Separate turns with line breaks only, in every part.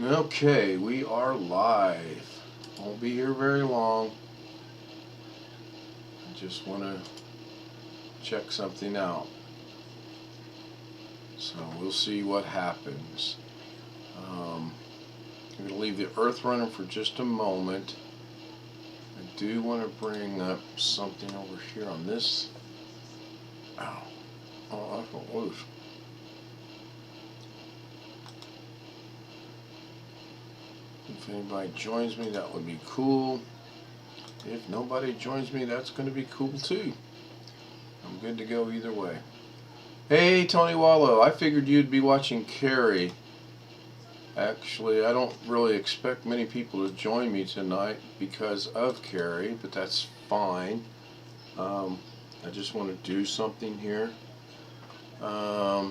Okay, we are live. Won't be here very long. I just want to check something out. So we'll see what happens. I'm going to leave the earth running for just a moment. I do want to bring up something over here on this. Ow. Oh, I felt loose. If anybody joins me, that would be cool. If nobody joins me, that's going to be cool too. I'm good to go either way. Hey, Tony Wallow, I figured you'd be watching Carrie. Actually, I don't really expect many people to join me tonight because of Carrie, but that's fine. I just want to do something here. I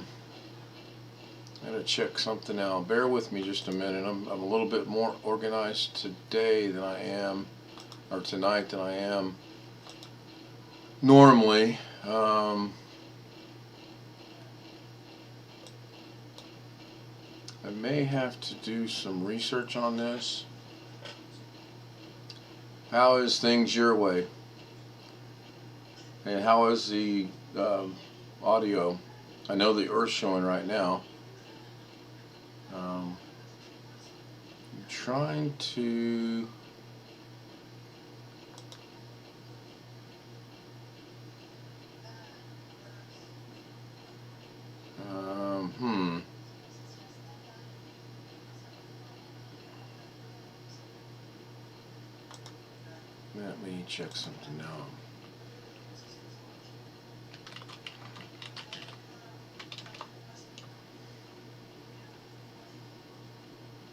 gotta check something out. Bear with me just a minute. I'm a little bit more organized today than I am, or tonight than I am normally. I may have to do some research on this. How is things your way? And how is the audio? I know the Earth's showing right now. I'm trying to let me check something out.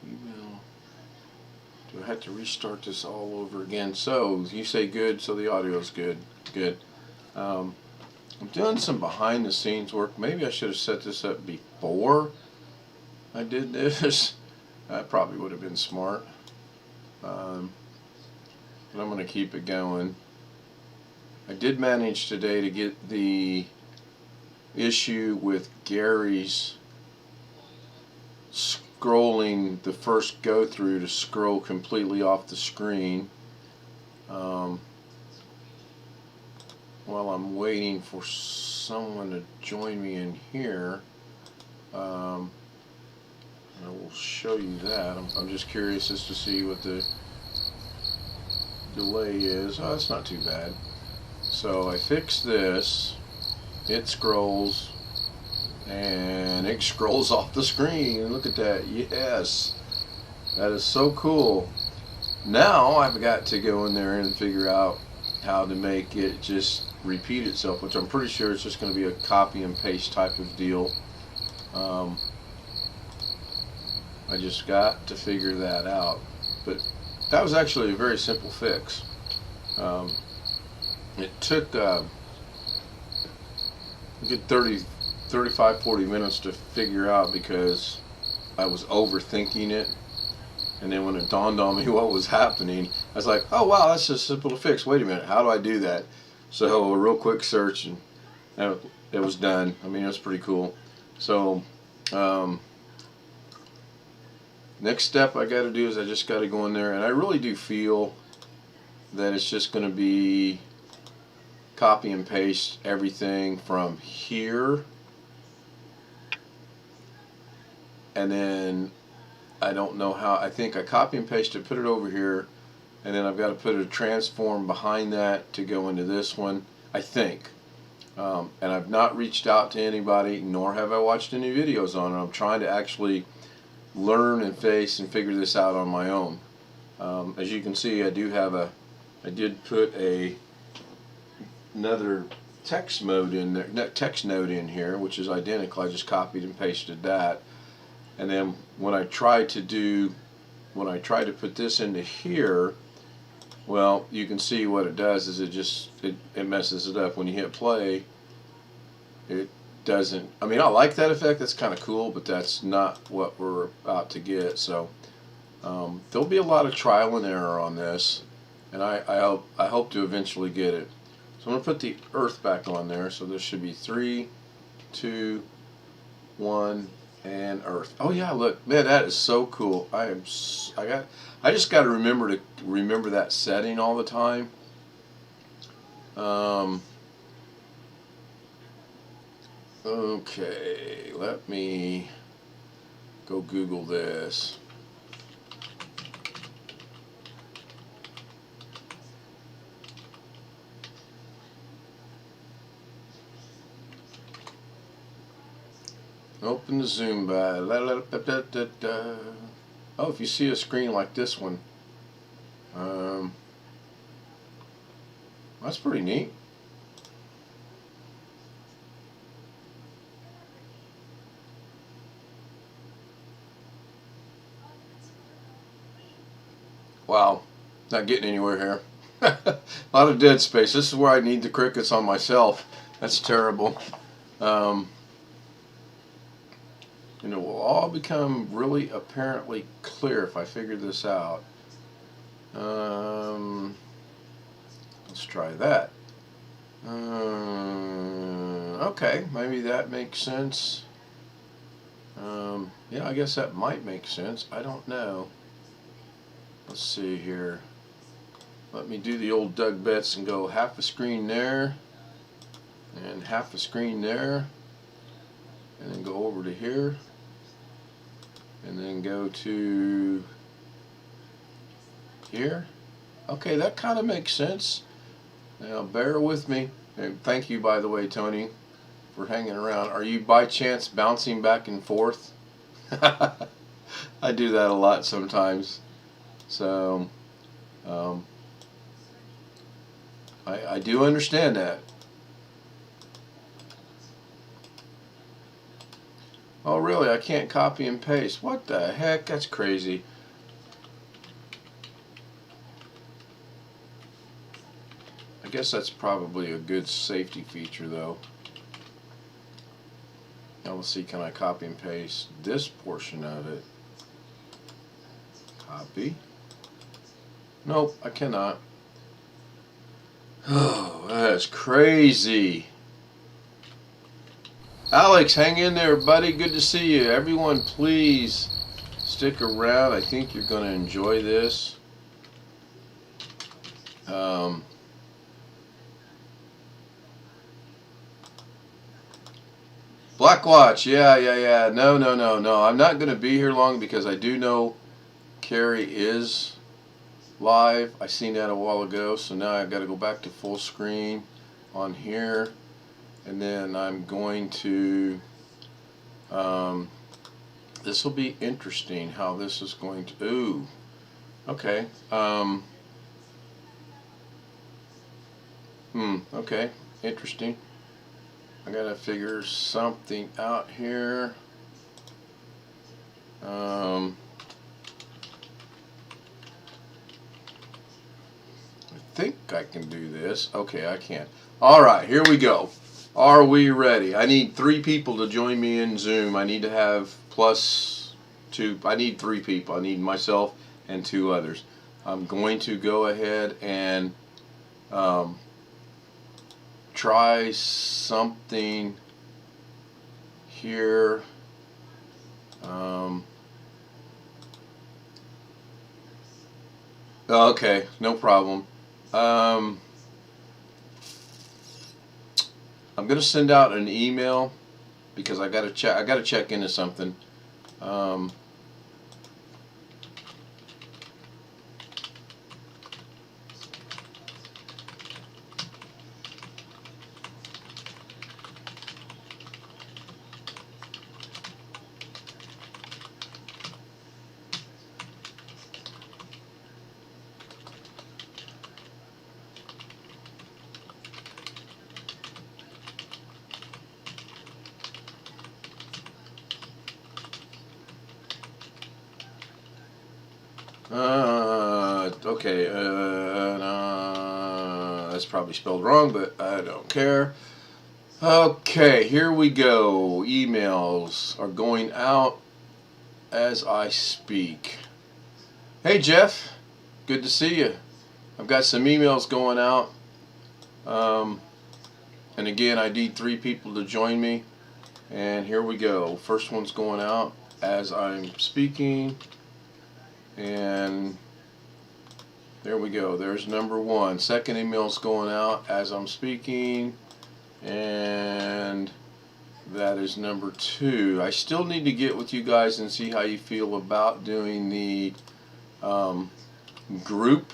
Email. Do I have to restart this all over again? So you say good, so the audio is good. Good. I'm doing some behind the scenes work. Maybe I should have set this up before I did this. That probably would have been smart. But I'm going to keep it going. I did manage today to get the issue with Gary's scrolling the first go through to scroll completely off the screen. While I'm waiting for someone to join me in here, I will show you that. I'm just curious as to see what the delay is. Oh, that's not too bad. So I fixed this. It scrolls, and it scrolls off the screen. Look at that. Yes, that is so cool. Now I've got to go in there and figure out how to make it just repeat itself, which I'm pretty sure it's just going to be a copy and paste type of deal. I just got to figure that out. But that was actually a very simple fix. It took a good 35, 40 minutes to figure out because I was overthinking it. And then when it dawned on me what was happening, I was like, oh wow, that's just simple to fix. Wait a minute, how do I do that? So a real quick search, and it was done. I mean, it was pretty cool. So next step I got to do is I just got to go in there, and I really do feel that it's just going to be copy and paste everything from here, and then I don't know how. I think I copy and paste it, put it over here, and then I've got to put a transform behind that to go into this one, I think. And I've not reached out to anybody, nor have I watched any videos on it. I'm trying to actually learn and face and figure this out on my own. As you can see, I did put another text mode in there, text note in here, which is identical. I just copied and pasted that. And then when I try to put this into here, well, you can see what it does is it messes it up. When you hit play, it doesn't. I mean, I like that effect. That's kind of cool, but that's not what we're about to get. So there'll be a lot of trial and error on this, and I hope to eventually get it. So I'm going to put the earth back on there. So there should be 3, 2, 1. and Earth. Oh yeah, look, man, that is so cool. I just got to remember that setting all the time. Um, okay, let me go Google this. Open the Zoom by. Oh, if you see a screen like this one, um, that's pretty neat. Wow, not getting anywhere here. A lot of dead space. This is where I need the crickets on myself. That's terrible. Um, and it will all become really apparently clear if I figure this out. Let's try that. Okay, maybe that makes sense. Yeah, I guess that might make sense. I don't know. Let's see here. Let me do the old Doug Betts and go half a screen there and half a screen there, and then go over to here and then go to here. Okay, that kind of makes sense. Now bear with me, and thank you, by the way, Tony, for hanging around. Are you by chance bouncing back and forth? I do that a lot sometimes. So I do understand that. Oh really, I can't copy and paste. What the heck? That's crazy. I guess that's probably a good safety feature though. Now let's see, can I copy and paste this portion of it? Copy. Nope, I cannot. Oh, that's crazy. Alex, hang in there, buddy. Good to see you. Everyone, please stick around. I think you're going to enjoy this. Blackwatch, yeah. No. I'm not going to be here long because I do know Carrie is live. I seen that a while ago, so now I've got to go back to full screen on here, and then I'm going to this will be interesting how this is going to okay. Okay, interesting. I gotta figure something out here. I think I can do this. Okay, I can. Alright, here we go. Are we ready? I need 3 people to join me in Zoom. I need to have plus 2. I need 3 people. I need myself and 2 others. I'm going to go ahead and try something here. Okay, no problem. I'm gonna send out an email because I gotta check into something. Okay, that's probably spelled wrong, but I don't care. Okay, here we go. Emails are going out as I speak. Hey Jeff, good to see you. I've got some emails going out. And again, I need 3 people to join me. And here we go. First one's going out as I'm speaking. And there we go. There's number 1. Second email's going out as I'm speaking. And that is number 2. I still need to get with you guys and see how you feel about doing the group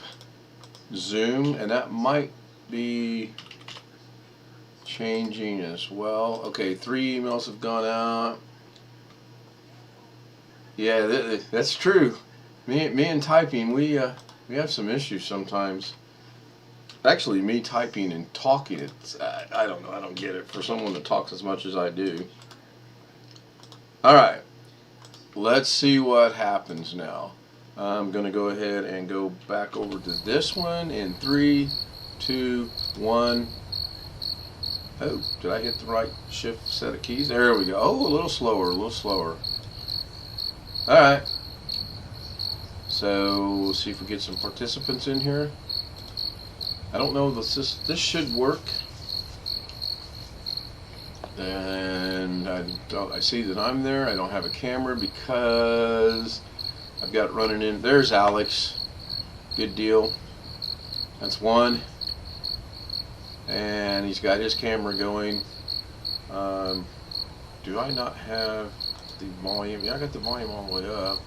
Zoom. And that might be changing as well. Okay, 3 emails have gone out. Yeah, that's true. Me and typing, we have some issues sometimes. Actually, me typing and talking, it's I don't know, I don't get it for someone that talks as much as I do. All right, let's see what happens now. I'm going to go ahead and go back over to this one in 3, 2, 1. Oh, did I hit the right shift set of keys? There we go. Oh, a little slower, a little slower. All right. So we'll see if we get some participants in here. I don't know, this should work. And I see that I'm there. I don't have a camera because I've got it running in. There's Alex. Good deal. That's 1. And he's got his camera going. Do I not have the volume? Yeah, I got the volume all the way up.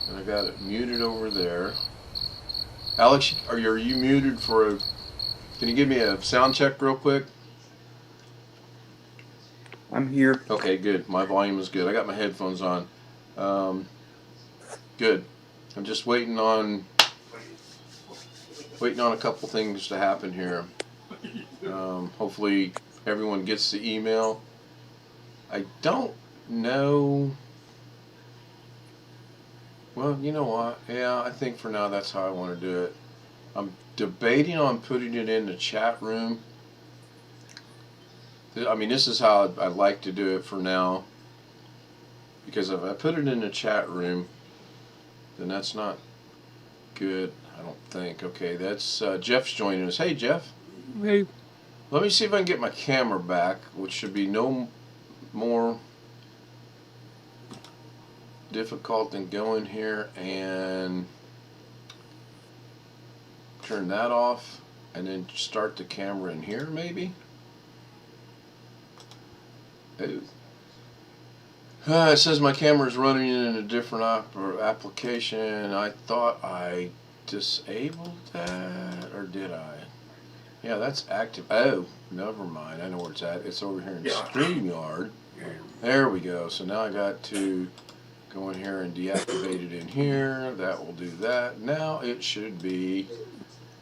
And I got it muted over there. Alex, are you muted for a... Can you give me a sound check real quick?
I'm here.
Okay, good. My volume is good. I got my headphones on. Good. I'm just waiting on a couple things to happen here. Hopefully everyone gets the email. I don't know. Well, you know what? Yeah, I think for now that's how I want to do it. I'm debating on putting it in the chat room. I mean, this is how I'd like to do it for now. Because if I put it in the chat room, then that's not good, I don't think. Okay, that's Jeff's joining us. Hey, Jeff.
Hey.
Let me see if I can get my camera back, which should be no more difficult than going here and turn that off and then start the camera in here, maybe. Ooh. It says my camera is running in a different application. I thought I disabled that, or did I? Yeah, that's active. Oh, never mind. I know where it's at. It's over here in StreamYard. There we go. So now I got to go in here and deactivate it in here. That will do that. Now it should be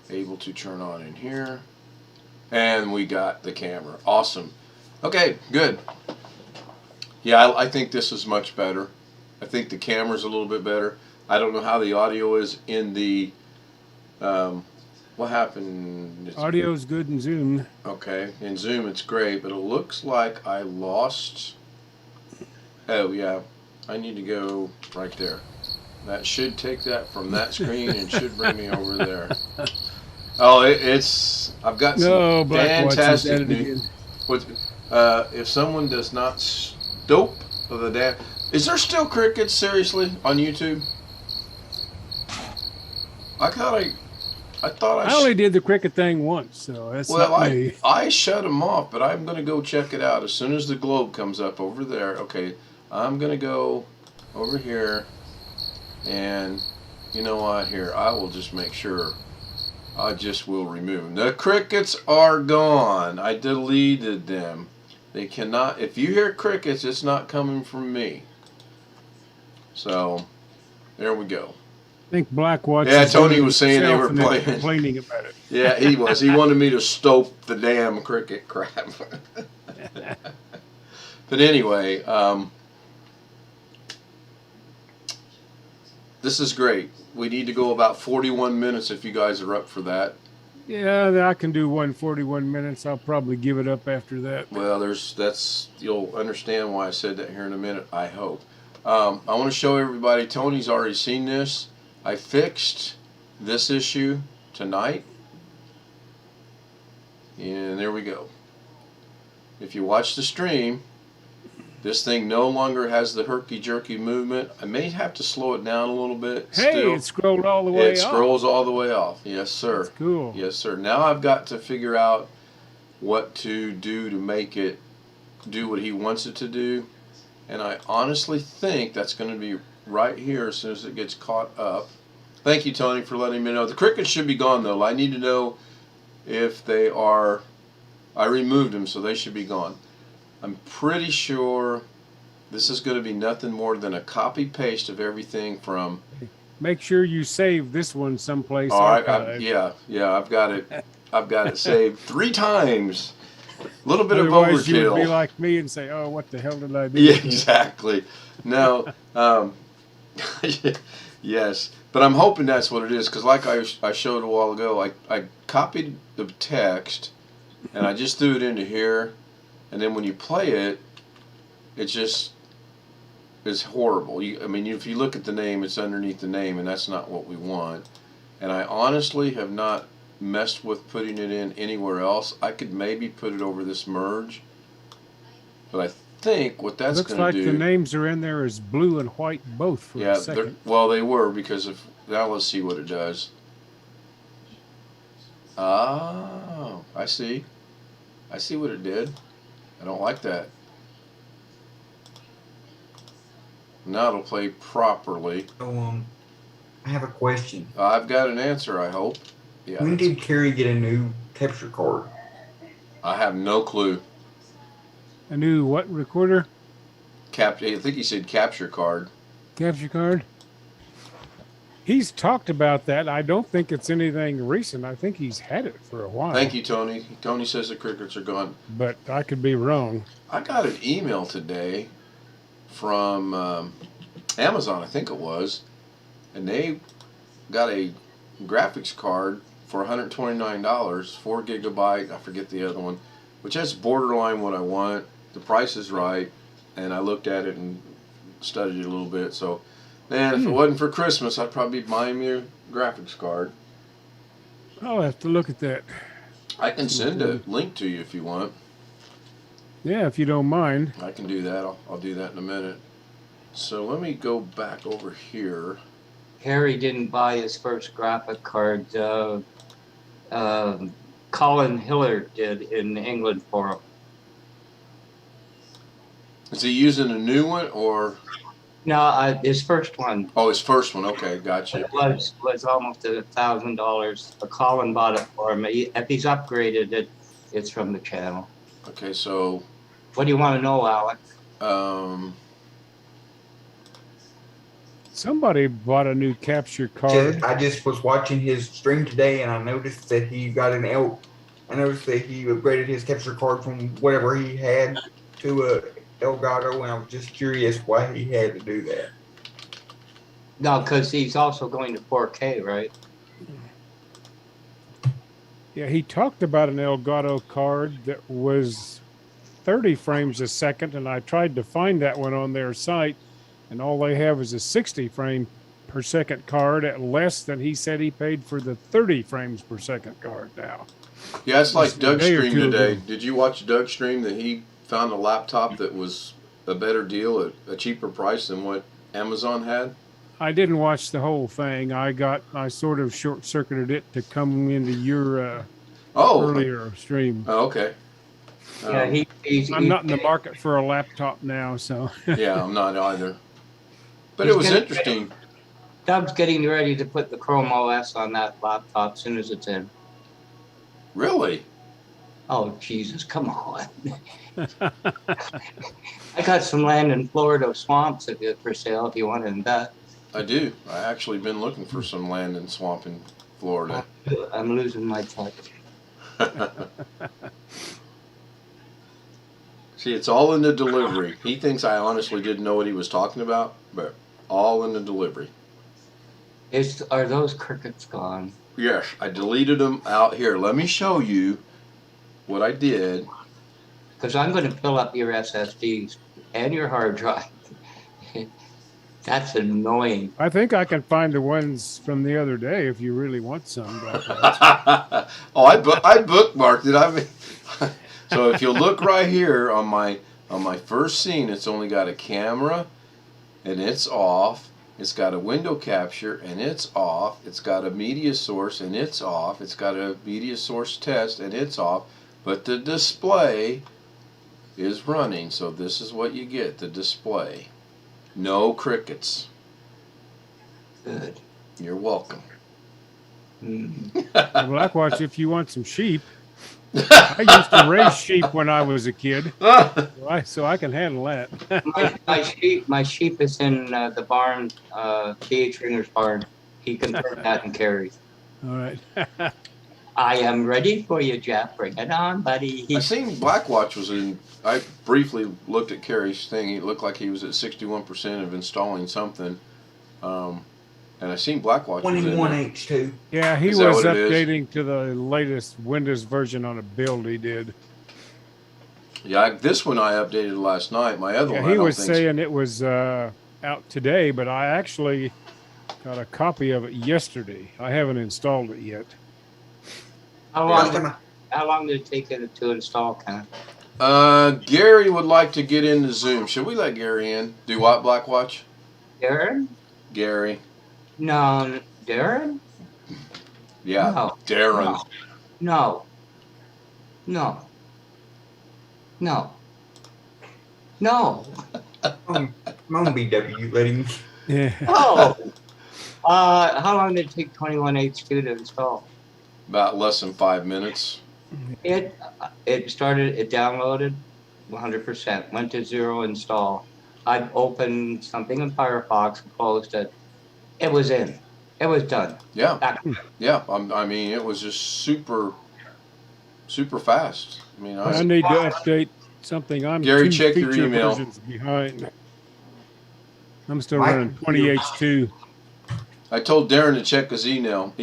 able to turn on in here. And we got the camera. Awesome. Okay, good. Yeah, I think this is much better. I think the camera's a little bit better. I don't know how the audio is in the... what happened?
Audio's good in Zoom.
Okay, in Zoom it's great, but it looks like I lost... Oh, yeah. I need to go right there. That should take that from that screen and should bring me over there. Oh, I've got some fantastic news. If someone does not stop the damn... Is there still crickets, seriously, on YouTube? I thought I
only did the cricket thing once, so that's not me.
I shut them off, but I'm going to go check it out as soon as the globe comes up over there. Okay, I'm going to go over here, and you know what? Here, I will just make sure. I just will remove them. The crickets are gone. I deleted them. They cannot... If you hear crickets, it's not coming from me. So, there we go.
I think Blackwatch.
Yeah, Tony was saying they were
complaining about it.
Yeah, he was. He wanted me to stop the damn cricket crap. But anyway, this is great. We need to go about 41 minutes if you guys are up for that.
Yeah, I can do 141 minutes. I'll probably give it up after that.
Well, you'll understand why I said that here in a minute, I hope. I want to show everybody, Tony's already seen this. I fixed this issue tonight. And there we go. If you watch the stream, This thing no longer has the herky-jerky movement. I may have to slow it down a little bit.
Hey,
still.
it scrolled all the way
It
off.
scrolls all the way off. Yes, sir.
That's cool.
Yes, sir. Now I've got to figure out what to do to make it do what he wants it to do. And I honestly think that's going to be right here as soon as it gets caught up. Thank you, Tony, for letting me know. The crickets should be gone, though. I need to know if they are... I removed them, so they should be gone. I'm pretty sure this is going to be nothing more than a copy-paste of everything from...
Make sure you save this one someplace.
All right, I've got it. I've got it saved 3 times. A little bit
Otherwise,
of
you would be
overkill.
like me and say, "Oh, what the hell did I do?"
Yeah, exactly. No, yes, but I'm hoping that's what it is, because like I showed a while ago, I copied the text and I just threw it into here, and then when you play it, it just is horrible. I mean, if you look at the name, it's underneath the name, and that's not what we want. And I honestly have not messed with putting it in anywhere else. I could maybe put it over this merge, but I think what that's
Looks
going
like
to do...
the names are in there as blue and white both for a second.
Well, they were, because of... Now let's see what it does. Oh, I see. I see what it did. I don't like that. Now it'll play properly.
So, I have a question.
I've got an answer, I hope. Yeah.
When did Kerry get a new capture card?
I have no clue.
A new what recorder?
I think he said capture card.
Capture card? He's talked about that. I don't think it's anything recent. I think he's had it for a while.
Thank you, Tony. Tony says the crickets are gone.
But I could be wrong.
I got an email today from Amazon, I think it was, and they got a graphics card for $129, 4 gigabyte, I forget the other one, which is borderline what I want. The price is right, and I looked at it and studied it a little bit. So, man, if it wasn't for Christmas, I'd probably be buying me a graphics card.
I'll have to look at that.
I can send a link to you if you want.
Yeah, if you don't mind.
I can do that. I'll do that in a minute. So let me go back over here.
Harry didn't buy his first graphic card. Colin Hillard did in England for him.
Is he using a new one or?
No, his first one.
Oh, his first one. Okay, gotcha.
It was almost $1,000. Colin bought it for him. If he's upgraded it, it's from the channel.
Okay, so.
What do you want to know, Alex?
Somebody bought a new capture card.
I just was watching his stream today, and I noticed that he got an L. I noticed that he upgraded his capture card from whatever he had to a Elgato, and I was just curious why he had to do that.
No, because he's also going to 4K, right?
Yeah, he talked about an Elgato card that was 30 frames a second, and I tried to find that one on their site, and all they have is a 60 frame per second card at less than he said he paid for the 30 frames per second card now.
Yeah, it's like Doug's
a day or
stream
two
today.
ago.
Did you watch Doug's stream that he found a laptop that was a better deal at a cheaper price than what Amazon had?
I didn't watch the whole thing. I sort of short circuited it to come into your earlier stream.
Oh, okay.
Yeah,
I'm not in the market for a laptop now, so.
Yeah, I'm not either. But it was interesting.
Doug's getting ready to put the Chrome OS on that laptop as soon as it's in.
Really?
Oh, Jesus, come on. I got some land in Florida swamps for sale if you want to invest.
I do. I actually been looking for some land and swamp in Florida.
I'm losing my touch.
See, it's all in the delivery. He thinks I honestly didn't know what he was talking about, but all in the delivery.
Are those crickets gone?
Yes, I deleted them out here. Let me show you what I did.
Because I'm going to fill up your SSDs and your hard drive. That's annoying.
I think I can find the ones from the other day if you really want some.
Oh, I bookmarked it. I mean, so if you look right here on my On my first scene, it's only got a camera and it's off. It's got a window capture and it's off. It's got a media source and it's off. It's got a media source test and it's off. But the display is running, so this is what you get, the display. No crickets.
Good.
You're welcome.
Blackwatch, if you want some sheep, I used to raise sheep when I was a kid, so I can handle that.
My sheep is in the barn, D.H. Ringer's barn. He can turn that and carry.
All right.
I
am ready for you, Jeff. Bring it on, buddy.
I seen Blackwatch was in. I briefly looked at Kerry's thing. He looked like he was at 61% of installing something. And I seen Blackwatch.
21H2.
Yeah, he was updating to the latest Windows version on a build he did.
Yeah, this one I updated last night. My other one,
he was saying it was out today, but I actually got a copy of it yesterday. I haven't installed it yet.
How long did it take you to install, Ken?
Gary would like to get into Zoom. Should we let Gary in? Do what, Blackwatch?
Darren?
Gary.
No, Darren?
Yeah,
no.
Darren.
No. No. No. No.
Come on, BW, let him.
Yeah.
Oh. How long did it take 21H2 to install?
About less than 5 minutes.
It downloaded 100%, went to 0 install. I opened something in Firefox and closed it. It was in. It was done.
Yeah. Yeah. I mean, it was just super fast. I mean,
I need to update something. I'm
Gary,
2
check your
feature
email.
versions behind. I'm still running 20H2.
I told Darren to check his email.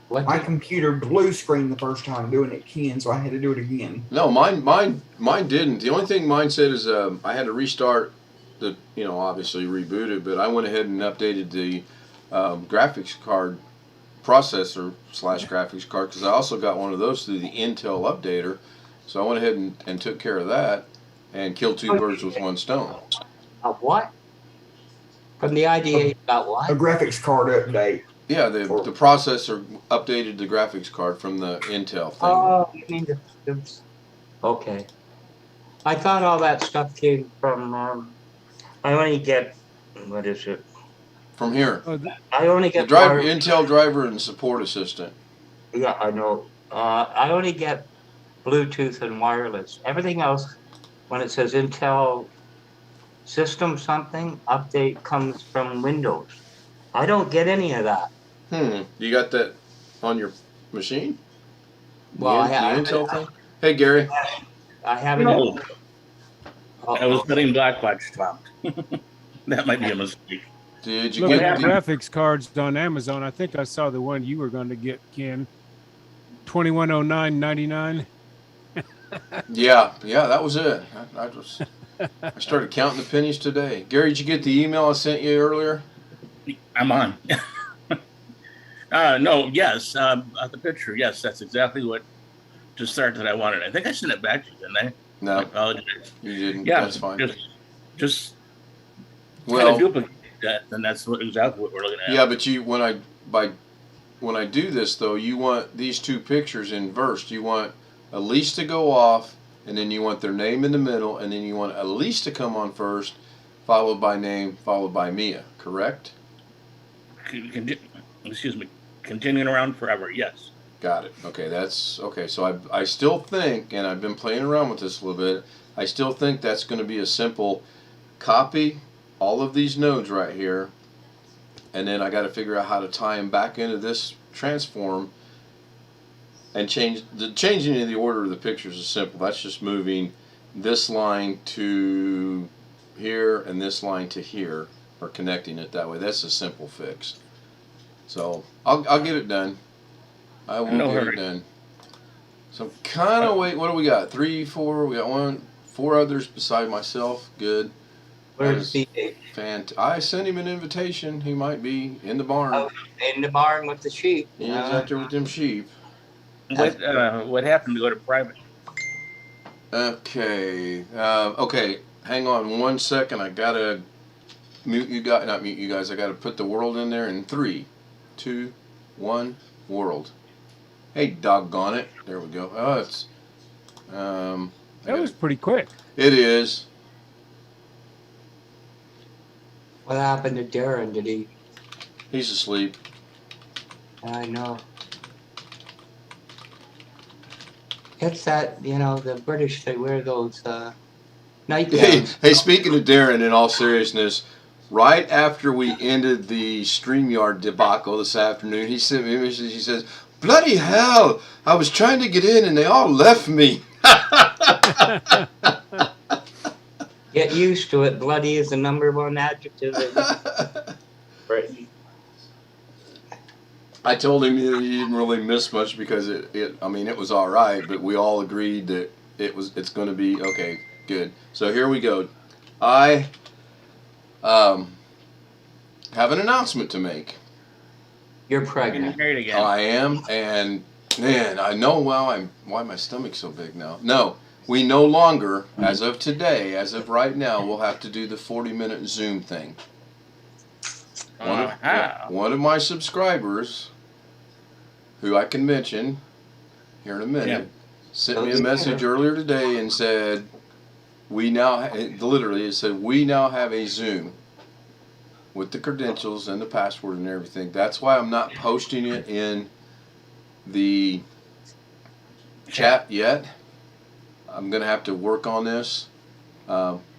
My computer blue screen the first time doing it, Ken, so I had to do it again.
No, mine didn't. The only thing mine said is I had to restart the, obviously reboot it, but I went ahead and updated the graphics card processor / graphics card because I also got one of those through the Intel updater. So I went ahead and took care of that and killed 2 birds with 1 stone.
A what? From the IDA about what?
A graphics card update.
Yeah, the processor updated the graphics card from the Intel thing.
Oh, you mean okay. I thought all that stuff came from, I only get, what is it?
From here.
I only get
the Intel driver and support assistant.
Yeah, I know. I only get Bluetooth and wireless. Everything else, when it says Intel system something, update comes from Windows. I don't get any of that.
You got that on your machine?
Well,
the Intel thing? Hey, Gary.
I haven't.
No. I was letting Blackwatch stop. That might be a mistake.
Did you
Look
get
at graphics cards on Amazon? I think I saw the one you were going to get, Ken. $2109.99.
Yeah,
that was it. I started counting the pennies today. Gary, did you get the email I sent you earlier?
I'm on. No, yes. The picture, yes, that's exactly what to start that I wanted. I think I sent it back to you, didn't I?
No.
I apologize.
You didn't.
Yeah,
that's fine.
Just
well,
kind of duplicate that, and that's exactly what we're looking at.
Yeah, but when I do this though, you want these 2 pictures inversed. You want Elise to go off, and then you want their name in the middle, and then you want Elise to come on first, followed by name, followed by Mia. Correct?
Excuse me. Continuing around forever. Yes.
Got it. Okay, that's okay. So I still think, and I've been playing around with this a little bit, I still think that's going to be a simple copy all of these nodes right here, and then I got to figure out how to tie them back into this transform and changing the order of the pictures is simple. That's just moving this line to here and this line to here, or connecting it that way. That's a simple fix. So I'll get it done. I will get it done. So I'm kind of wait. What do we got? 3, 4. We got 4 others beside myself. Good.
Where's the
I sent him an invitation. He might be in the barn.
Oh, in the barn with the sheep.
He's out there with them sheep.
What happened to go to private?
Okay. Okay. Hang on 1 second. I gotta mute you guys. Not mute you guys. I gotta put the world in there in 3, 2, 1. World. Hey, doggone it. There we go. Oh, it's.
That was pretty quick.
It is.
What happened to Darren? Did he?
He's asleep.
I know. It's that, you know, the British, they wear those
Hey,
nightgowns.
hey, speaking of Darren, in all seriousness, right after we ended the StreamYard debacle this afternoon, he sent me a message. He says, "Bloody hell! I was trying to get in and they all left me."
Get used to it. Bloody is the #1 adjective in Britain.
I told him he didn't really miss much because it was all right, but we all agreed that it's going to be okay. Good. So here we go. I have an announcement to make.
You're
Getting
pregnant.
married again.
I am, and man, I know why my stomach's so big now. No, we no longer, as of today, as of right now, we'll have to do the 40-minute Zoom thing. One of my subscribers, who I can mention here in a minute, sent me a message earlier today and said, it said, we now have a Zoom with the credentials and the password and everything. That's why I'm not posting it in the chat yet. I'm going to have to work on this.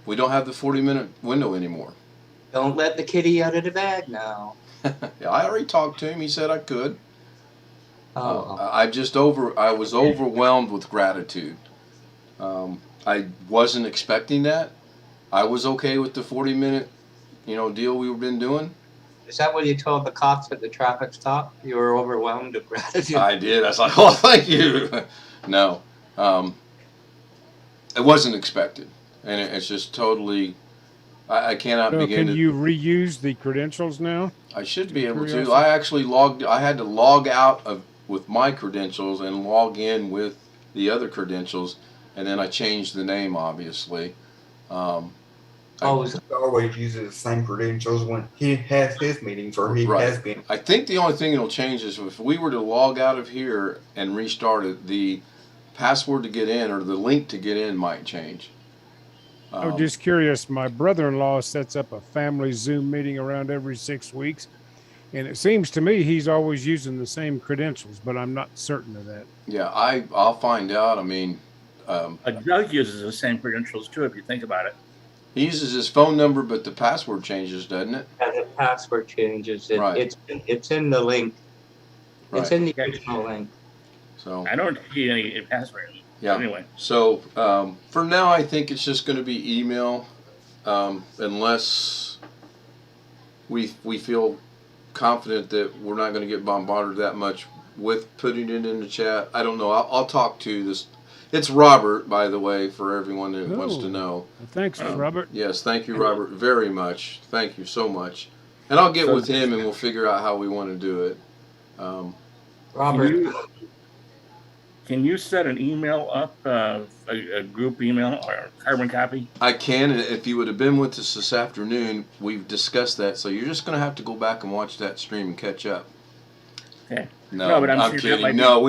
We don't have the 40-minute window anymore.
Don't let the kitty out of the bag now.
Yeah, I already talked to him. He said I could.
Oh,
I was overwhelmed with gratitude. I wasn't expecting that. I was okay with the 40-minute, deal we've been doing.
is that what you told the cops at the traffic stop? You were overwhelmed with gratitude.
I did. I was like, oh, thank you. No, it wasn't expected, and it's just totally. I cannot
So
begin.
can you reuse the credentials now?
I should be able to.
Curiosity?
I actually I had to log out with my credentials and log in with the other credentials, and then I changed the name, obviously.
He always uses the same credentials when he has his meetings, or he has been.
I think the only thing that'll change is if we were to log out of here and restart it, the password to get in or the link to get in might change.
I'm just curious. My brother-in-law sets up a family Zoom meeting around every 6 weeks, and it seems to me he's always using the same credentials, but I'm not certain of that.
Yeah, I'll find out. I mean,
Doug uses the same credentials too, if you think about it.
he uses his phone number, but the password changes, doesn't it?
Yeah, the password changes.
Right.
It's in the link. It's
Right.
in the original link.
So
I don't see any password.
yeah.
Anyway,
So for now, I think it's just going to be email, unless we feel confident that we're not going to get bombarded that much with putting it in the chat. I don't know. I'll talk to this. It's Robert, by the way, for everyone that wants to know.
Well, thanks, Robert.
Yes, thank you, Robert, very much. Thank you so much. And I'll get with him and we'll figure out how we want to do it.
Robert,
can you set an email up, a group email or a carbon copy?
I can, and if you would have been with us this afternoon, we've discussed that. So you're just going to have to go back and watch that stream and catch up.
Okay.
No,
but I'm sure that
kidding.
might be-
No,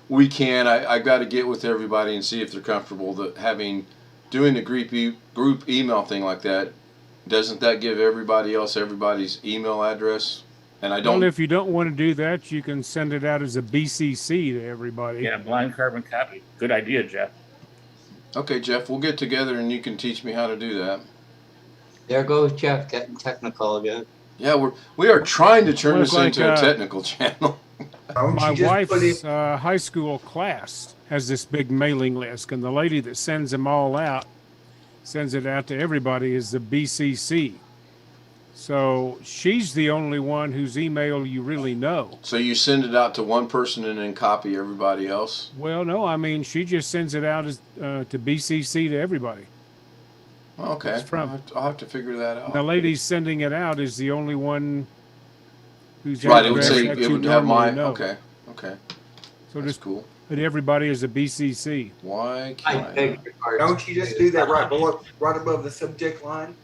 we can. I got to get with everybody and see if they're comfortable doing the group email thing like that. Doesn't that give everybody else everybody's email address? And I don't.
Well, if you don't want to do that, you can send it out as a BCC to everybody.
Yeah, blind carbon copy. Good idea, Jeff.
Okay, Jeff, we'll get together and you can teach me how to do that.
there goes Jeff getting technical again.
Yeah, we are trying to turn
Well, it's
this into
like,
a technical channel.
My
You just put
wife's
it-
high school class has this big mailing list, and the lady that sends them all out, sends it out to everybody, is the BCC. So she's the only one whose email you really know.
So you send it out to one person and then copy everybody else?
Well, no, I mean, she just sends it out as to BCC to everybody.
Okay,
It's from-
I'll have to figure that out.
The lady sending it out is the only one who's
Right, it would
address
say
that
it
you
would have
normally
my
know.
okay.
So
That's
just
cool.
that everybody is a BCC.
Why
I
can't I?
beg your pardon.
Don't you just do that right above the subject line?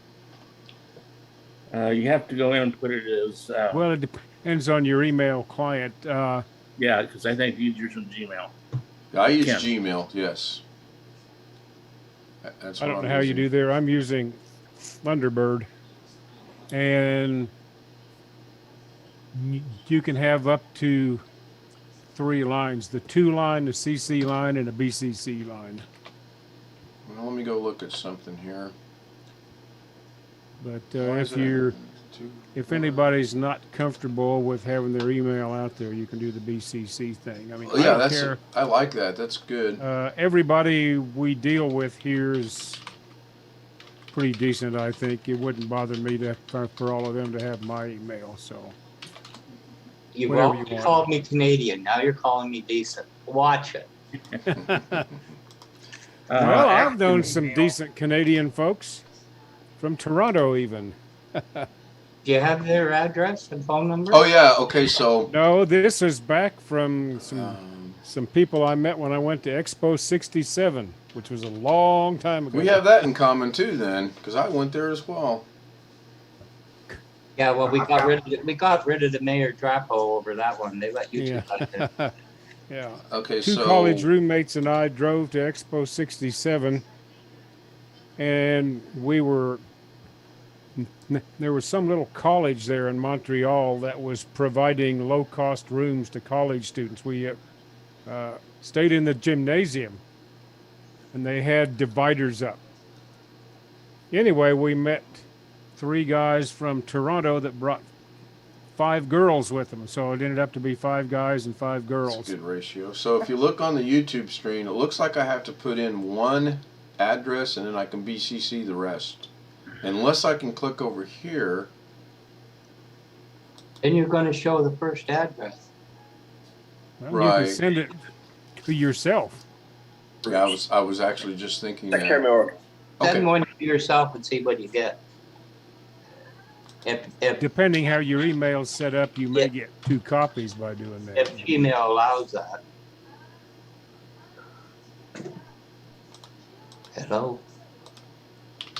You have to go in and put it as,
Well, it depends on your email client.
yeah, because I think you use yours from Gmail.
I use
Ken.
Gmail. Yes. That's
I
what
don't
I'm
know how you
using.
do there. I'm using Thunderbird, and you can have up to 3 lines: the 2 line, the CC line, and a BCC line.
Well, let me go look at something here.
But
Why is
if
it
you're
two-
if anybody's not comfortable with having their email out there, you can do the BCC thing. I mean,
Well,
I
yeah,
don't
that's
care.
I like that. That's good.
Everybody we deal with here is pretty decent. I think it wouldn't bother me for all of them to have my email. So
You've
whatever
always
you want.
called me Canadian. Now you're calling me decent. Watch it.
Well, I've
After
known
email.
some decent Canadian folks from Toronto, even.
Do you have their address and phone number?
Oh yeah. Okay. So
No, this is back from
um,
some people I met when I went to Expo '67, which was a long time ago.
we have that in common too, then, because I went there as well.
Yeah, well, we got rid of the Mayor Drapo over that one. They let you two cut it.
Yeah. Yeah.
Okay.
Two
so
college roommates and I drove to Expo '67, and there was some little college there in Montreal that was providing low-cost rooms to college students. We stayed in the gymnasium, and they had dividers up. Anyway, we met 3 guys from Toronto that brought 5 girls with them, so it ended up to be 5 guys and 5
That's
girls.
a good ratio. So if you look on the YouTube screen, it looks like I have to put in one address and then I can BCC the rest. Unless I can click over here.
Then you're going to show the first address.
Well, you
Right.
can send it to yourself.
Yeah, I was actually just thinking that.
Send
Okay.
one to yourself and see what you get. If
Depending how your email's set up, you may
Yeah.
get 2 copies by doing that.
if Gmail allows that. Hello.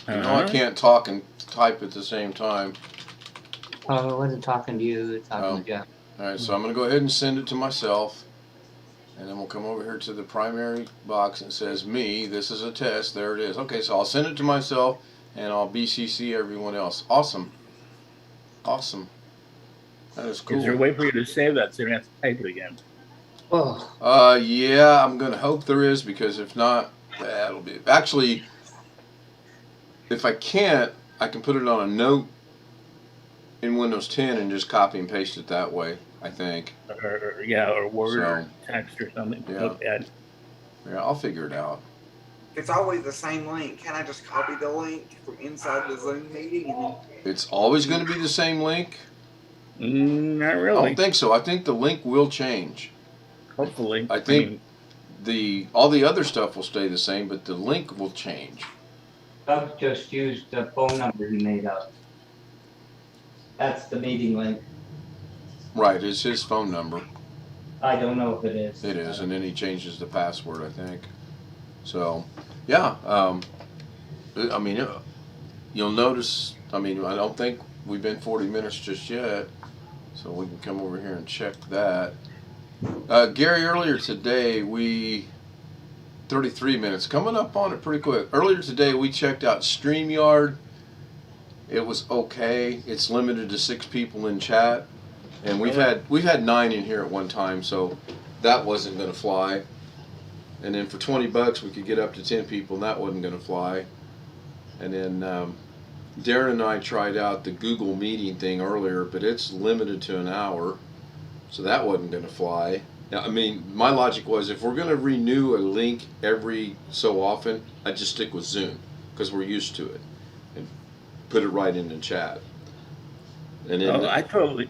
You know, I can't talk and type at the same time.
Oh, I wasn't talking to you. It's talking to Jeff.
All right, so I'm going to go ahead and send it to myself. And then we'll come over here to the primary box and it says me. This is a test. There it is. Okay, so I'll send it to myself and I'll BCC everyone else. Awesome. Awesome. That is cool.
Is there a way for you to save that so you don't have to type it again?
Oh,
Yeah, I'm going to hope there is, because if not, that'll be... Actually, if I can't, I can put it on a note in Windows 10 and just copy and paste it that way, I think.
Or Word
So,
or text or something.
yeah.
Notepad.
Yeah, I'll figure it out.
It's always the same link. Can I just copy the link from inside the Zoom meeting and then
It's always going to be the same link?
Not
I
really.
don't think so. I think the link will change.
Hopefully.
I think all the other stuff will stay the same, but the link will change.
Doug just used the phone number he made up. That's the meeting link.
Right, it's his phone number.
I don't know if it is.
It is, and then he changes the password, I think. So, yeah. I mean, you'll notice, I mean, I don't think we've been 40 minutes just yet. So we can come over here and check that. Gary, earlier today, 33 minutes, coming up on it pretty quick. Earlier today, we checked out StreamYard. It was okay. It's limited to 6 people in chat. And we've had 9 in here at one time, so that wasn't going to fly. And then for $20, we could get up to 10 people, and that wasn't going to fly. And then Darren and I tried out the Google Meeting thing earlier, but it's limited to an hour, so that wasn't going to fly. Now, I mean, my logic was if we're going to renew a link every so often, I'd just stick with Zoom because we're used to it, and put it right in the chat. And then
I totally.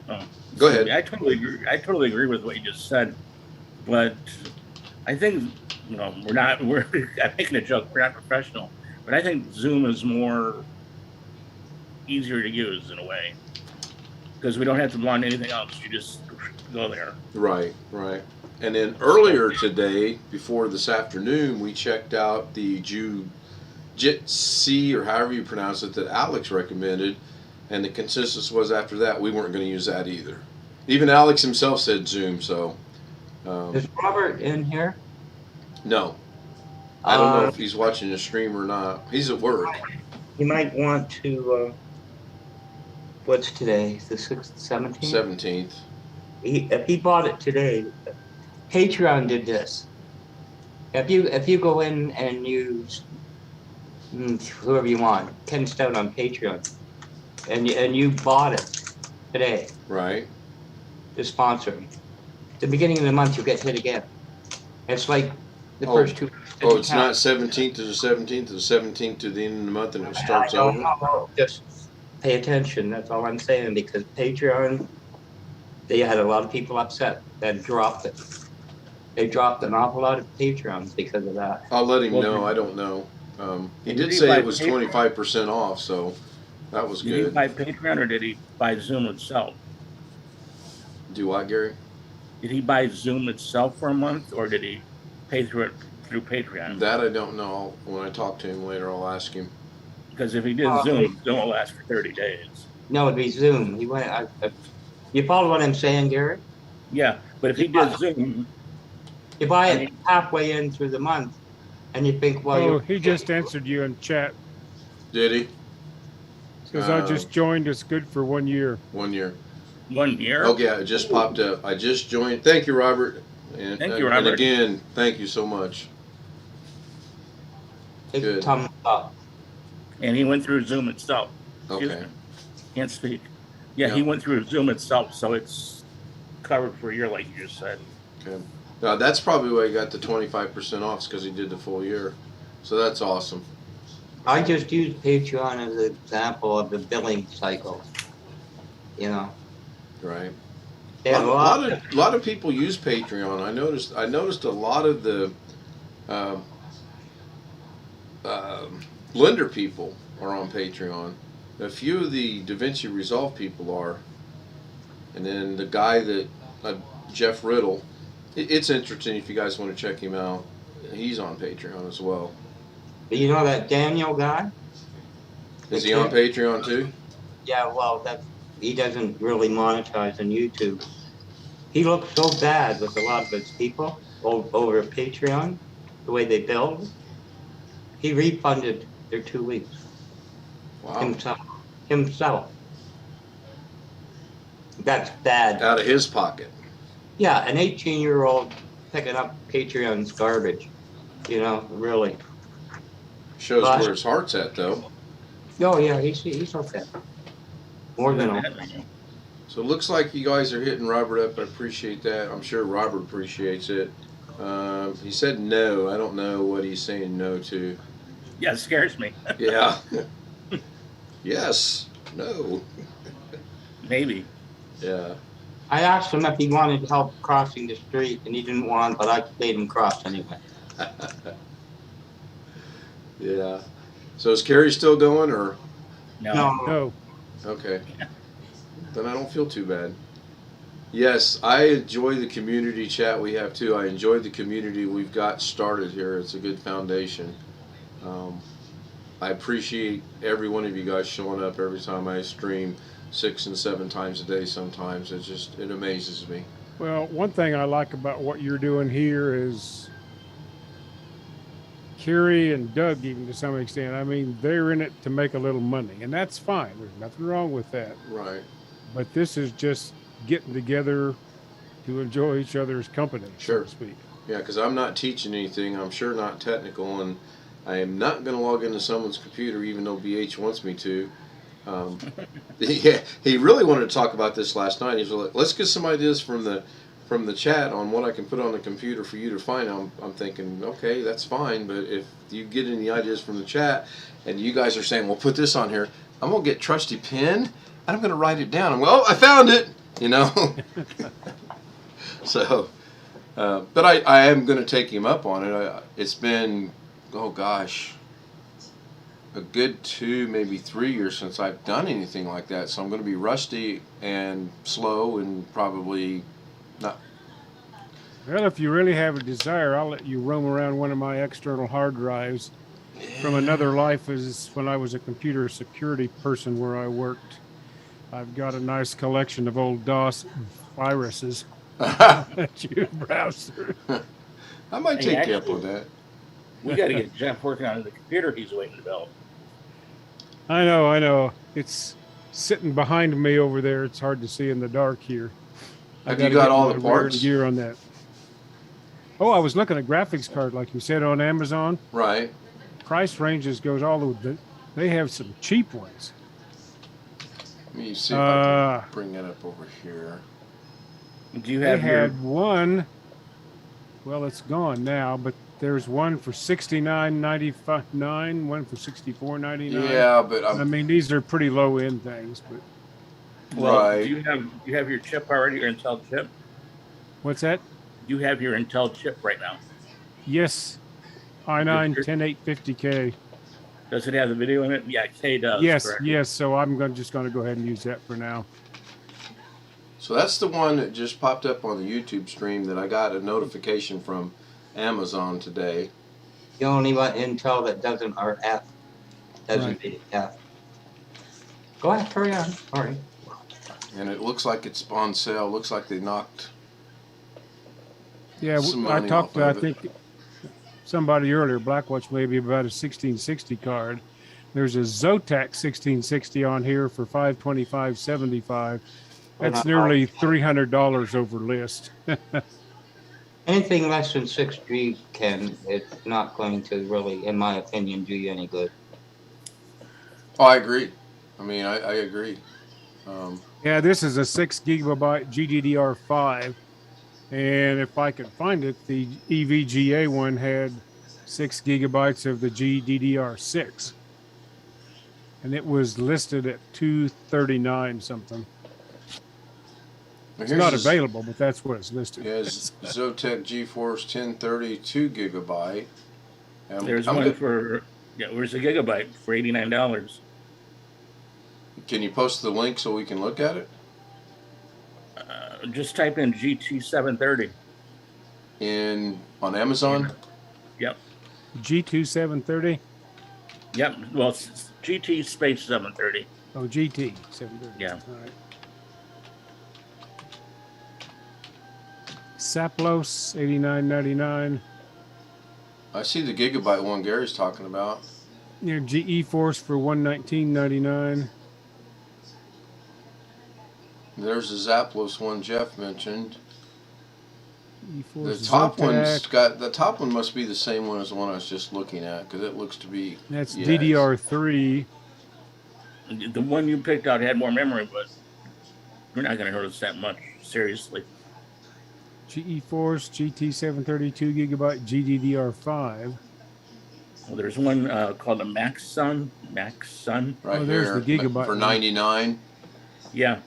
Go ahead.
I totally agree. I totally agree with what you just said, but I think we're I'm making a joke. We're not professional, but I think Zoom is more easier to use in a way because we don't have to learn anything else. You just go there.
Right. And then earlier today, before this afternoon, we checked out the Jitsi, or however you pronounce it, that Alex recommended, and the consensus was after that we weren't going to use that either. Even Alex himself said Zoom, so
Is Robert in here?
no. I don't know if he's watching the stream or not. He's at work.
You might want to. What's today? The 6th, 17th?
17th.
If he bought it today, Patreon did this. If you go in and use whoever you want, Ken Stout on Patreon, and you bought it today
Right.
to sponsor him, the beginning of the month you get hit again. It's like the first two.
Oh, it's not 17th to the 17th, to the 17th to the end of the month, and it starts
I don't
over?
know. Just pay attention. That's all I'm saying, because Patreon, they had a lot of people upset that dropped it. They dropped an awful lot of Patreons because of that.
I'll let him
Well,
know. I don't know. He did
he
say
buy
it was
Patreon?
25% off, so that was
Did he
good.
buy Patreon or did he buy Zoom itself?
Do what, Gary?
Did he buy Zoom itself for a month, or did he pay through it through Patreon?
That I don't know. When I talk to him later, I'll ask him.
Because if he did Zoom, Zoom will last for 30 days.
No, it'd be Zoom. He went. You follow what I'm saying, Gary?
Yeah, but if he did Zoom,
You buy it halfway in through the month, and you think, well,
Oh, he just answered you in chat.
Did he?
Says I just joined. It's good for 1 year.
1 year.
1 year.
Okay, it just popped up. I just joined. Thank you, Robert. And,
Thank you,
And
Robert.
again, thank you so much.
take
good.
thumbs up.
And he went through Zoom itself. Excuse
Okay.
me. Can't speak. Yeah,
Yeah.
he went through Zoom itself, so it's covered for a year, like you just said.
Okay. Now that's probably why he got the 25% off, because he did the full year. So that's awesome.
I just use Patreon as an example of the billing cycle. You know,
Right.
they have
A lot of people use Patreon. I noticed a lot of the Blender people are on Patreon. A few of the DaVinci Resolve people are, and then the guy that Jeff Riddle. It's interesting if you guys want to check him out. He's on Patreon as well.
You know that Daniel guy?
Is he on Patreon too?
Yeah, well, he doesn't really monetize on YouTube. He looks so bad with a lot of his people over Patreon, the way they build. He refunded their 2 weeks
Wow.
himself. That's bad.
Out of his pocket.
Yeah, an 18-year-old picking up Patreon's garbage. You know, really.
Shows
But-
where his heart's at, though.
Oh yeah, he's okay. More than all.
So it looks like you guys are hitting Robert up. I appreciate that. I'm sure Robert appreciates it. He said no. I don't know what he's saying no to.
Yeah, it scares me.
Yeah. Yes. No.
Maybe.
Yeah.
I asked him if he wanted help crossing the street, and he didn't want, but I made him cross anyway.
Yeah. So is Carrie still going, or?
No.
No.
Okay. Then I don't feel too bad. Yes, I enjoy the community chat we have too. I enjoy the community we've got started here. It's a good foundation. I appreciate every one of you guys showing up every time I stream 6 and 7 times a day sometimes. It amazes me.
Well, one thing I like about what you're doing here is Carrie and Doug, even to some extent. I mean, they're in it to make a little money, and that's fine. There's nothing wrong with that.
Right.
But this is just getting together to enjoy each other's company,
Sure.
so to speak.
Yeah, because I'm not teaching anything. I'm sure not technical, and I am not going to log into someone's computer, even though BH wants me to. Yeah, he really wanted to talk about this last night. He's like, "Let's get some ideas from the chat on what I can put on the computer for you to find." I'm thinking, okay, that's fine, but if you get any ideas from the chat, and you guys are saying, "Well, put this on here," I'm gonna get trusty pen and I'm gonna write it down. I'm like, "Oh, I found it," you know. So, but I am gonna take him up on it. It's been, oh gosh, a good 2, maybe 3 years since I've done anything like that. So I'm going to be rusty and slow and probably not.
Well, if you really have a desire, I'll let you roam around one of my external hard drives from another life as when I was a computer security person where I worked. I've got a nice collection of old DOS viruses. I'll let you browse through.
I might
Hey,
take you up
actually,
on that.
we got to get Jeff working on the computer he's waiting to build.
I know. It's sitting behind me over there. It's hard to see in the dark here. I
Have you
gotta
got
get
all
my
the
rear end
parts?
gear on that. Oh, I was looking at graphics card, like you said, on Amazon.
Right.
Price ranges goes all the. They have some cheap ones.
Let me see if I can bring that up over here.
Do you
They
have your?
had one. Well, it's gone now, but there's one for $69.99, one for $64.99.
Yeah, but
I mean, these are pretty low end things. But
Well,
right.
do you have your chip already? Your Intel chip?
what's that?
You have your Intel chip right now.
Yes, i9 10850K.
Does it have the video in it? Yeah, K does.
Yes,
correct.
yes. So I'm just going to go ahead and use that for now.
So that's the one that just popped up on the YouTube stream that I got a notification from Amazon today.
The only one Intel that doesn't are F. Doesn't
Right.
be F. Go ahead, hurry on. All right.
And it looks like it's on sale. Looks like they knocked.
Yeah,
Some
I
money
talked to,
off
I
of it.
think, somebody earlier, Blackwatch, maybe about a 1660 card. There's a Zotac 1660 on here for $525.75. That's nearly $300 over list.
Anything less than 6G it's not going to really, in my opinion, do you any good.
Oh, I agree. I mean, I agree.
Yeah, this is a 6 gigabyte GDDR5. And if I could find it, the EVGA one had 6 gigabytes of the GDDR6. And it was listed at $239 something. It's not available, but that's what it's listed.
Yes, Zotac GeForce 1030 2 gigabyte.
There's one for where's a gigabyte for $89.
Can you post the link so we can look at it?
Just type in GT 730.
On Amazon?
Yep.
G2 730?
Yep. Well, it's GT space 730.
Oh, GT 730.
Yeah.
All right. Saplos 89.99.
I see the gigabyte one Gary's talking about.
Yeah, GE Force for 119.99.
There's the Zaplos one Jeff mentioned. The
E-Force
top
Zotac.
the top one must be the same one as the one I was just looking at because it looks to be.
That's
yes.
DDR3.
The one you picked out had more memory, but you're not going to notice that much. Seriously.
GE Force GT 732 gigabyte GDDR5.
Well, there's one called the Max Sun.
Right
Oh, there's
here
the gigabyte
for
one.
99.
Yeah.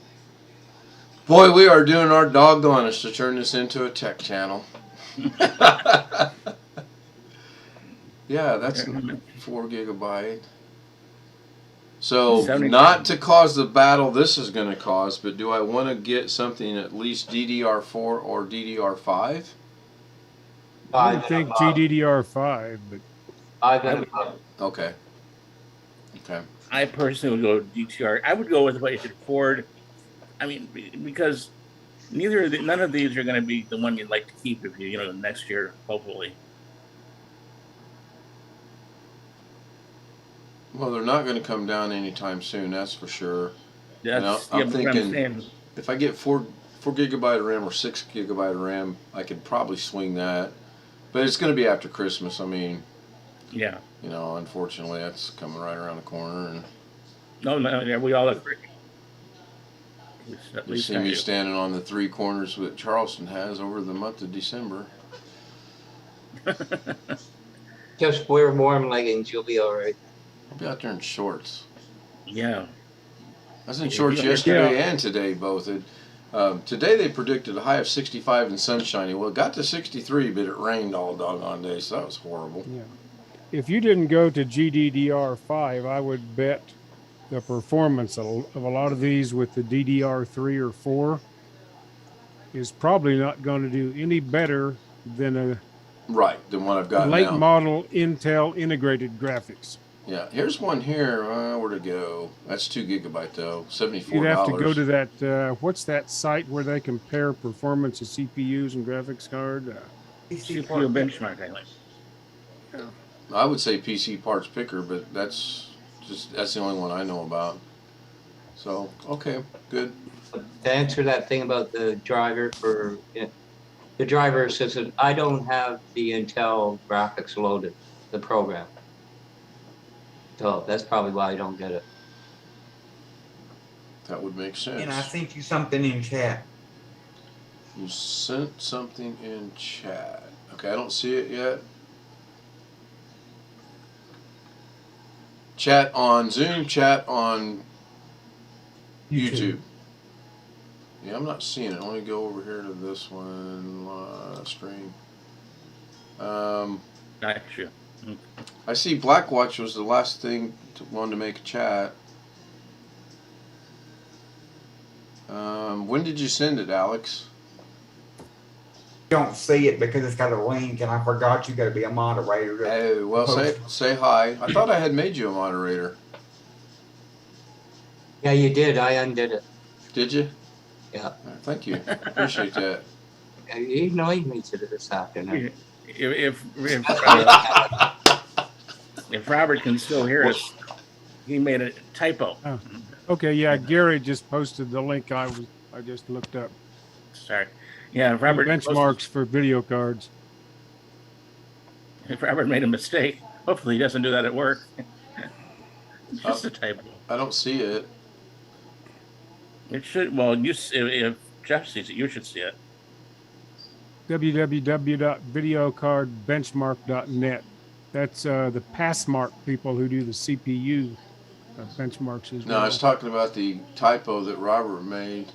Boy, we are doing our doggonest to turn this into a tech channel. Yeah, that's 4 gigabyte. So,
70.
not to cause the battle this is going to cause, but do I want to get something at least DDR4 or DDR5?
I would think GDDR5, but
Okay. Okay.
I personally would go DTR. I would go with what you could afford. I mean, because none of these are going to be the one you'd like to keep if you next year, hopefully.
Well, they're not going to come down anytime soon, that's for sure.
That's
I'm
what I'm
thinking
saying.
if I get 4 gigabyte of RAM or 6 gigabyte of RAM, I could probably swing that. But it's going to be after Christmas. I mean,
Yeah.
Unfortunately, that's coming right around the corner. And
No, yeah, we all agree. At
you
least
see
I
me
do.
standing on the 3 corners that Charleston has over the month of December.
Just wear warm leggings, you'll be all right.
I'll be out there in shorts.
Yeah.
I was in shorts yesterday and today, both. Today they predicted a high of 65 and sunshiny. Well, it got to 63, but it rained all doggone day, so that was horrible.
yeah. If you didn't go to GDDR5, I would bet the performance of a lot of these with the DDR3 or 4 is probably not going to do any better than a
Right, the one I've got
late
now.
model Intel integrated graphics.
Yeah, here's one here. Where'd it go? That's 2 gigabyte though. $74.
You'd have to go to that. What's that site where they compare performance of CPUs and graphics card?
PC
CPU
part.
benchmark, I think.
Yeah.
I would say PC Parts Picker, but that's the only one I know about. So okay, good.
To answer that thing about the driver for the driver says that I don't have the Intel graphics loaded, the program. So that's probably why I don't get it.
That would make sense.
And I sent you something in chat.
You sent something in chat. Okay, I don't see it yet. Chat on Zoom, chat on YouTube. Yeah, I'm not seeing it. Let me go over here to this one, stream.
Gotcha.
I see Blackwatch was the last thing wanted to make a chat. When did you send it, Alex?
Don't see it because it's got a link, and I forgot you got to be a moderator.
Oh, well, say hi. I thought I had made you a moderator.
Yeah, you did. I undid it.
Did you?
Yeah.
Thank you. Appreciate that.
You annoyed me to this afternoon.
If Robert can still hear us, he made a typo.
Oh. Okay, yeah, Gary just posted the link I just looked up.
Sorry. Yeah, if Robert
benchmarks for video cards.
If Robert made a mistake, hopefully he doesn't do that at work. Just a typo.
I don't see it.
It should. Well, if Jeff sees it, you should see it.
www.videocardbenchmark.net. That's the Passmark people who do the CPU benchmarks as well.
No, I was talking about the typo that Robert made.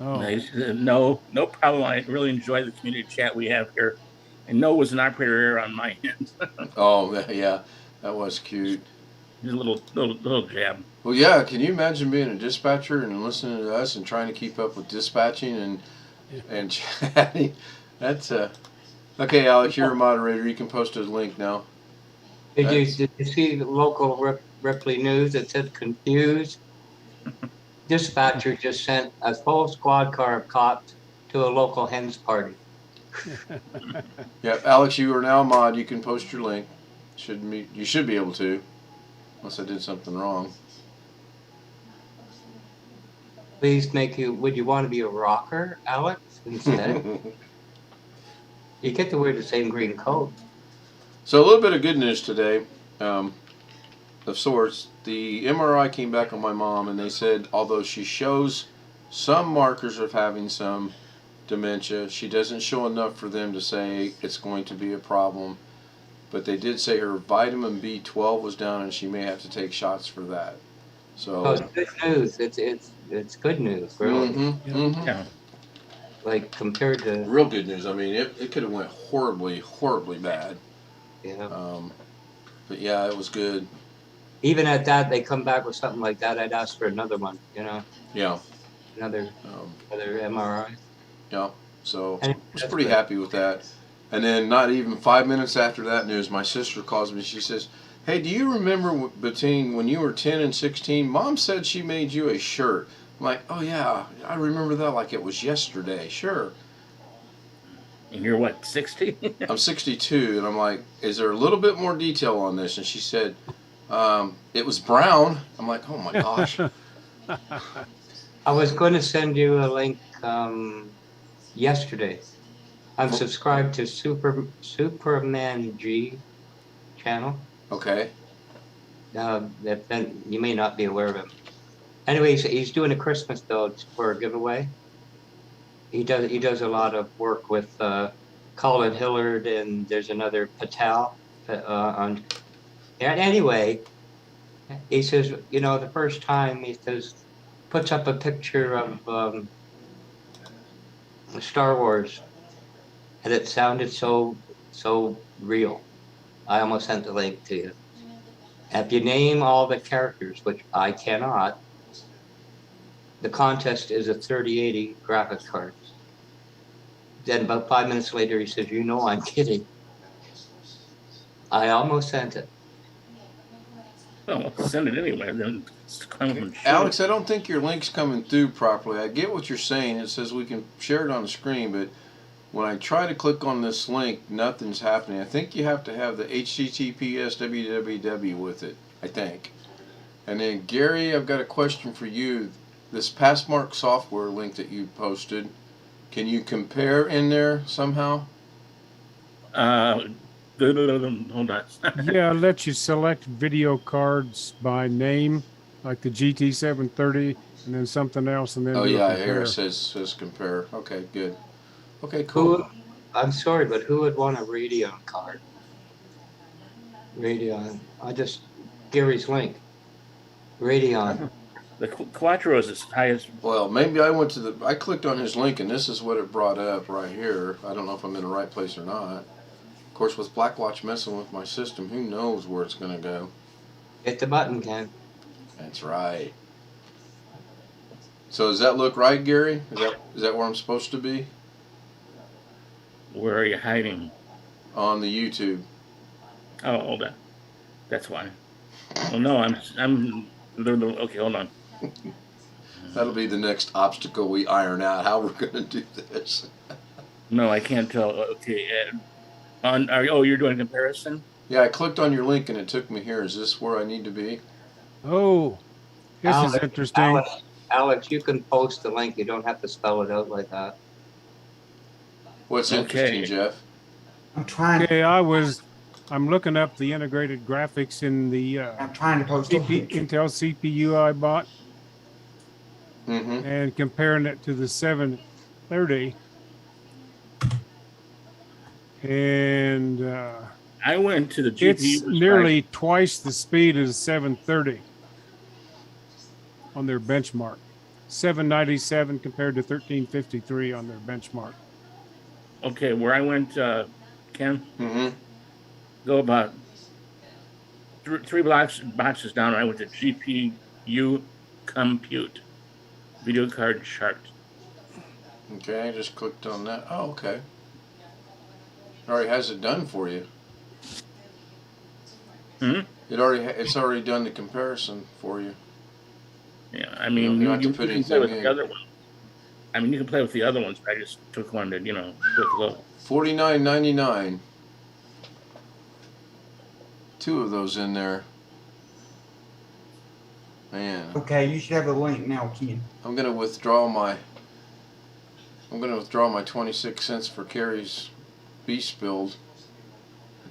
Oh.
No problem. I really enjoy the community chat we have here. And no was an operator error on my end.
Oh, yeah. That was cute.
Just a little jab.
Well, yeah. Can you imagine being a dispatcher and listening to us and trying to keep up with dispatching and chatting? That's okay, Alex. You're a moderator. You can post a link now.
Did you see the local Ripley News that said confused? Dispatcher just sent a whole squad car of cops to a local hens party.
Yeah, Alex, you are now a mod. You can post your link. You should be able to, unless I did something wrong.
Please would you want to be a rocker, Alex, instead? You get to wear the same green coat.
So a little bit of good news today, of sorts. The MRI came back on my mom, and they said although she shows some markers of having some dementia, she doesn't show enough for them to say it's going to be a problem. But they did say her vitamin B12 was down, and she may have to take shots for that. So
it's good news. It's good news, really.
Yeah.
Like compared to
Real good news. I mean, it could have went horribly, horribly bad.
yeah.
But yeah, it was good.
Even at that, they come back with something like that. I'd ask for another one.
Yeah.
Another MRI.
Yeah. So
And
I was
that's
pretty
good.
happy with that. And then not even 5 minutes after that news, my sister calls me. She says, "Hey, do you remember between when you were 10 and 16, Mom said she made you a shirt?" I'm like, "Oh yeah, I remember that like it was yesterday." Sure.
And you're what, 60?
I'm 62, and I'm like, "Is there a little bit more detail on this?" And she said, "It was brown." I'm like, "Oh my gosh."
I was going to send you a link yesterday. I'm subscribed to Superman G channel.
Okay.
You may not be aware of him. Anyways, he's doing a Christmas build for a giveaway. He does a lot of work with Colin Hillard, and there's another Patel on. And anyway, he says, the first time he puts up a picture of Star Wars, and it sounded so real. I almost sent the link to you. If you name all the characters, which I cannot, the contest is a 3080 graphics card. Then about 5 minutes later, he says, "You know, I'm kidding." I almost sent it.
Well, send it anyway. Then it's coming from
Alex, I don't think your link's coming through properly. I get what you're saying. It says we can share it on the screen, but when I try to click on this link, nothing's happening. I think you have to have the HTTPS www with it, I think. And then, Gary, I've got a question for you. This Passmark software link that you posted, can you compare in there somehow?
Hold on.
Yeah, it lets you select video cards by name, like the GT730, and then something else, and then
Oh
do
yeah,
a
here
compare.
it says compare. Okay, good. Okay, cool.
Who? I'm sorry, but who would want a Radeon card? Radeon. Gary's link. Radeon.
The Quattro is as high as.
Well, maybe I clicked on his link and this is what it brought up right here. I don't know if I'm in the right place or not. Of course, with Blackwatch messing with my system, who knows where it's going to go.
Hit the button, Ken.
That's right. So does that look right, Gary? Is that where I'm supposed to be?
Where are you hiding?
On the YouTube.
Oh, hold on. That's why. Oh no, I'm. Okay, hold on.
That'll be the next obstacle we iron out. How we're going to do this.
No, I can't tell. Okay, you're doing a comparison?
Yeah, I clicked on your link and it took me here. Is this where I need to be?
Oh, this is interesting.
Alex, you can post the link. You don't have to spell it out like that.
What's interesting, Jeff?
I'm trying.
Okay, I'm looking up the integrated graphics in the
I'm trying to post a link.
Intel CPU I bought
Mm-hmm.
and comparing it to the 730. And
I went to the GPU.
it's nearly twice the speed as 730 on their benchmark. 797 compared to 1353 on their benchmark.
Okay, where I went, Ken,
Mm-hmm.
go about three boxes down. I went to GPU compute, video card chart.
Okay, I just clicked on that. Oh, okay. Already has it done for you. It's already done the comparison for you.
Yeah, I mean,
You don't have
you
to put
can play with
anything
the
in.
other one. I mean, you can play with the other ones, but I just took one that, quick low.
$49.99. Two of those in there. Man,
Okay, you should have the link now, Ken.
I'm gonna withdraw my 26 cents for Carrie's Beast build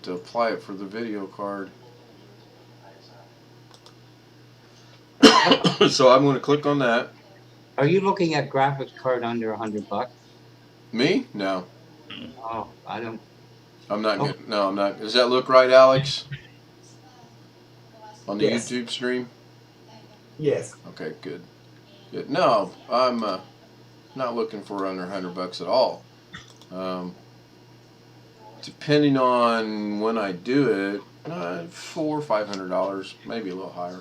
to apply it for the video card. So I'm going to click on that.
Are you looking at graphics card under $100?
Me? No,
Oh, I don't.
I'm not.
Oh.
Good. No, I'm not. Does that look right, Alex? On the
Yes.
YouTube stream?
Yes.
Okay, good. Good. No, I'm not looking for under $100 at all. Depending on when I do it, $400 or $500, maybe a little higher.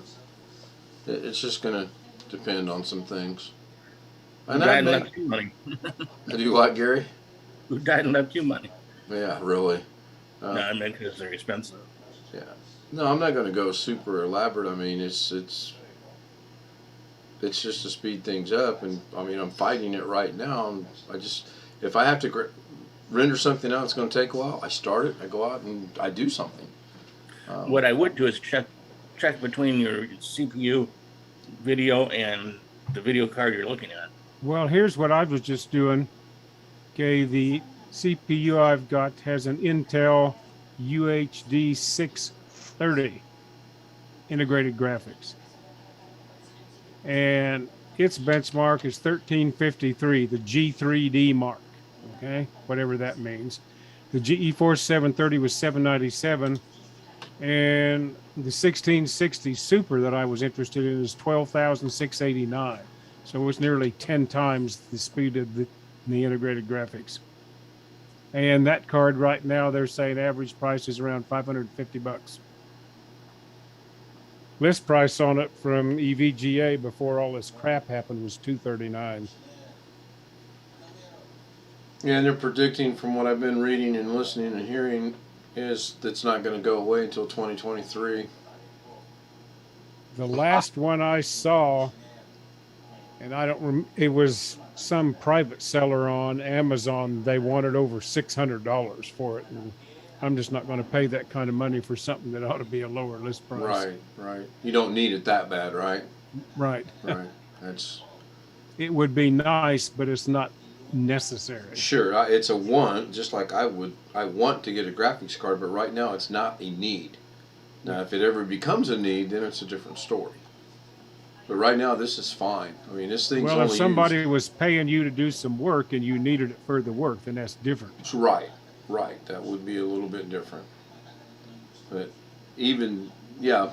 It's just gonna depend on some things.
Who
And
died
I
and
make.
left you money?
I do what, Gary?
Who died and left you money?
Yeah, really.
No, I mean, because they're expensive.
Yeah. No, I'm not going to go super elaborate. I mean, it's just to speed things up, and I mean, I'm fighting it right now. And if I have to render something out, it's going to take a while. I start it, I go out, and I do something.
What I would do is check between your CPU video and the video card you're looking at.
Well, here's what I was just doing. Okay, the CPU I've got has an Intel UHD 630 integrated graphics. And its benchmark is 1353, the G3D mark, okay, whatever that means. The GeForce 730 was 797, and the 1660 Super that I was interested in is 12,689. So it's nearly 10 times the speed of the integrated graphics. And that card right now, they're saying average price is around $550. List price on it from EVGA before all this crap happened was $239.
Yeah, and they're predicting, from what I've been reading and listening and hearing, is that's not going to go away until 2023.
The last one I saw, and I don't it was some private seller on Amazon. They wanted over $600 for it, and I'm just not going to pay that kind of money for something that ought to be a lower list price.
Right, right. You don't need it that bad, right?
Right.
Right. That's
It would be nice, but it's not necessary.
sure. It's a want, just like I would. I want to get a graphics card, but right now it's not a need. Now, if it ever becomes a need, then it's a different story. But right now, this is fine. I mean, this thing's
Well,
only
if somebody
used.
was paying you to do some work and you needed it for the work, then that's different.
Right, right. That would be a little bit different. But even, yeah,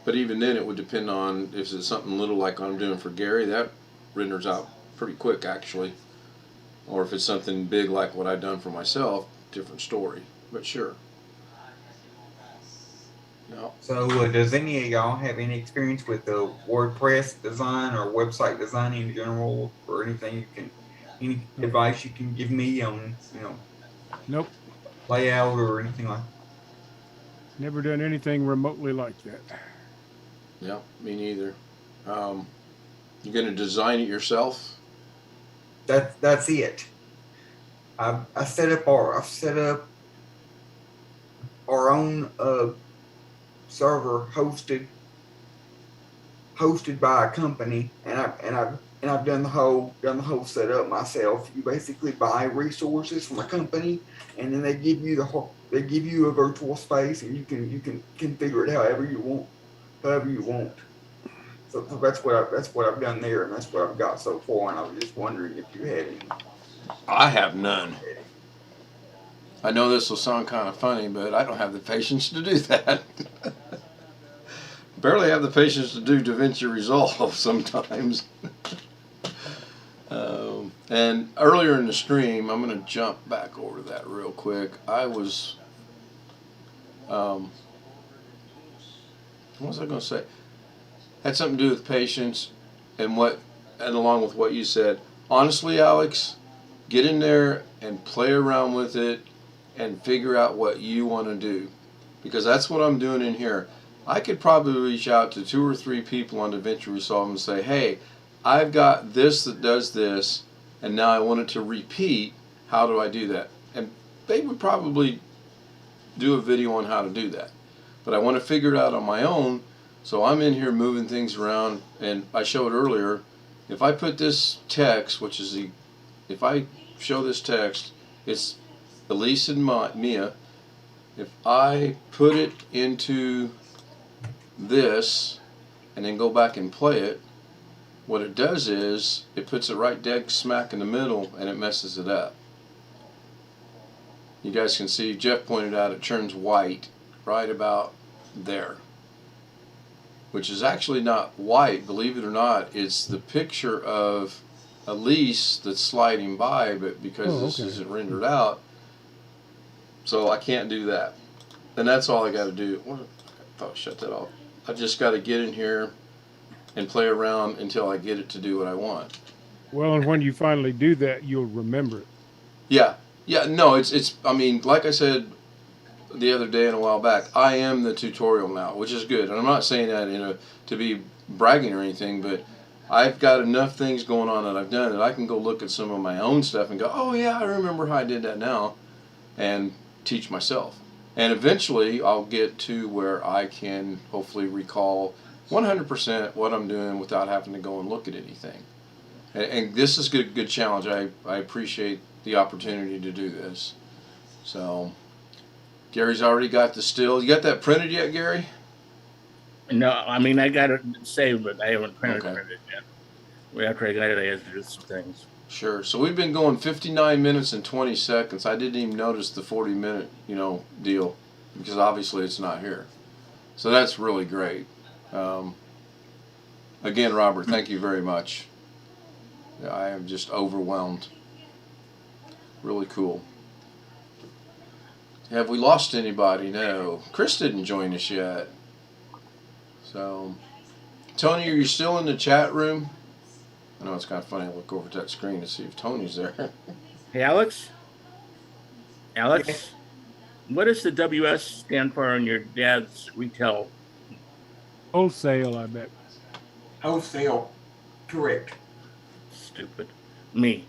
but even then, it would depend on if it's something little like I'm doing for Gary. That renders out pretty quick, actually. Or if it's something big like what I've done for myself, different story. But sure. No.
So, does any of y'all have any experience with the WordPress design or website design in general, or anything any advice you can give me on,
Nope.
layout or anything like?
Never done anything remotely like that.
Yeah, me neither. You're going to design it yourself?
That's it. I set up our own server hosted by a company, and I've done the whole setup myself. You basically buy resources from a company, and then they give you a virtual space, and you can configure it however you want. So that's what I've done there, and that's what I've got so far. And I was just wondering if you had any.
I have none. I know this will sound kind of funny, but I don't have the patience to do that. Barely have the patience to do DaVinci Resolve sometimes. And earlier in the stream, I'm going to jump back over to that real quick. I was, what was I going to say? Had something to do with patience and along with what you said. Honestly, Alex, get in there and play around with it and figure out what you want to do, because that's what I'm doing in here. I could probably reach out to 2 or 3 people on DaVinci Resolve and say, hey, I've got this that does this, and now I want it to repeat. How do I do that? And they would probably do a video on how to do that. But I want to figure it out on my own, so I'm in here moving things around. And I showed earlier, if I put this text, if I show this text, it's Elise and Mia. If I put it into this and then go back and play it, what it does is it puts it right dead smack in the middle and it messes it up. You guys can see, Jeff pointed out, it turns white right about there, which is actually not white, believe it or not. It's the picture of Elise that's sliding by, but because this isn't rendered out, so I can't do that. And that's all I got to do. I thought I shut that off. I just got to get in here and play around until I get it to do what I want.
Well, and when you finally do that, you'll remember it.
Yeah. Yeah, no, it's I mean, like I said the other day and a while back, I am the tutorial now, which is good. And I'm not saying that to be bragging or anything, but I've got enough things going on that I've done that I can go look at some of my own stuff and go, oh yeah, I remember how I did that now, and teach myself. And eventually I'll get to where I can hopefully recall 100% what I'm doing without having to go and look at anything. And this is a good challenge. I appreciate the opportunity to do this. So Gary's already got the still. You got that printed yet, Gary?
No, I mean, I got it saved, but I haven't printed
Okay.
it yet. After I got it, I had to do some things.
Sure. So we've been going 59 minutes and 20 seconds. I didn't even notice the 40-minute, deal, because obviously it's not here. So that's really great. Again, Robert, thank you very much. I am just overwhelmed. Really cool. Have we lost anybody? No. Chris didn't join us yet. So, Tony, are you still in the chat room? I know it's kind of funny. I look over to that screen to see if Tony's there.
Hey, Alex. Alex, what does the WS stand for on your dad's retail?
Wholesale, I bet.
Wholesale. Correct.
Stupid. Me.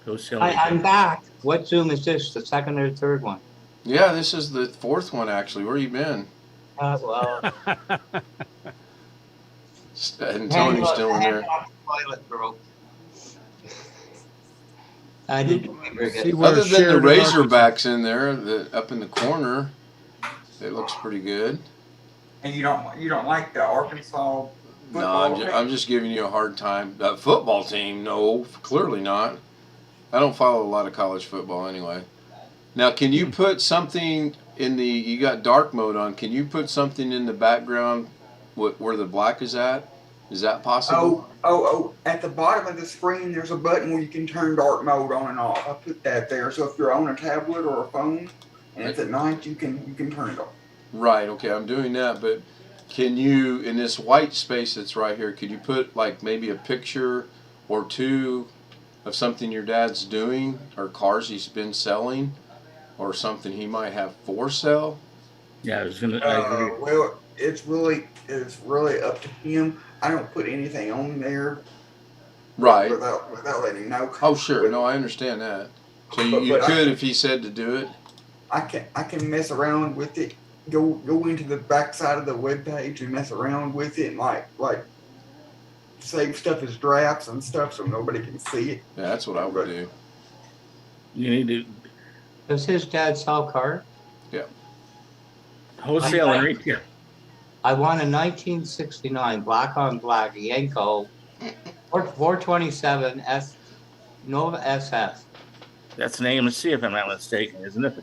Wholesale
Hi,
retail.
I'm back. What Zoom is this? The second or third one?
Yeah, this is the fourth one actually. Where you been?
Well,
And Tony's still in there.
toilet broke. I didn't bring
See
it.
where
Other than the
Sheridan, Arkansas.
Razorbacks in there, up in the corner, it looks pretty good.
And you don't like the Arkansas
No,
football team?
I'm just giving you a hard time. That football team, no, clearly not. I don't follow a lot of college football anyway. Now, can you put something in the? You got dark mode on. Can you put something in the background where the black is at? Is that possible?
Oh! At the bottom of the screen, there's a button where you can turn dark mode on and off. I put that there, so if you're on a tablet or a phone and it's at night, you can turn it off.
Right. Okay, I'm doing that. But can you, in this white space that's right here, could you put like maybe a picture or two of something your dad's doing or cars he's been selling or something he might have for sale?
Yeah, I was gonna. I agree.
Well, it's really up to him. I don't put anything on there
Right.
without letting him know.
Oh, sure. No, I understand that. So you
But
could, if he said to do it.
I can mess around with it. Go into the back side of the web page and mess around with it and like save stuff as drafts and stuff so nobody can see it.
Yeah, that's what I would do.
You need to
Does his dad sell cars?
wholesale and retail.
I won a 1969 black on black Yanko 427 Nova SF.
That's an AMC, if I'm not mistaken, isn't it?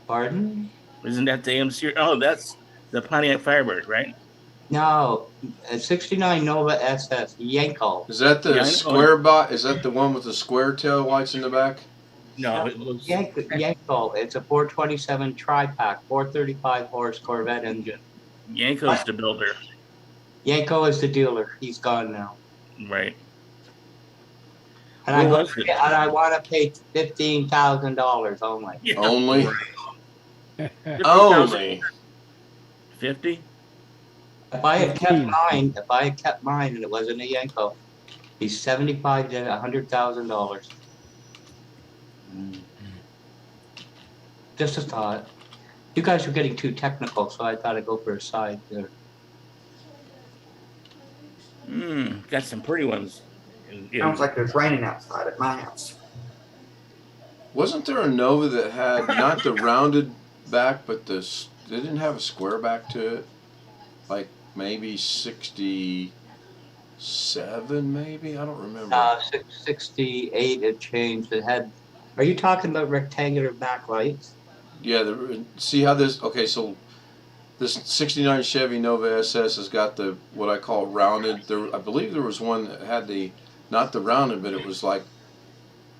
Pardon?
Isn't that the AMC? Oh, that's the Pontiac Firebird, right?
No, a 69 Nova SF Yanko.
Is that the
Yeah, I know.
square bot? Is that the one with the square tail lights in the back?
No, it looks.
Yanko. It's a 427 tri-pack, 435 horse Corvette engine.
Yanko's the builder,
Yanko is the dealer. He's gone now.
right?
And
Who
I
was it?
and I want to pay $15,000 only.
Yeah.
Only?
50,000.
Only.
50?
If I had kept mine and it wasn't a Yanko, be $75,000 to $100,000. Just a thought. You guys were getting too technical, so I thought I'd go for a side there.
Got some pretty ones.
Sounds like it's raining outside at my house.
Wasn't there a Nova that had not the rounded back, but they didn't have a square back to it? Like maybe 67, maybe? I don't remember.
68 it changed. It had. Are you talking about rectangular backlights?
Yeah, see how this, okay, so this 69 Chevy Nova SS has got the, what I call rounded. I believe there was one that had not the rounded, but it was like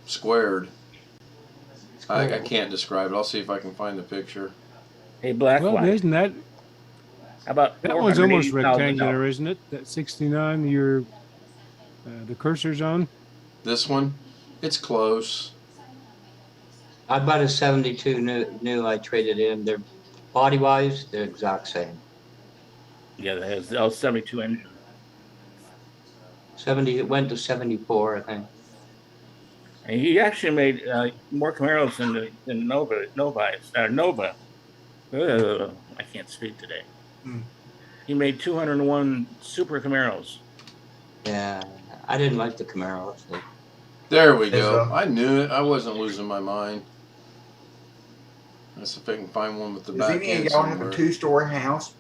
squared. I can't describe it. I'll see if I can find the picture.
Hey, Black
Well,
White.
isn't that
How about
that one's almost
$480,000?
rectangular, isn't it? That 69 the cursor's on.
This one, it's close.
I bought a 72 new. I traded in. They're body wise, they're exact same.
Yeah, that has the L72 engine.
70. It went to 74, I think.
And he actually made more Camaros than Nova. I can't speak today. He made 201 Super Camaros.
Yeah, I didn't like the Camaro. So.
There we go.
Yes,
I knew it. I wasn't losing my mind. Let's see if I can find one with the
Does
back
any
end
of y'all have
somewhere.
a 2-story house?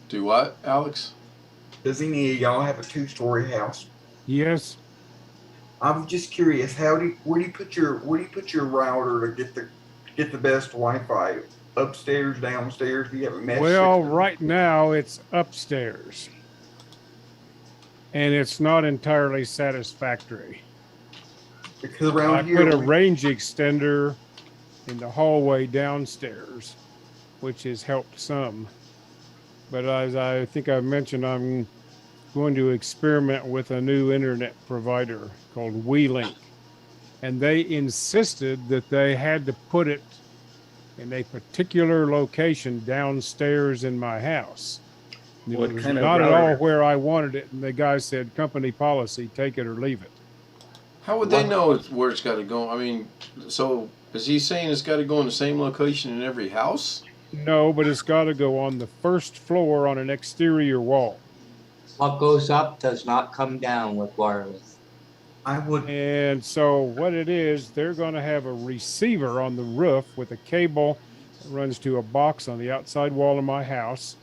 Do what, Alex?
Does any of y'all have a 2-story house?
Yes.
I'm just curious. Where do you put your router to get the best Wi-Fi? Upstairs, downstairs? Do you have a mesh
Well,
system?
right now it's upstairs, and it's not entirely satisfactory.
Because around
I
here,
put a range extender in the hallway downstairs, which has helped some. But as I think I mentioned, I'm going to experiment with a new internet provider called WeLink. And they insisted that they had to put it in a particular location downstairs in my house. It
What
was
kind of
not at all
router?
where I wanted it. And the guy said, company policy, take it or leave it.
How would they know where it's got to go? I mean, so is he saying it's got to go in the same location in every house?
No, but it's got to go on the first floor on an exterior wall.
What goes up does not come down with wireless.
I would.
And so what it is, they're going to have a receiver on the roof with a cable that runs to a box on the outside wall of my house.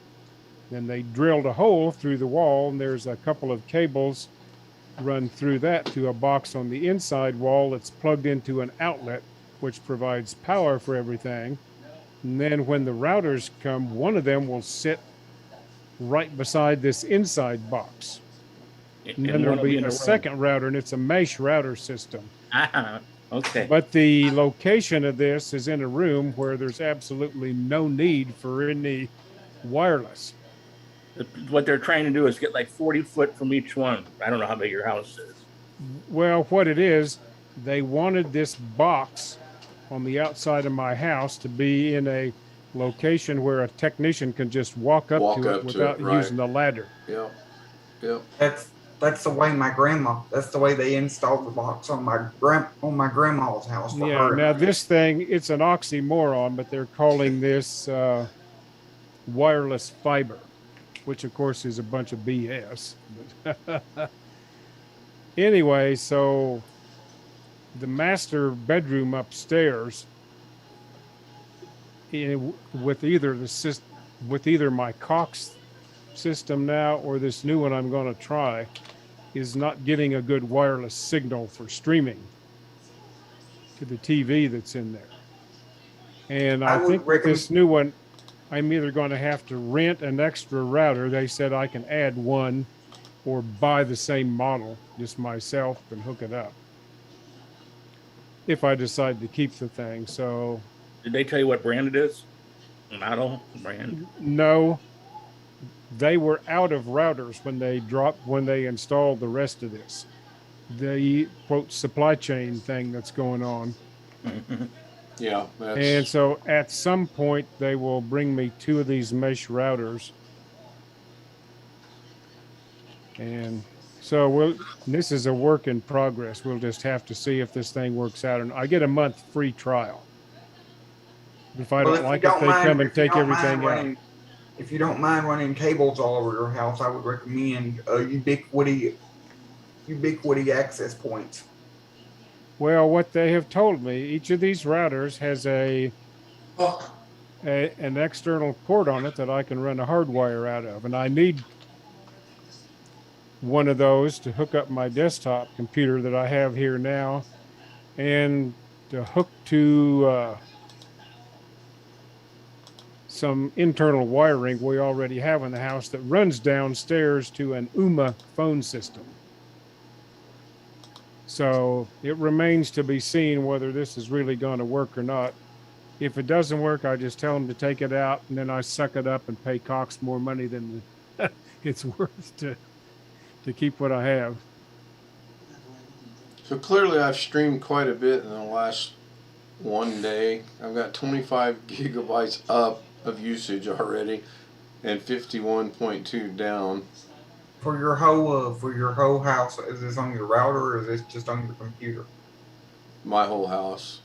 Then they drilled a hole through the wall, and there's a couple of cables run through that to a box on the inside wall that's plugged into an outlet, which provides power for everything. And then when the routers come, one of them will sit right beside this inside box. And then there'll be a second router, and it's a mesh router system.
Ah, okay.
But the location of this is in a room where there's absolutely no need for any wireless.
What they're trying to do is get like 40 foot from each one. I don't know how big your house is.
Well, what it is, they wanted this box on the outside of my house to be in a location where a technician can just walk up to it without using a ladder.
Yeah. Yeah.
That's the way my grandma. That's the way they installed the box on my grandma's house. For
Yeah.
her.
Now this thing, it's an oxymoron, but they're calling this wireless fiber, which of course is a bunch of BS. Anyway, so the master bedroom upstairs, with either my Cox system now or this new one I'm going to try, is not getting a good wireless signal for streaming to the TV that's in there. And I think with this new one, I'm either going to have to rent an extra router. They said I can add one or buy the same model just myself and hook it up if I decide to keep the thing. So
Did they tell you what brand it is? Model? Brand?
no, they were out of routers when they installed the rest of this. The quote supply chain thing that's going on.
Yeah.
And so at some point they will bring me 2 of these mesh routers. And so this is a work in progress. We'll just have to see if this thing works out. And I get a month free trial. If I don't like it, they come and take everything out.
If you don't mind running cables all over your house, I would recommend ubiquity access points.
Well, what they have told me, each of these routers has an external port on it that I can run a hardwire out of, and I need one of those to hook up my desktop computer that I have here now, and to hook to some internal wiring we already have in the house that runs downstairs to an UMA phone system. So it remains to be seen whether this is really going to work or not. If it doesn't work, I just tell them to take it out, and then I suck it up and pay Cox more money than it's worth to keep what I have.
So clearly I've streamed quite a bit in the last one day. I've got 25 gigabytes up of usage already and 51.2 down.
For your whole house, is this on your router or is this just on your computer?
My whole house.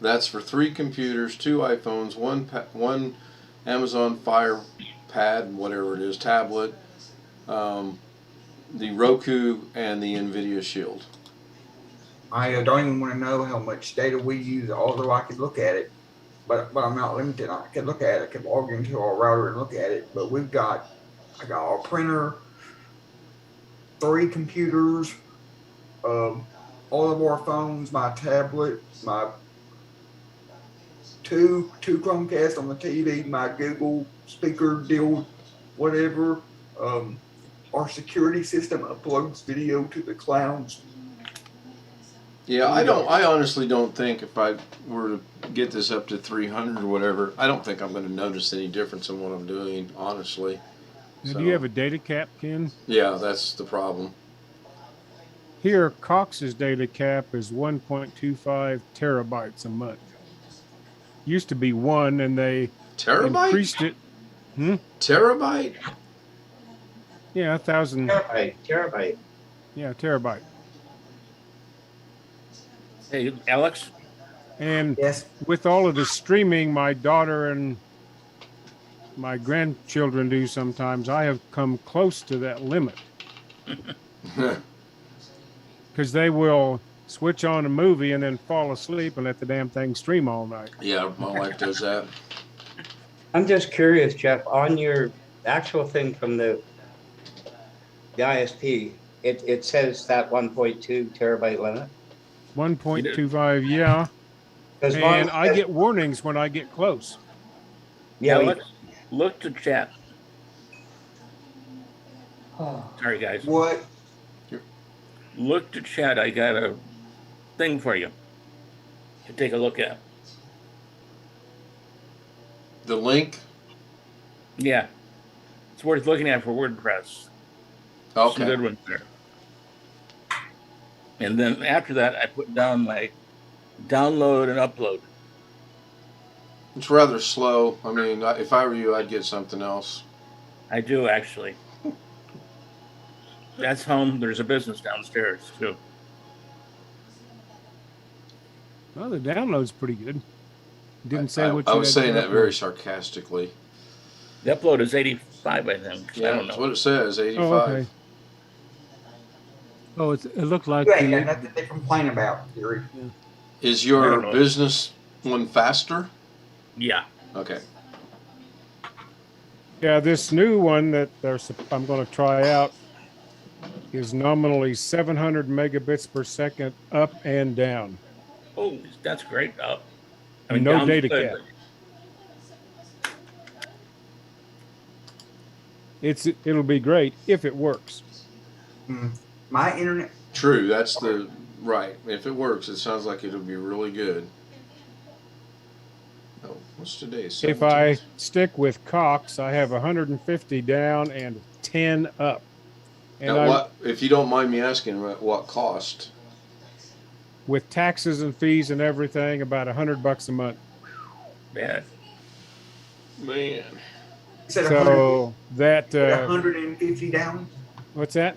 That's for 3 computers, 2 iPhones, one Amazon Fire Pad, whatever it is, tablet, the Roku, and the NVIDIA Shield.
I don't even want to know how much data we use, although I could look at it. But I'm not limited. I could look at it. I could log into our router and look at it. But I got our printer, 3 computers, all of our phones, my tablet, my two Chromecast on the TV, my Google speaker deal, whatever. Our security system uploads video to the clouds.
Yeah, I honestly don't think if I were to get this up to 300 or whatever, I don't think I'm going to notice any difference in what I'm doing, honestly.
Now,
So,
do you have a data cap, Ken?
yeah, that's the problem.
Here, Cox's data cap is 1.25 terabytes a month. Used to be one, and they
Terabyte?
increased it.
Terabyte?
Yeah, 1,000.
Terabyte.
Yeah, terabyte.
Hey, Alex,
And
Yes.
with all of the streaming my daughter and my grandchildren do sometimes, I have come close to that limit because they will switch on a movie and then fall asleep and let the damn thing stream all night.
Yeah, my wife does that.
I'm just curious, Jeff, on your actual thing from the ISP, it says that 1.2 terabyte limit.
1.25, yeah.
Because
And I get warnings when I get close.
yeah,
Alex, look to chat.
oh,
Sorry, guys.
What?
Look to chat. I got a thing for you to take a look at.
The link?
Yeah, it's worth looking at for WordPress. Some
Okay.
good ones there. And then after that, I put down my download and upload.
It's rather slow. I mean, if I were you, I'd get something else.
I do actually. That's home. There's a business downstairs too.
Well, the download's pretty good. Didn't say
I,
what
I
you
was
had
saying
to
that very
upload.
sarcastically.
The upload is 85, I think. I
Yeah,
don't
that's
know.
what it says, 85.
Oh, okay. Oh, it looked like
You ain't
the,
got nothing to complain about, Gary.
Is
I
your
don't know.
business one faster?
Yeah.
Okay.
yeah, this new one that I'm going to try out is nominally 700 megabits per second up and down.
Oh, that's great.
No
down's
data
good,
cap. It'll be great if it works.
My internet.
True, that's the right. If it works, it sounds like it'll be really good. Oh, what's today?
If I
17th?
stick with Cox, I have 150 down and 10 up. And
Now, what, if you don't mind me asking, what cost?
with taxes and fees and everything, about $100 a month.
Bad.
Man.
You said 100,
So that
150 down?
what's that?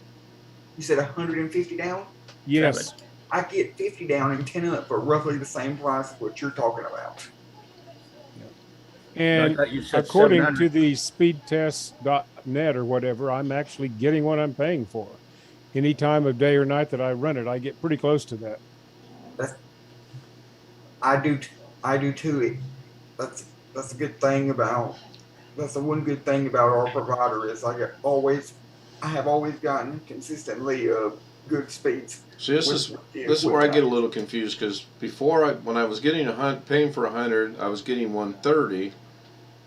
You said 150 down?
Yes.
I get 50 down and 10 up for roughly the same price as what you're talking about.
And
I thought you said
according
700.
to the speedtest.net or whatever, I'm actually getting what I'm paying for. Any time of day or night that I run it, I get pretty close to that.
I do too. That's a good thing about. That's the one good thing about our provider is I have always gotten consistently good speeds.
See, this is where I get a little confused because before when I was getting paying for 100, I was getting 130,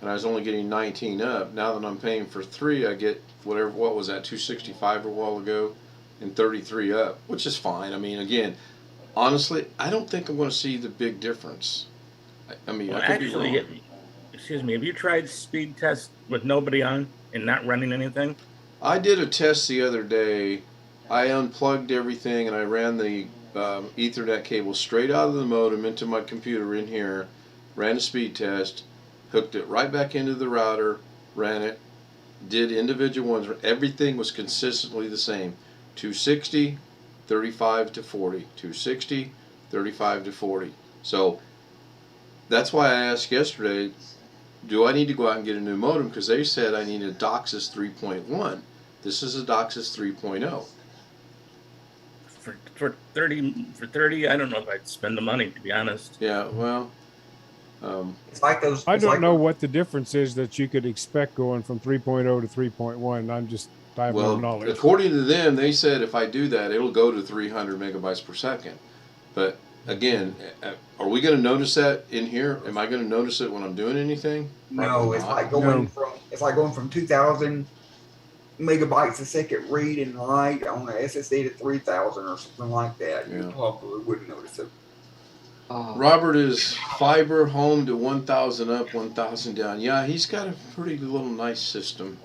and I was only getting 19 up. Now that I'm paying for 3, I get what was that, 265 a while ago, and 33 up, which is fine. I mean, again, honestly, I don't think I'm going to see the big difference. I mean,
Well,
I could be
actually,
wrong.
excuse me, have you tried speed test with nobody on and not running anything?
I did a test the other day. I unplugged everything and I ran the Ethernet cable straight out of the modem into my computer in here, ran a speed test, hooked it right back into the router, ran it, did individual ones. Everything was consistently the same. 260, 35 to 40. 260, 35 to 40. So that's why I asked yesterday, do I need to go out and get a new modem? Because they said I need a DOCSIS 3.1. This is a DOCSIS 3.0.
For 30, I don't know if I'd spend the money, to be honest.
Yeah, well,
It's like those.
I
it's
don't
like
know what the difference is that you could expect going from 3.0 to 3.1. I have no knowledge.
according to them, they said if I do that, it'll go to 300 megabytes per second. But again, are we going to notice that in here? Am I going to notice it when I'm doing anything?
No,
Probably
it's
not.
like going from 2,000 megabytes a second read and write on an SSD to 3,000 or something like that.
Yeah.
You probably wouldn't notice it.
Robert is fiber home to 1,000 up, 1,000 down. Yeah, he's got a pretty little nice system.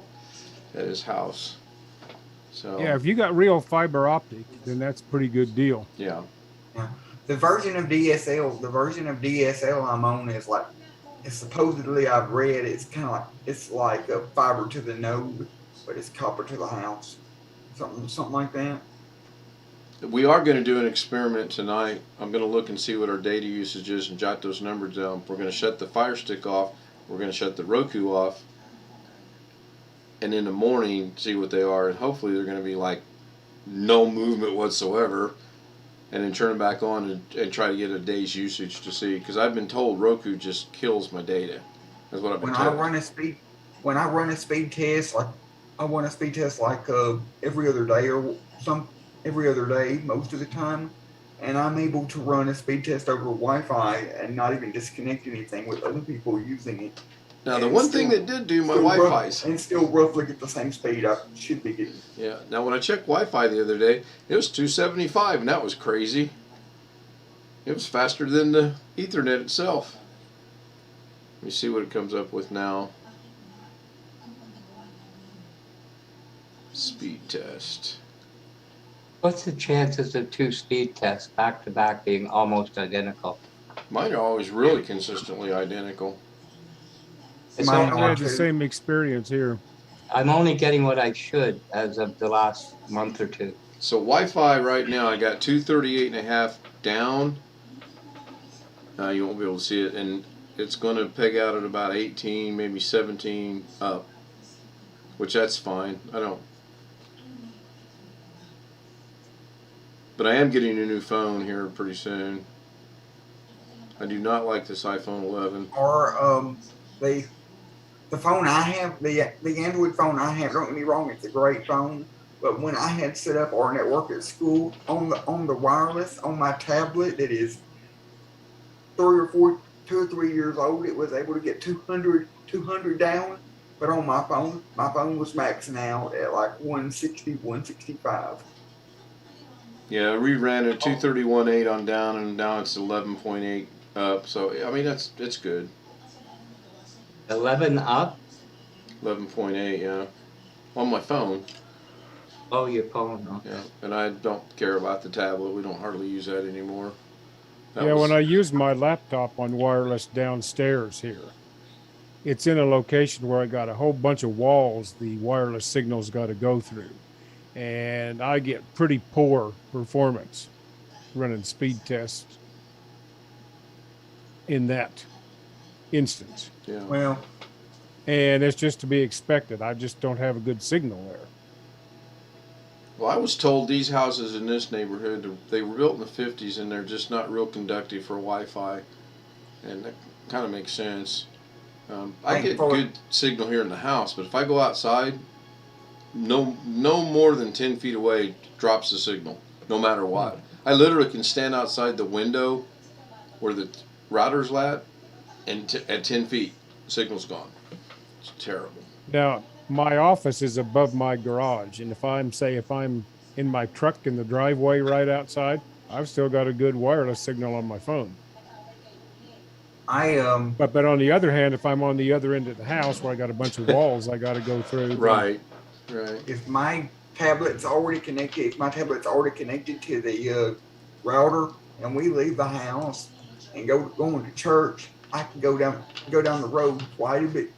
at his house. So
Yeah, if you got real fiber optic, then that's a pretty good deal.
yeah.
Yeah. The version of DSL I'm on is like, it's supposedly I've read it's kind of like it's like a fiber to the node, but it's copper to the house, something like that.
We are going to do an experiment tonight. I'm going to look and see what our data usage is and jot those numbers down. We're going to shut the Fire Stick off. We're going to shut the Roku off. And in the morning, see what they are. And hopefully they're going to be like no movement whatsoever. And then turn them back on and try to get a day's usage to see. Because I've been told Roku just kills my data. That's what I've been
When
told.
when I run a speed test, like I run a speed test like every other day or every other day most of the time, and I'm able to run a speed test over Wi-Fi and not even disconnect anything with other people using it.
Now, the
And
one thing that did do my Wi-Fi's.
And still roughly get the same speed I should be getting.
Yeah. Now, when I checked Wi-Fi the other day, it was 275, and that was crazy. It was faster than the Ethernet itself. Let me see what it comes up with now. Speed test.
What's the chances of two speed tests back to back being almost identical?
Mine are always really consistently identical.
It's
Mine
only-
I had the same experience here.
I'm only getting what I should as of the last month or two.
So Wi-Fi right now, I got 238.5 down. You won't be able to see it, and it's going to peg out at about 18, maybe 17 up, which that's fine. But I am getting a new phone here pretty soon. I do not like this iPhone 11.
Or the phone I have, the Android phone I have, don't get me wrong, it's a great phone. But when I had set up our network at school on the wireless on my tablet that is 2 or 3 years old, it was able to get 200 down. But on my phone was maxing out at like 160, 165.
Yeah, I reran it 231.8 on down, and now it's 11.8 up. So I mean it's good.
11 up?
11.8, yeah, on my phone.
Oh, your phone. Okay.
Yeah, and I don't care about the tablet. We don't hardly use that anymore.
When I use my laptop on wireless downstairs here, it's in a location where I got a whole bunch of walls the wireless signal's got to go through. And I get pretty poor performance running speed tests in that instance.
Yeah.
Well,
And it's just to be expected. I just don't have a good signal there.
Well, I was told these houses in this neighborhood, they were built in the 50s, and they're just not real conductive for Wi-Fi, and that kind of makes sense. I get good signal here in the house, but if I go outside, no more than 10 feet away drops the signal, no matter what. I literally can stand outside the window where the router's at, and at 10 feet, the signal's gone. It's terrible.
Now, my office is above my garage, and if I'm in my truck in the driveway right outside, I've still got a good wireless signal on my phone. But on the other hand, if I'm on the other end of the house where I got a bunch of walls I got to go through,
Right.
if my tablet's already connected to the router, and we leave the house and going to church, I can go down the road quite a bit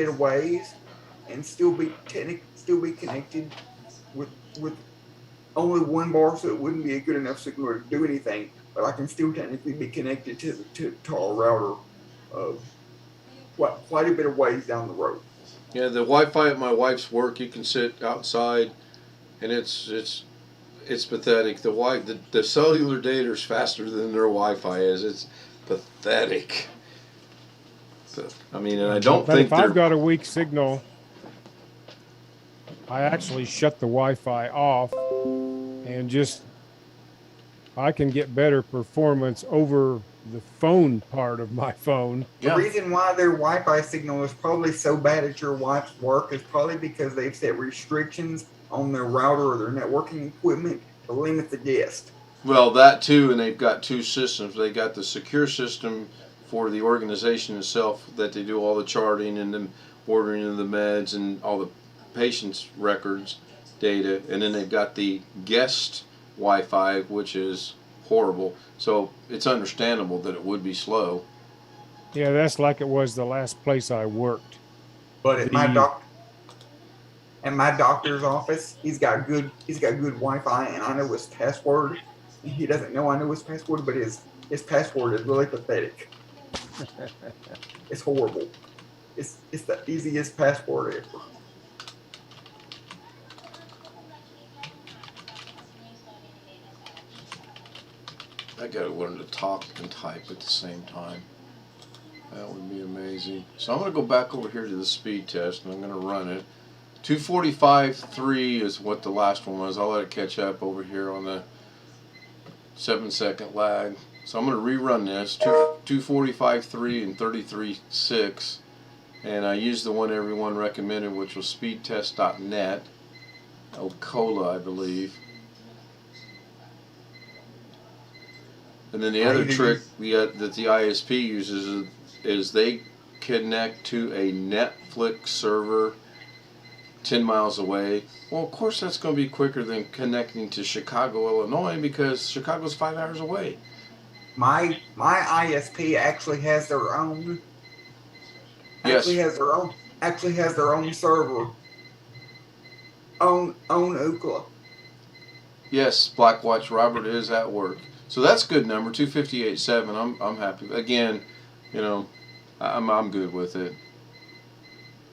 of ways, and still be connected with only one bar, so it wouldn't be a good enough signal to do anything. But I can still technically be connected to our router, quite a bit of ways down the road.
Yeah, the Wi-Fi at my wife's work, you can sit outside, and it's pathetic. The cellular data is faster than their Wi-Fi is. It's pathetic. I mean, and I don't
But
think
if I've got a weak signal, I actually shut the Wi-Fi off and I can get better performance over the phone part of my phone.
The reason why their Wi-Fi signal is probably so bad at your wife's work is probably because they've set restrictions on their router or their networking equipment to limit the guest.
Well, that too, and they've got two systems. They got the secure system for the organization itself that they do all the charting, and then ordering of the meds and all the patient's records, data, and then they've got the guest Wi-Fi, which is horrible. So it's understandable that it would be slow.
Yeah, that's like it was the last place I worked.
But at my doctor's office, he's got good Wi-Fi, and I know his password. He doesn't know I know his password, but his password is really pathetic. It's horrible. It's the easiest password ever.
I gotta learn to talk and type at the same time. That would be amazing. So I'm gonna go back over here to the speed test, and I'm gonna run it. 2:45.3 is what the last one was. I'll let it catch up over here on the 7-second lag. So I'm gonna rerun this 2:45.3 and 33.6, and I used the one everyone recommended, which was speedtest.net. Cola, I believe. And then the other trick that the ISP uses is they connect to a Netflix server 10 miles away. Well, of course that's going to be quicker than connecting to Chicago, Illinois, because Chicago's 5 hours away.
My ISP actually has their own.
Yes.
Actually has their own server. Own Ookla.
Yes, Blackwatch Robert is at work. So that's good number 258.7. I'm happy. Again, you know, I'm good with it.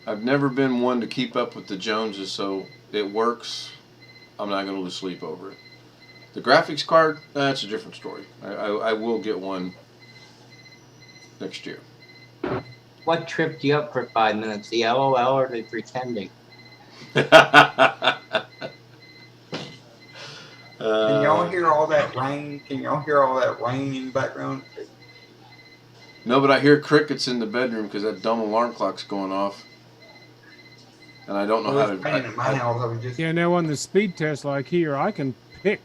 I've never been one to keep up with the Joneses, so it works. I'm not going to lose sleep over it. The graphics card, that's a different story. I will get one next year.
What tripped you up for 5 minutes? The LOL or the pretending?
Can y'all hear all that rain? Can y'all hear all that rain in the background?
No, but I hear crickets in the bedroom because that dumb alarm clock's going off. And I don't know how to.
In my house, I was just.
Yeah, now on the speed test like here, I can pick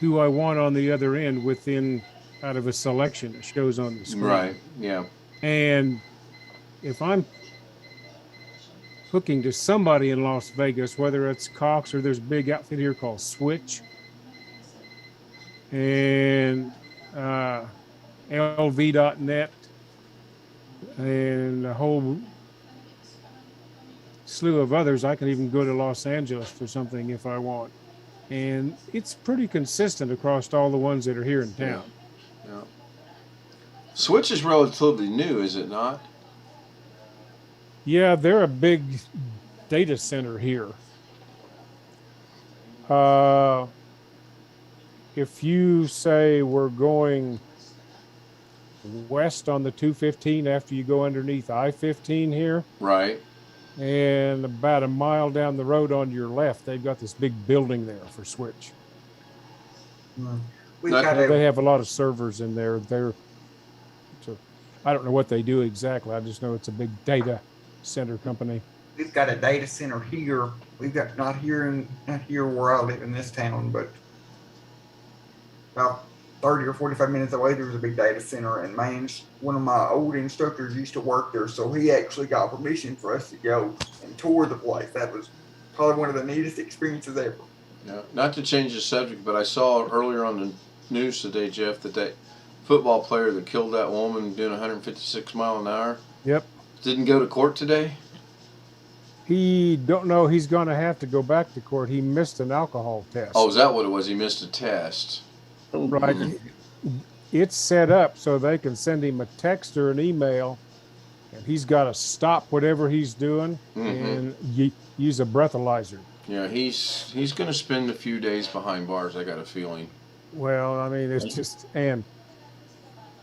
who I want on the other end out of a selection that shows on the screen.
Right, yeah.
And if I'm hooking to somebody in Las Vegas, whether it's Cox or there's a big outfit here called Switch and LV.net and a whole slew of others, I can even go to Los Angeles for something if I want. And it's pretty consistent across all the ones that are here in town.
Yeah. Switch is relatively new, is it not?
Yeah, they're a big data center here. If you say we're going west on the 215 after you go underneath I-15 here,
Right.
and about a mile down the road on your left, they've got this big building there for Switch. They have a lot of servers in there. I don't know what they do exactly. I just know it's a big data center company.
We've got a data center here. We've got not here where I live in this town, but about 30 or 45 minutes away, there was a big data center, and one of my old instructors used to work there, so he actually got permission for us to go and tour the place. That was probably one of the neatest experiences ever.
Yeah. Not to change the subject, but I saw earlier on the news today, Jeff, that football player that killed that woman doing 156 mile an hour.
Yep.
Didn't go to court today?
He don't know he's going to have to go back to court. He missed an alcohol test.
Oh, is that what it was? He missed a test.
Right. It's set up so they can send him a text or an email, and he's got to stop whatever he's doing and use a breathalyzer.
Yeah, he's going to spend a few days behind bars, I got a feeling.
Well, I mean, it's just, and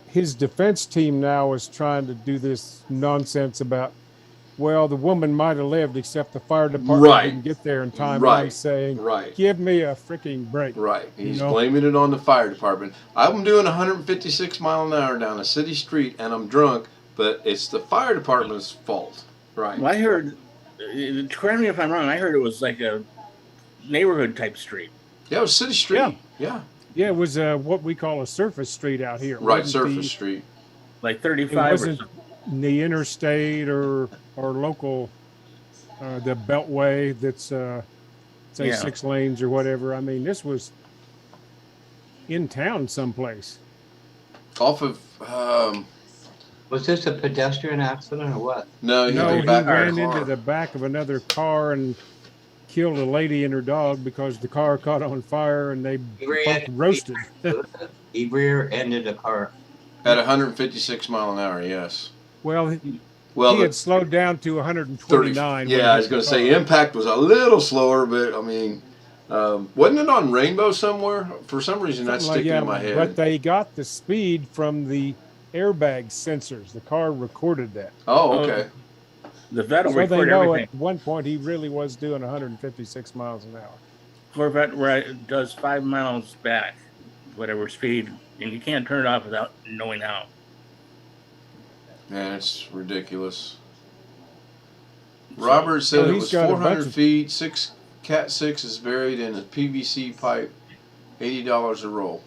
his defense team now is trying to do this nonsense about, well, the woman might have lived, except the fire department didn't get there in time.
Right.
I'm saying, give me a freaking break.
Right. He's blaming it on the fire department. I'm doing 156 mile an hour down a city street, and I'm drunk, but it's the fire department's fault. Right.
Well, I heard, correct me if I'm wrong, I heard it was like a neighborhood type street.
Yeah, it was city street. Yeah.
Yeah, it was what we call a surface street out here.
Right, surface street.
Like 35
It wasn't the interstate or our local, the Beltway that's say
Yeah.
6 lanes or whatever. I mean, this was in town someplace.
Off of
Was this a pedestrian accident or what?
no, he
No,
hit the
he
back
ran
of the car.
into the back of another car and killed a lady and her dog because the car caught on fire and they both roasted.
He rear-ended a car.
At 156 mile an hour. Yes.
Well,
Well,
he
the
had slowed down to 129. when he
Yeah, I
hit
was
the
going to say
car.
impact was a little slower, but I mean, wasn't it on Rainbow somewhere? For some reason, that's
Something like
sticking
that,
in my head.
but they got the speed from the airbag sensors. The car recorded that.
Oh, okay.
The vet will
So they
record
know
everything.
at one point he really was doing 156 miles an hour.
Corvette does 5 miles back, whatever speed, and you can't turn it off without knowing how.
Man, it's ridiculous. Robert said
Oh,
it
he's
was
got a
400
bunch of-
feet. Cat 6 is buried in a PVC pipe. $80 a roll.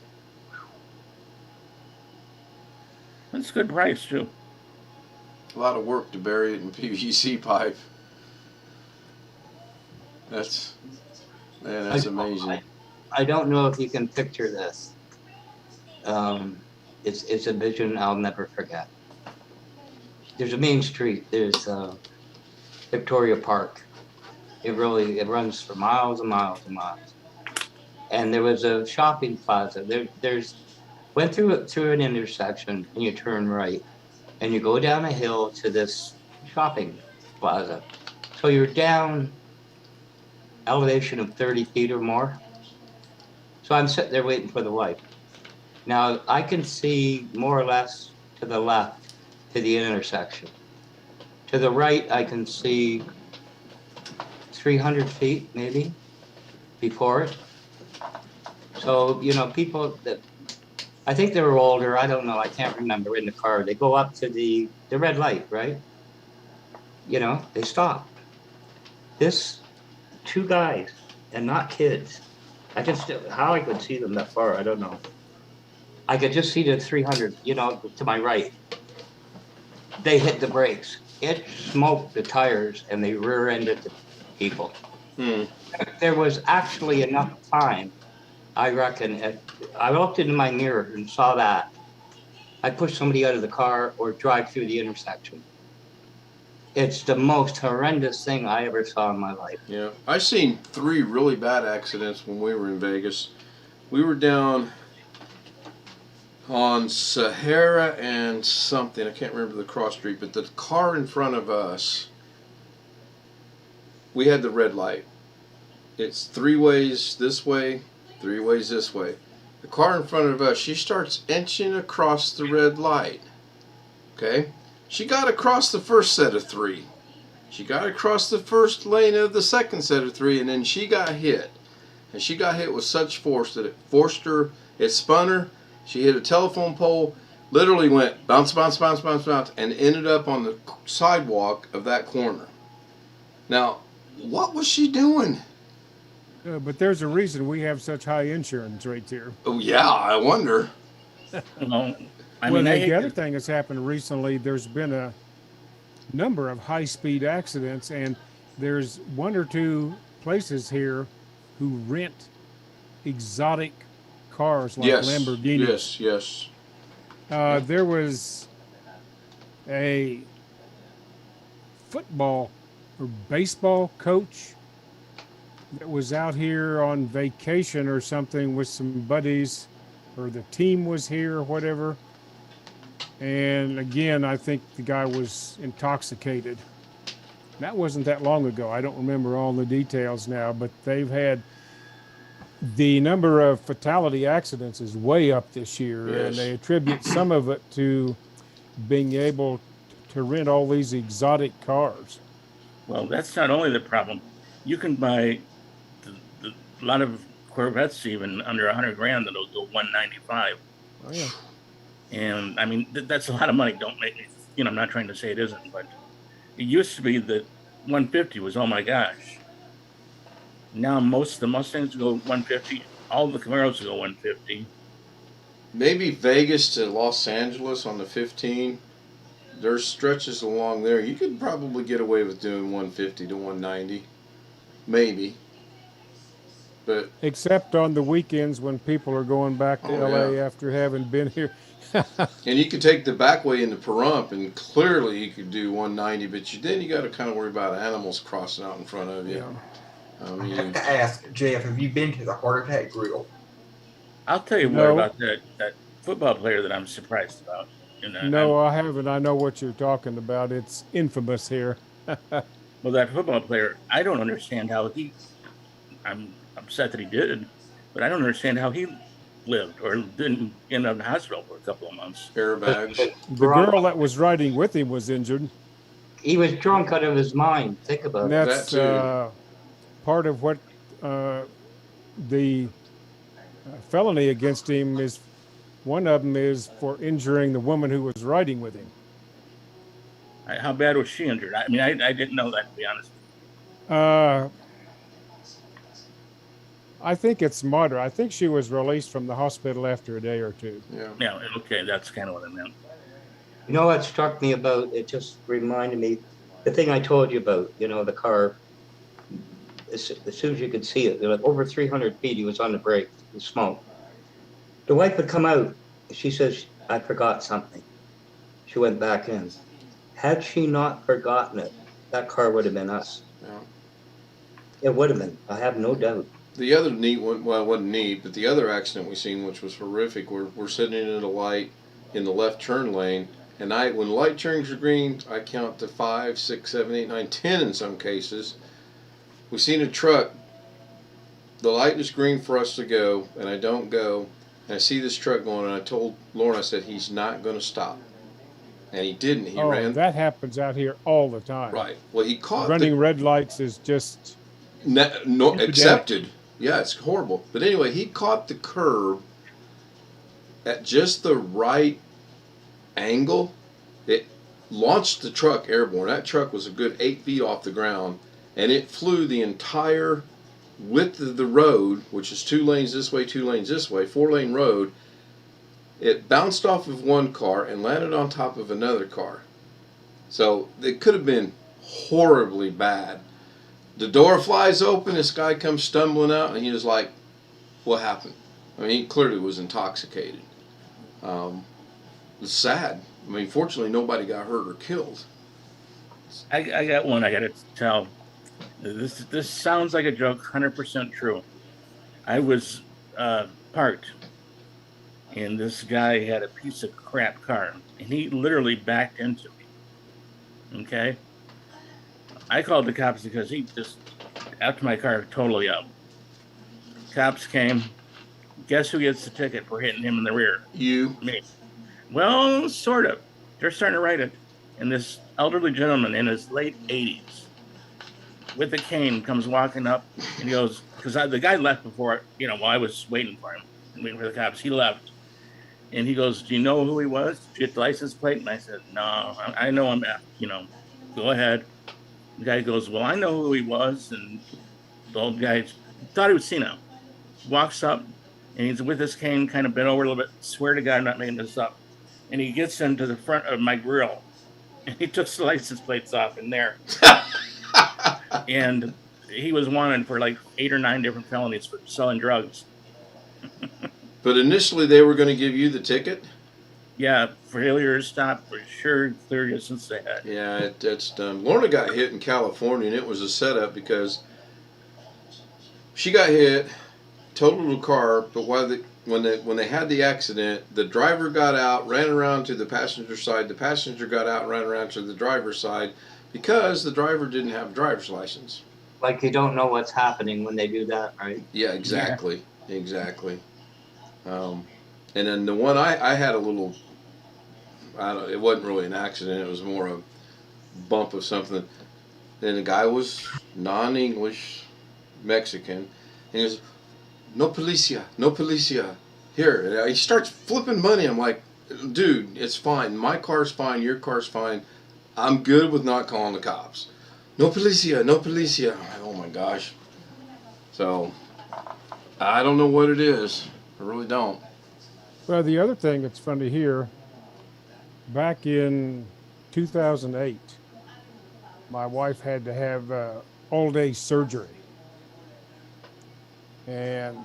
That's a good price too.
A lot of work to bury it in PVC pipe. That's amazing.
I don't know if you can picture this. It's a vision I'll never forget. There's a main street. There's Victoria Park. It runs for miles and miles and miles. And there was a shopping plaza. Went through an intersection and you turn right, and you go down a hill to this shopping plaza. So you're down elevation of 30 feet or more. So I'm sitting there waiting for the light. Now I can see more or less to the left to the intersection. To the right, I can see 300 feet maybe before it. So, people that, I think they were older, I don't know, I can't remember, in the car, they go up to the red light, right? They stop. This, 2 guys, and not kids. How I could see them that far, I don't know. I could just see the 300, to my right. They hit the brakes. It smoked the tires and they rear-ended the people. There was actually enough time, I reckon. I looked into my mirror and saw that. I push somebody out of the car or drive through the intersection. It's the most horrendous thing I ever saw in my life.
Yeah, I seen 3 really bad accidents when we were in Vegas. We were down on Sahara and something. I can't remember the cross street, but the car in front of us, we had the red light. It's 3 ways this way, 3 ways this way. The car in front of us, she starts inching across the red light. Okay? She got across the first set of 3. She got across the first lane of the second set of 3, and then she got hit. And she got hit with such force that it forced her, it spun her. She hit a telephone pole, literally went bounce, bounce, bounce, bounce, bounce, and ended up on the sidewalk of that corner. Now, what was she doing?
But there's a reason we have such high insurance rates here.
Oh, yeah, I wonder.
The other thing that's happened recently, there's been a number of high-speed accidents, and there's 1 or 2 places here who rent exotic cars like Lamborghinis.
Yes.
There was a football or baseball coach that was out here on vacation or something with some buddies, or the team was here or whatever. And again, I think the guy was intoxicated. That wasn't that long ago. I don't remember all the details now, but they've had the number of fatality accidents is way up this year.
Yes.
And they attribute some of it to being able to rent all these exotic cars.
Well, that's not only the problem. You can buy a lot of Corvettes even under $100,000 that'll go 195.
Oh yeah.
And I mean, that's a lot of money. Don't make me, I'm not trying to say it isn't, but it used to be that 150 was, oh my gosh. Now most of the Mustangs go 150. All the Camaros go 150.
Maybe Vegas to Los Angeles on the 15. there's stretches along there you could probably get away with doing 150 to 190, maybe. But
Except on the weekends when people are going back to
oh
LA
yeah,
after having been here.
and you could take the back way into Pahrump, and clearly you could do 190. But then you got to kind of worry about animals crossing out in front of you.
Yeah.
I
I have
mean,
to ask, Jeff, have you been to the Heart Attack Grill?
I'll tell you what
No,
about that football player that I'm surprised about. And
no, I haven't. I know what you're talking about. It's infamous here.
well, that football player, I don't understand how he. I'm upset that he did, but I don't understand how he lived or didn't end up in the hospital for a couple of months.
airbags.
The
Drunk.
girl that was riding with him was injured.
He was drunk out of his mind. Think about
And
it.
that's
That too.
part of what the felony against him is. One of them is for injuring the woman who was riding with him.
How bad was she injured? I mean, I didn't know that, to be honest.
Uh, I think it's moderate. I think she was released from the hospital after a day or two.
Yeah.
Yeah, okay, that's kind of what I meant.
You know what struck me about it? Just reminded me the thing I told you about. You know, the car. As soon as you could see it, they're like over 300 feet. He was on the brake. The smoke. The wife had come out. She says, "I forgot something." She went back in. Had she not forgotten it, that car would have been us.
Yeah.
It would have been. I have no doubt.
The other neat one, well, it wasn't neat, but the other accident we seen, which was horrific, we're sitting in a light in the left turn lane, and when the light turns green, I count to 5, 6, 7, 8, 9, 10 in some cases. We seen a truck. The light is green for us to go, and I don't go. And I see this truck going, and I told Lauren, I said, he's not going to stop. And he didn't. He ran.
That happens out here all the time.
Right. Well, he caught
Running red lights is just
no
epidemic.
accepted. Yeah, it's horrible. But anyway, he caught the curb at just the right angle. It launched the truck airborne. That truck was a good 8 feet off the ground, and it flew the entire width of the road, which is 2 lanes this way, 2 lanes this way, 4-lane road. It bounced off of one car and landed on top of another car. So it could have been horribly bad. The door flies open, this guy comes stumbling out, and he was like, what happened? I mean, he clearly was intoxicated. It's sad. I mean, fortunately, nobody got hurt or killed.
I got one I got to tell. This sounds like a joke, 100% true. I was parked, and this guy had a piece of crap car, and he literally backed into me. Okay? I called the cops because he just, after my car totally up. Cops came. Guess who gets the ticket for hitting him in the rear?
You?
Me. Well, sort of. They're starting to write it. And this elderly gentleman in his late 80s with a cane comes walking up, and he goes, because the guy left before, while I was waiting for him, waiting for the cops. He left. And he goes, do you know who he was? Did you get the license plate? And I said, no, I know him. Go ahead. The guy goes, well, I know who he was. And the old guy thought he was senile. Walks up, and he's with his cane kind of bent over a little bit. Swear to God, I'm not making this up. And he gets into the front of my grill, and he took the license plates off in there. And he was wanted for like 8 or 9 different felonies for selling drugs.
But initially, they were going to give you the ticket?
Yeah, failure to stop for sure, clear distance ahead.
Yeah, that's done. Lorna got hit in California, and it was a setup because she got hit, totaled the car, but when they had the accident, the driver got out, ran around to the passenger side. The passenger got out and ran around to the driver's side because the driver didn't have a driver's license.
Like you don't know what's happening when they do that, right?
Yeah, exactly. Yeah. Exactly. And then the one I had a little, it wasn't really an accident. It was more a bump of something. And the guy was non-English, Mexican. And he goes, no policia, no policia. Here, and he starts flipping money. I'm like, dude, it's fine. My car's fine. Your car's fine. I'm good with not calling the cops. No policia, no policia. Oh my gosh. So, I don't know what it is. I really don't.
well. The other thing that's funny here, back in 2008, my wife had to have all-day surgery. And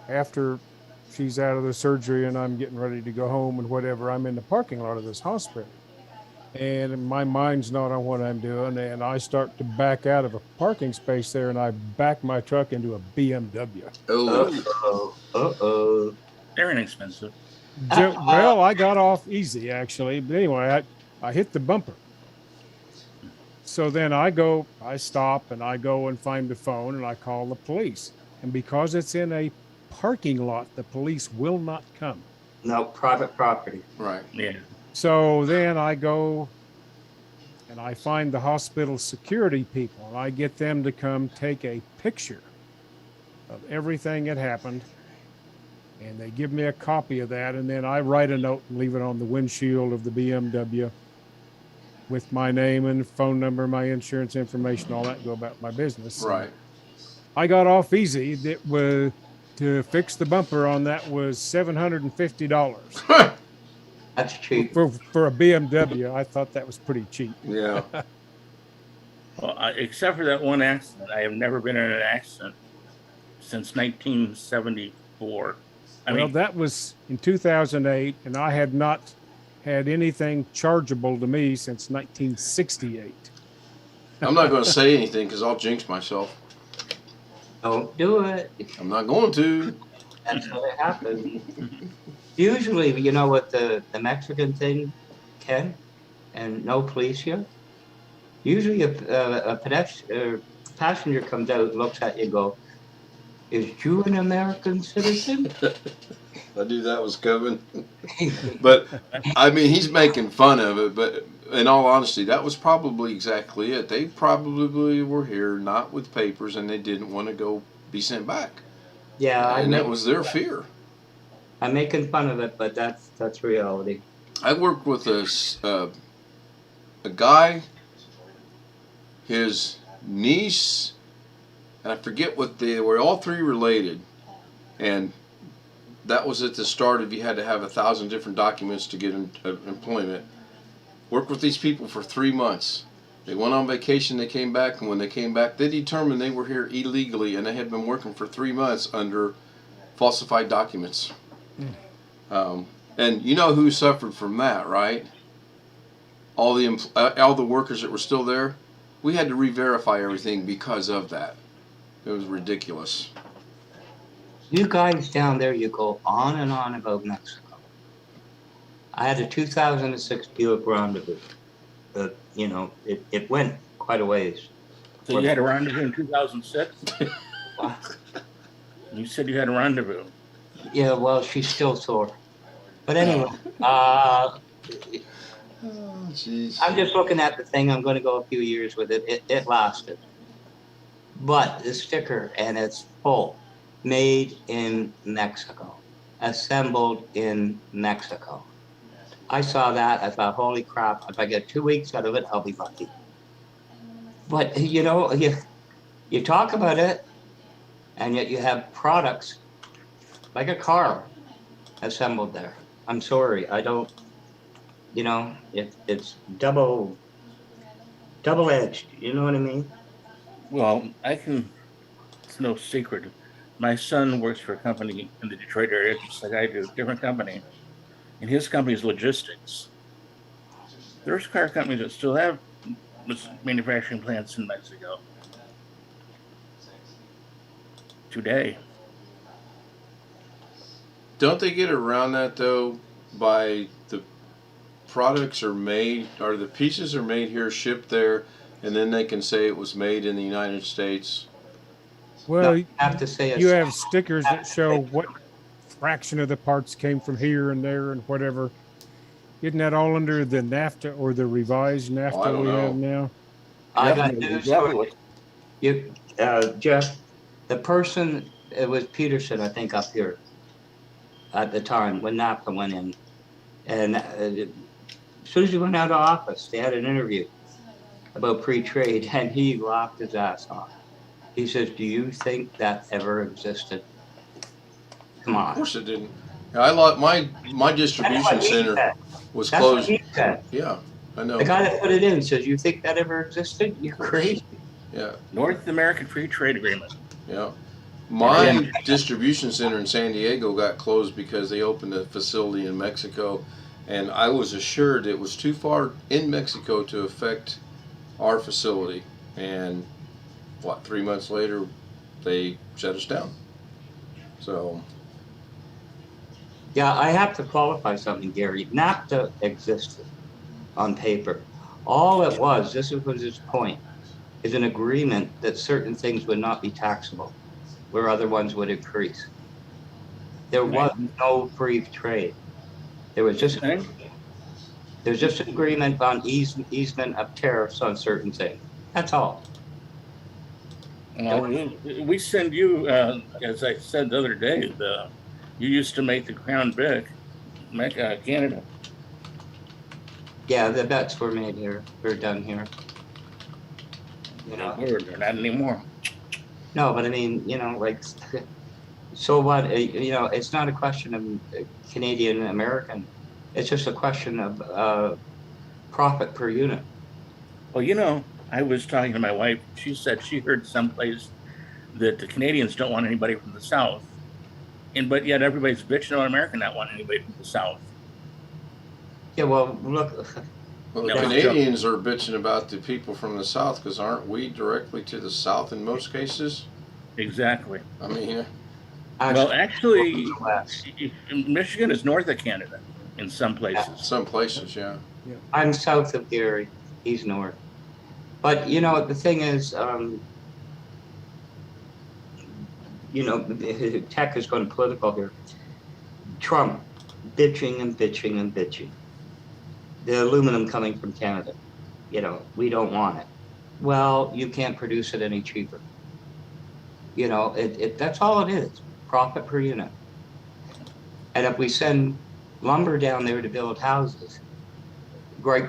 after she's out of the surgery and I'm getting ready to go home and whatever, I'm in the parking lot of this hospital. And my mind's not on what I'm doing. And I start to back out of a parking space there and I back my truck into a BMW.
Oh,
Uh-oh.
They're inexpensive.
Well, I got off easy actually. But anyway, I hit the bumper. So then I stop and I go and find the phone and I call the police. And because it's in a parking lot, the police will not come.
No, private property.
right.
Yeah.
So then I go and I find the hospital security people and I get them to come take a picture of everything that happened. And they give me a copy of that. And then I write a note and leave it on the windshield of the BMW with my name and phone number, my insurance information, all that, and go about my business.
Right.
I got off easy. It was to fix the bumper on that was $750
That's cheap.
for a BMW. I thought that was pretty cheap.
Yeah.
Well, except for that one accident, I have never been in an accident since 1974.
Well, that was in 2008, and I had not had anything chargeable to me since 1968.
I'm not going to say anything because I'll jinx myself.
Don't do it.
I'm not going to.
That's what happens. Usually, you know what the Mexican thing, Ken, and no police here? Usually a passenger comes out, looks at you, go, is you an American citizen?
I knew that was coming. But, I mean, he's making fun of it. But in all honesty, that was probably exactly it. They probably were here not with papers and they didn't want to go be sent back.
Yeah,
And that was their fear.
I'm making fun of it, but that's reality.
I worked with a guy, his niece, and I forget what they were, all three related. And that was at the start of you had to have 1,000 different documents to get employment. Worked with these people for 3 months. They went on vacation, they came back, and when they came back, they determined they were here illegally and they had been working for 3 months under falsified documents. And you know who suffered from that, right? All the workers that were still there. We had to re-verify everything because of that. It was ridiculous.
You guys down there, you go on and on about Mexico. I had a 2006 Buick Rendezvous. You know, it went quite a ways.
So you had a rendezvous in 2006? You said you had a rendezvous.
Yeah, well, she's still sore. But anyway,
Oh, jeez.
I'm just looking at the thing. I'm going to go a few years with it. It lasted. But the sticker, and it's full. Made in Mexico. Assembled in Mexico. I saw that. I thought, holy crap, if I get 2 weeks out of it, I'll be lucky. But, you know, you talk about it, and yet you have products like a car assembled there. I'm sorry, I don't, you know, it's double-edged, you know what I mean?
Well, it's no secret. My son works for a company in the Detroit area, just like I do, different company. And his company is logistics. There's car companies that still have manufacturing plants in Mexico today.
Don't they get around that though by the products are made, or the pieces are made here, shipped there, and then they can say it was made in the United States?
Well,
You have to say
you have stickers that show what fraction of the parts came from here and there and whatever. Isn't that all under the NAFTA or the revised NAFTA
I don't
we have
know.
now?
I got news for you. Jeff, the person, it was Peterson, I think, up here at the time when NAFTA went in. And as soon as he went out of office, they had an interview about pre-trade, and he laughed his ass off. He says, do you think that ever existed? Come
Of
on.
course it didn't. I lost my distribution center was
That's what
closed.
he said.
Yeah, I know.
The guy that put it in says, "You think that ever existed? You're crazy."
Yeah,
North American Free Trade Agreement.
yeah. My
Yeah.
distribution center in San Diego got closed because they opened a facility in Mexico, and I was assured it was too far in Mexico to affect our facility. And what, 3 months later, they shut us down. So
Yeah, I have to qualify something, Gary. NAFTA existed on paper. All it was, this was its point, is an agreement that certain things would not be taxable, where other ones would increase. There was no free trade. There was just
Okay.
there's just an agreement on easement of tariffs on certain things. That's all.
Well, we send you, as I said the other day, you used to make the Crown Vic, make Canada.
Yeah, the bets were made here. They're done here. You know,
They're not anymore.
no, but I mean, like, so what? It's not a question of Canadian American. It's just a question of profit per unit.
Well, I was talking to my wife. She said she heard someplace that the Canadians don't want anybody from the South, but yet everybody's bitching on America not wanting anybody from the South.
Yeah, well, look.
well, the
No,
Canadians are bitching about the people from the South because aren't we directly to the South in most cases?
Exactly.
I mean,
Actually, Michigan is north of Canada in some places.
some places, yeah.
I'm south of Gary. He's north. But the thing is, tech is going political here. Trump bitching and bitching and bitching. The aluminum coming from Canada, we don't want it. Well, you can't produce it any cheaper. That's all it is, profit per unit. And if we send lumber down there to build houses, great.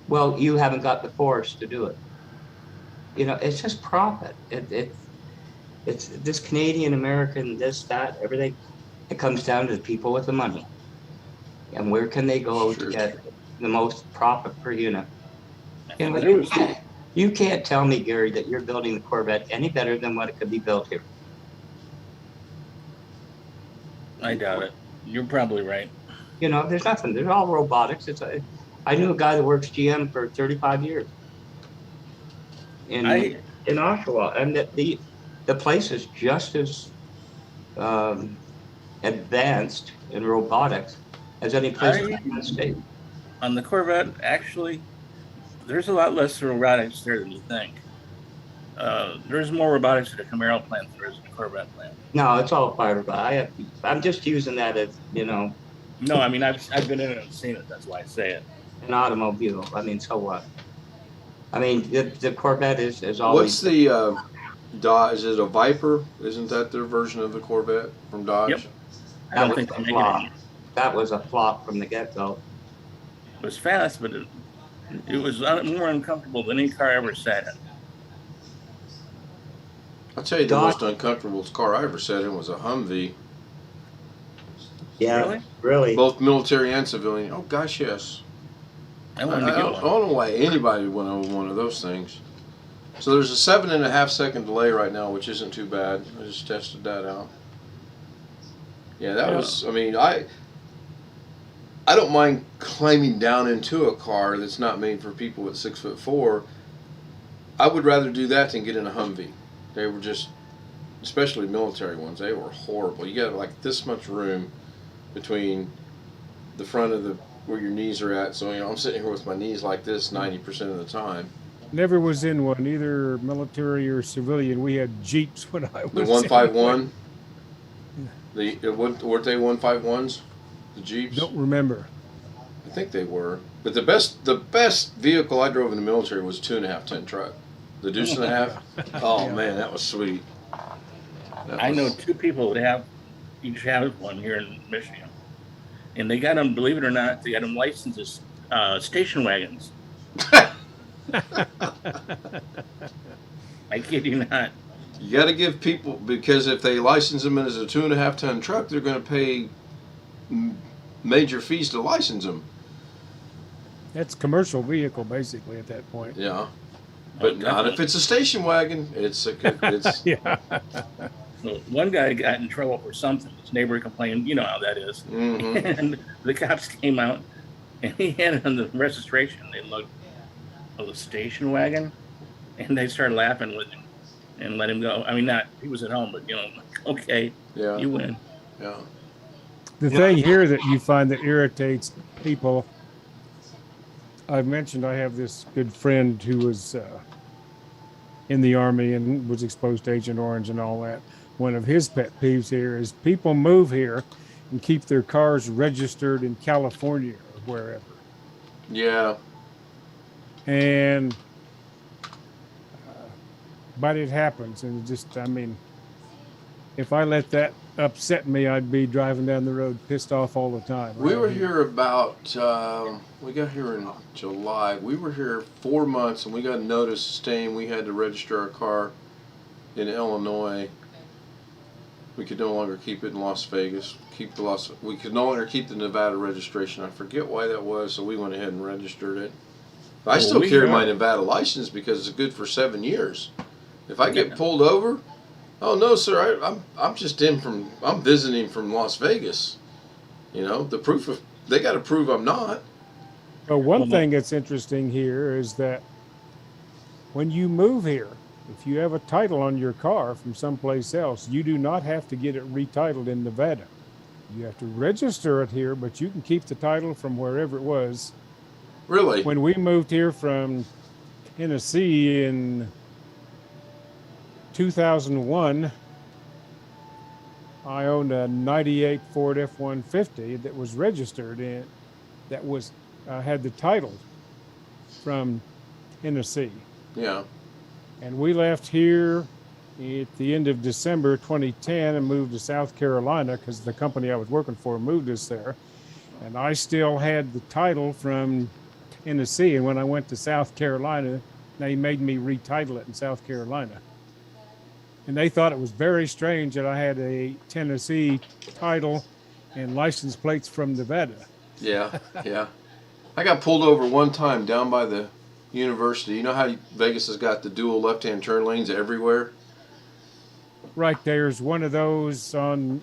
Well, you haven't got the force to do it. It's just profit. It's this Canadian, American, this, that, everything. It comes down to the people with the money. And where can they go to get the most profit per unit? You can't tell me, Gary, that you're building the Corvette any better than what it could be built here.
I doubt it. You're probably right.
There's nothing. There's all robotics. I knew a guy that works GM for 35 years in Oshawa, and the place is just as advanced in robotics as any place in the United States.
On the Corvette, actually, there's a lot less robotics there than you think. There's more robotics at a Camaro plant than there is at a Corvette plant.
No, it's all fiberglass. I'm just using that as,
No, I mean, I've been in it and seen it. That's why I say it.
An automobile. I mean, so what? I mean, the Corvette is always.
What's the Dodge? Is it a Viper? Isn't that their version of the Corvette from Dodge?
Yep. I don't think they make it anymore.
That was a flop from the get-go.
It was fast, but it was more uncomfortable than any car I ever sat in.
I'll tell you, the most uncomfortable car I ever sat in was a Humvee.
Yeah, really.
Both military and civilian. Oh gosh, yes.
I wanted to get one.
I don't know why anybody would own one of those things. So there's a 7.5 second delay right now, which isn't too bad. I just tested that out. Yeah, that was. I mean, I don't mind climbing down into a car that's not made for people at 6'4". I would rather do that than get in a Humvee. They were just, especially military ones, they were horrible. You got like this much room between the front of where your knees are at. So I'm sitting here with my knees like this 90% of the time.
Never was in one, either military or civilian. We had Jeeps when I was
The 151. Weren't they 151s? The Jeeps.
Don't remember.
I think they were. But the best vehicle I drove in the military was a 2.5 ton truck. The Deuce and a Half. Oh man, that was sweet.
I know two people that each have one here in Michigan, and they got them. Believe it or not, they got them licensed as station wagons. I kid you not.
You got to give people, because if they license them as a 2.5 ton truck, they're going to pay major fees to license them.
That's commercial vehicle basically at that point.
Yeah, but not if it's a station wagon. It's
Yeah.
So one guy got in trouble for something. His neighbor complained, you know how that is.
Mhm.
And the cops came out and he handed them the registration. They looked of the station wagon and they started laughing with him and let him go. I mean, not he was at home, but okay,
Yeah,
you win.
yeah.
The thing here that you find that irritates people, I've mentioned I have this good friend who was in the Army and was exposed to Agent Orange and all that. One of his pet peeves here is people move here and keep their cars registered in California or wherever.
Yeah.
And, but it happens. And it just, I mean, if I let that upset me, I'd be driving down the road pissed off all the time.
We were here about, we got here in July. We were here 4 months and we got a notice saying we had to register our car in Illinois. We could no longer keep it in Las Vegas. We could no longer keep the Nevada registration. I forget why that was, so we went ahead and registered it. I still carry my Nevada license because it's good for 7 years. If I get pulled over, oh no, sir, I'm just I'm visiting from Las Vegas. The proof of they got to prove I'm not.
But one thing that's interesting here is that when you move here, if you have a title on your car from someplace else, you do not have to get it retitled in Nevada. You have to register it here, but you can keep the title from wherever it was.
Really?
When we moved here from Tennessee in 2001, I owned a 98 Ford F-150 that was registered in, that was had the title from Tennessee.
Yeah.
And we left here at the end of December 2010 and moved to South Carolina because the company I was working for moved us there. And I still had the title from Tennessee. And when I went to South Carolina, they made me retitle it in South Carolina. And they thought it was very strange that I had a Tennessee title and license plates from Nevada.
Yeah, yeah. I got pulled over one time down by the university. You know how Vegas has got the dual left-hand turn lanes everywhere?
Right, there's one of those on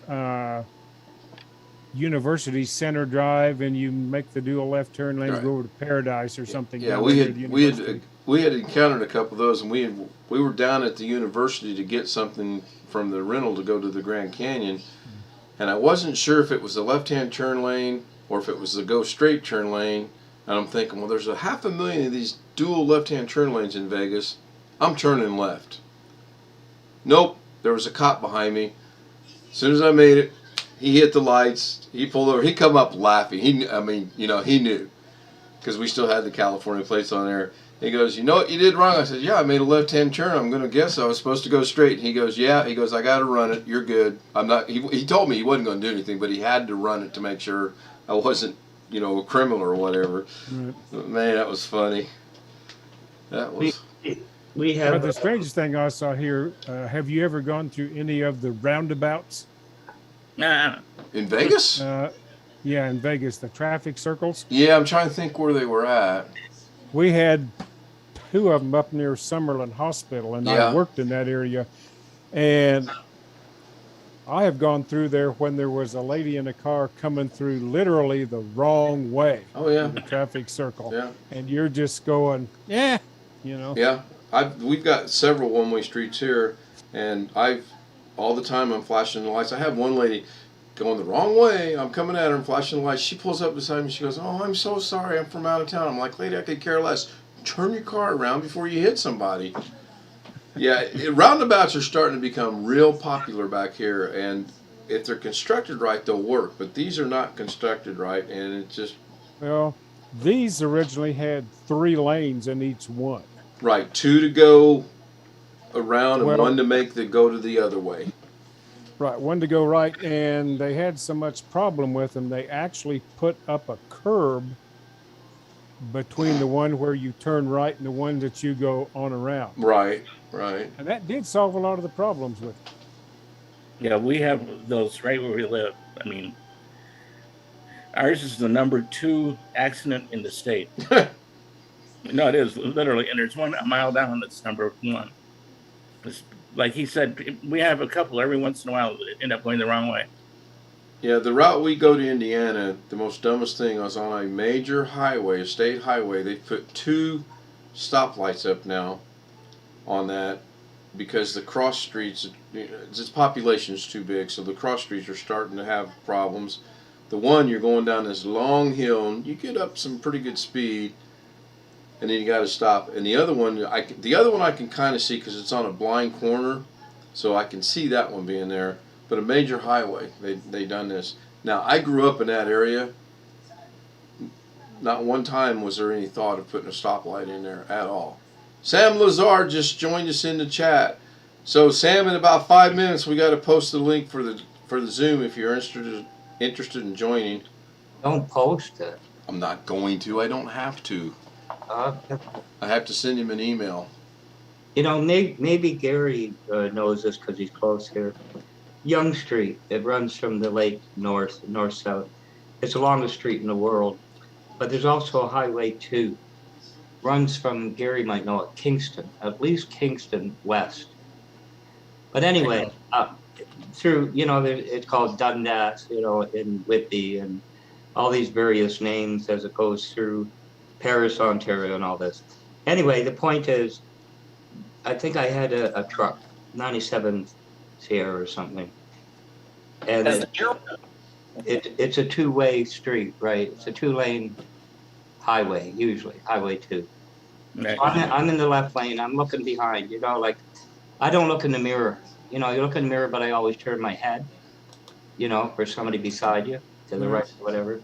University Center Drive, and you make the dual left turn lanes, go over to Paradise or something.
Yeah, we had encountered a couple of those, and we were down at the university to get something from the rental to go to the Grand Canyon, and I wasn't sure if it was the left-hand turn lane or if it was the go straight turn lane. And I'm thinking, well, there's 500,000 of these dual left-hand turn lanes in Vegas. I'm turning left. Nope, there was a cop behind me. As soon as I made it, he hit the lights. He pulled over. He come up laughing. He knew, because we still had the California plates on there. He goes, you know what you did wrong? I said, yeah, I made a left-hand turn. I'm going to guess I was supposed to go straight. And he goes, yeah. He goes, I got to run it. You're good. I'm not. He told me he wasn't going to do anything, but he had to run it to make sure I wasn't, a criminal or whatever. Right. But man, that was funny. That was.
We have.
But the strangest thing I saw here, have you ever gone through any of the roundabouts?
Nah.
In Vegas?
Yeah, in Vegas, the traffic circles.
Yeah, I'm trying to think where they were at.
We had 2 of them up near Summerlin Hospital, and I worked in that area. And I have gone through there when there was a lady in a car coming through literally the wrong way.
Oh, yeah.
The traffic circle.
Yeah.
And you're just going, Yeah.
Yeah. We've got several one-way streets here, and all the time I'm flashing the lights. I have one lady going the wrong way. I'm coming at her and flashing the lights. She pulls up beside me. She goes, oh, I'm so sorry. I'm from out of town. I'm like, lady, I could care less. Turn your car around before you hit somebody. Yeah, roundabouts are starting to become real popular back here, and if they're constructed right, they'll work. But these are not constructed right, and it just...
Well, these originally had 3 lanes in each one.
Right, 2 to go around and 1 to make the go to the other way.
Right, 1 to go right, and they had so much problem with them, they actually put up a curb between the one where you turn right and the one that you go on around.
Right, right.
And that did solve a lot of the problems with it.
Yeah, we have those right where we live. I mean, Ours is the number 2 accident in the state. No, it is literally, and there's one a mile down that's number 1. It's, like he said, we have a couple every once in a while that end up going the wrong way.
Yeah, the route we go to Indiana, the most dumbest thing was on a major highway, a state highway. They put 2 stoplights up now on that because the cross streets, its population is too big, so the cross streets are starting to have problems. The one, you're going down this long hill, and you get up some pretty good speed, and then you got to stop. And the other one, I can kind of see because it's on a blind corner, so I can see that one being there. But a major highway, they done this. Now I grew up in that area. Not one time was there any thought of putting a stoplight in there at all. Sam Lazar just joined us in the chat. So Sam, in about 5 minutes, we got to post the link for the Zoom if you're interested in joining.
Don't post it.
I'm not going to. I don't have to. I have to send him an email.
You know, maybe Gary knows this because he's close here. Young Street, it runs from the lake north-south. It's the longest street in the world. But there's also a Highway 2. Runs from, Gary might know it, Kingston, at least Kingston west. But anyway, through, you know, it's called Dundas, you know, in Whitby and all these various names as it goes through Paris, Ontario, and all this. Anyway, the point is, I think I had a truck, 97 Sierra or something. And it's a 2-way street, right? It's a 2-lane highway, usually, Highway 2.
Right.
So I'm in the left lane, I'm looking behind, you know, like, I don't look in the mirror. You know, you look in the mirror, but I always turn my head, you know, for somebody beside you, to the right, whatever.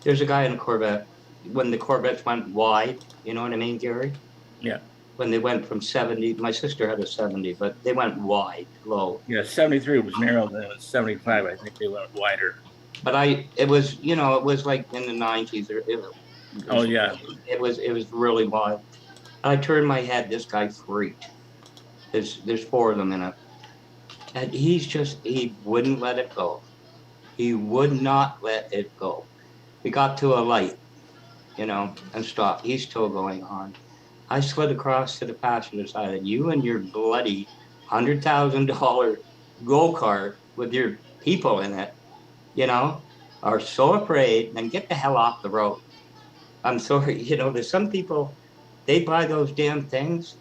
There's a guy in a Corvette. When the Corvettes went wide, you know what I mean, Gary?
Yeah.
When they went from 70, my sister had a 70, but they went wide, low.
Yeah, 73 was narrow, then it was 75. I think they went wider.
But it was, you know, it was like in the 90s.
Oh, yeah.
It was really wild. I turned my head, this guy freaked. There's 4 of them in it. And he wouldn't let it go. He would not let it go. We got to a light, you know, and stopped. He's still going on. I slid across to the passenger side, and you and your bloody $100,000 go-kart with your people in it, you know, are so afraid, then get the hell off the road. I'm sorry, you know, there's some people, they buy those damn things,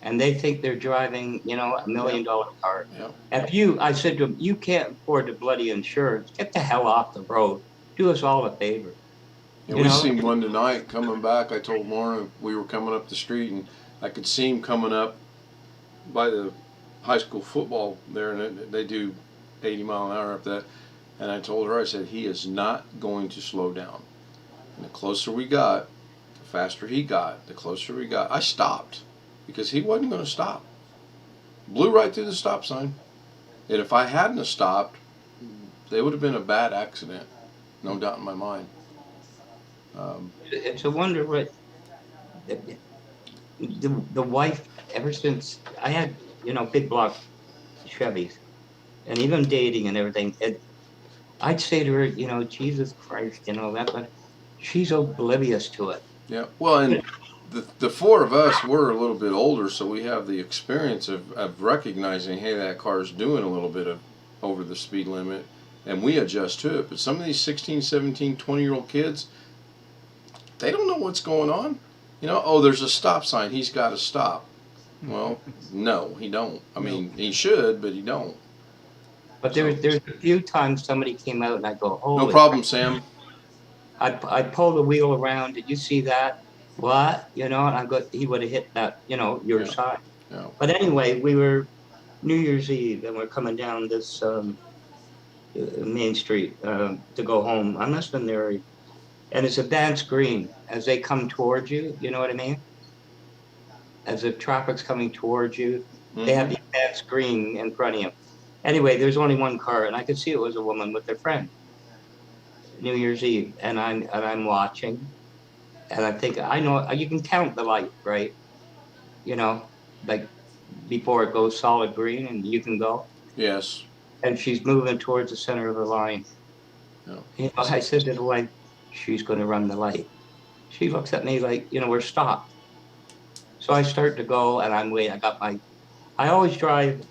and they think they're driving, you know, $1 million car.
Yep.
I said to him, you can't afford the bloody insurance. Get the hell off the road. Do us all a favor.
Yeah, we seen one tonight coming back. I told Lauren we were coming up the street, and I could see him coming up by the high school football there, and they do 80 mile an hour up that. And I told her, I said, he is not going to slow down. And the closer we got, the faster he got, the closer we got. I stopped because he wasn't going to stop. Blew right through the stop sign. And if I hadn't have stopped, they would have been a bad accident. No doubt in my mind.
It's a wonder what the wife, ever since I had, you know, big block Chevys, and even dating and everything, I'd say to her, you know, Jesus Christ, you know, but she's oblivious to it.
Yeah, well, and the 4 of us were a little bit older, so we have the experience of recognizing, hey, that car's doing a little bit of over the speed limit, and we adjust to it. But some of these 16, 17, 20-year-old kids, they don't know what's going on. You know, oh, there's a stop sign, he's got to stop. Well, no, he don't. I mean, he should, but he don't.
But there's a few times somebody came out and I go, holy
no problem, Sam.
I'd pull the wheel around. Did you see that? What? You know, and he would have hit that, you know, your side.
Yeah.
But anyway, we were New Year's Eve and we're coming down this Main Street to go home. I must have been there. And it's a dance green as they come towards you. You know what I mean? As the traffic's coming towards you, they have the dance green in front of you. Anyway, there's only one car, and I could see it was a woman with their friend. New Year's Eve, and I'm watching, and I think I know you can count the light, right? You know, like before it goes solid green, and you can go.
Yes.
And she's moving towards the center of the line,
Yeah.
I said to the wife, she's going to run the light. She looks at me like, we're stopped. So I start to go and I'm waiting. I always drive,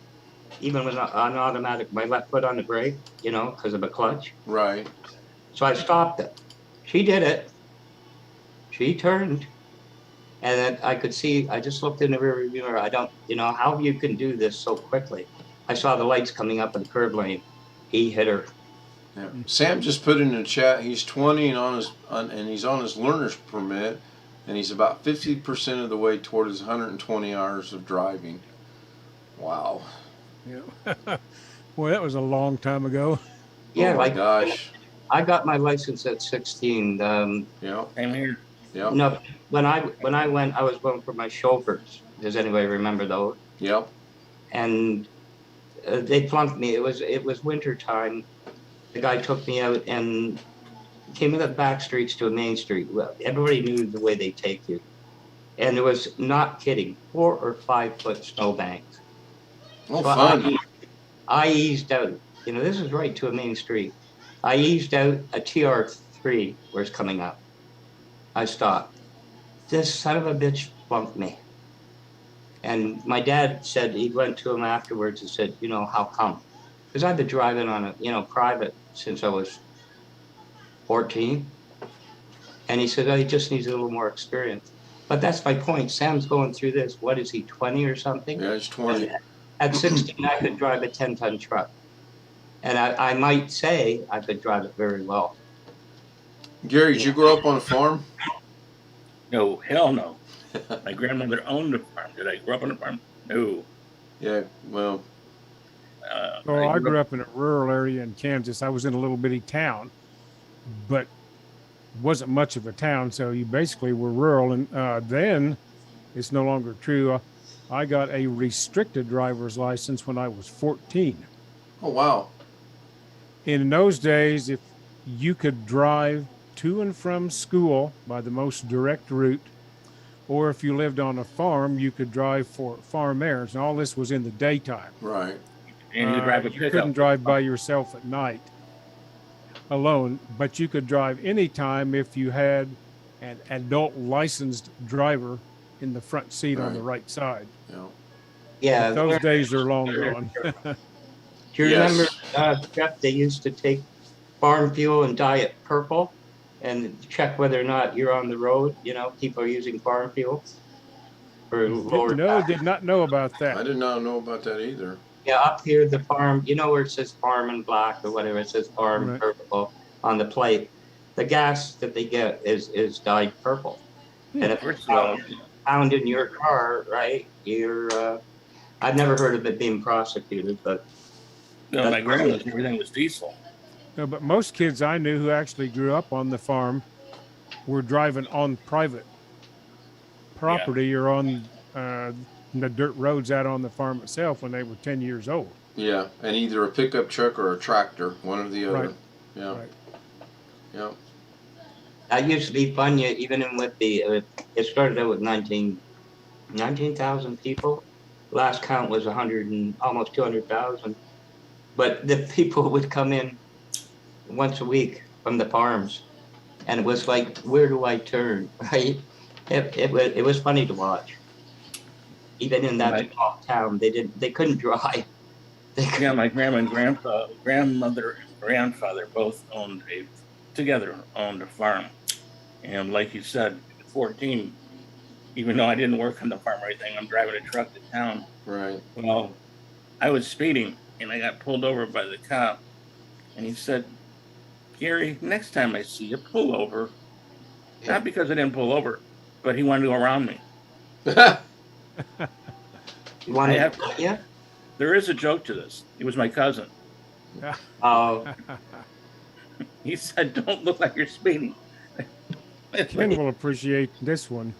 even with on automatic, my left foot on the brake, because of a clutch.
Right.
So I stopped it. She did it. She turned. And then I could see, I just looked in the rear view mirror. I don't, how you can do this so quickly. I saw the lights coming up in the curb lane. He hit her.
Yeah. Sam just put in the chat. He's 20 and he's on his learner's permit, and he's about 50% of the way toward his 120 hours of driving. Wow.
Yeah. Boy, that was a long time ago.
Yeah,
oh my gosh.
I got my license at 16.
Yeah.
Same here.
Yeah.
No, when I went, I was going for my chauffeurs. Does anybody remember those?
Yep.
And they flunked me. It was winter time. The guy took me out and came in the back streets to a main street. Well, everybody knew the way they take you. And there was, not kidding, 4 or 5 foot snowbanks.
Oh,
So
fun.
I eased out. This is right to a main street. I eased out. A TR3 was coming up. I stopped. This son of a bitch flunked me. And my dad said, he went to him afterwards and said, how come? Because I've been driving on a, private since I was 14. And he said, oh, he just needs a little more experience. But that's my point. Sam's going through this. What is he, 20 or something?
Yeah, he's 20.
At 16, I could drive a 10-ton truck. And I might say I could drive it very well.
Gary, did you grow up on a farm?
No, hell no. My grandmother owned a farm. Did I grow up on a farm? No.
Yeah, well.
I grew up in a rural area in Kansas. I was in a little bitty town, but wasn't much of a town, so you basically were rural. And then it's no longer true. I got a restricted driver's license when I was 14.
Oh, wow.
In those days, if you could drive to and from school by the most direct route, or if you lived on a farm, you could drive for farm errands. And all this was in the daytime.
Right.
And you drive a
You
pickup.
couldn't drive by yourself at night alone, but you could drive anytime if you had an adult licensed driver in the front seat on the right side.
Yeah.
Yeah.
But those days are long gone.
Do you remember, Jeff, they used to take farm fuel and dye it purple and check whether or not you're on the road, people are using farm fuel for lower.
No, did not know about
I
that.
did not know about that either.
Yeah, up here, the farm, where it says farm in black or whatever, it says farm
Right.
purple on the plate. The gas that they get is dyed purple. And if it's found in your car, right, I've never heard of it being prosecuted, but.
No, my grandmother's everything was diesel.
No, but most kids I knew who actually grew up on the farm were driving on private property or on the dirt roads out on the farm itself when they were 10 years old.
Yeah, and either a pickup truck or a tractor, one or the other.
Right.
Yeah.
Right.
Yeah.
That used to be fun, even with it started out with 19,000 people. Last count was 100 and almost 200,000. But the people would come in once a week from the farms, and it was like, where do I turn? Right? It was funny to watch. Even in that small town, they couldn't drive.
Yeah, my grandma and grandmother and grandfather both owned a farm. And like you said, at 14, even though I didn't work on the farm or anything, I'm driving a truck to town.
Right.
Well, I was speeding and I got pulled over by the cop. And he said, Gary, next time I see you, pull over.
Yeah.
Not because I didn't pull over, but he wanted to go around me.
Yeah.
There is a joke to this. He was my cousin.
Oh.
He said, don't look like you're speeding.
Ken will appreciate this one.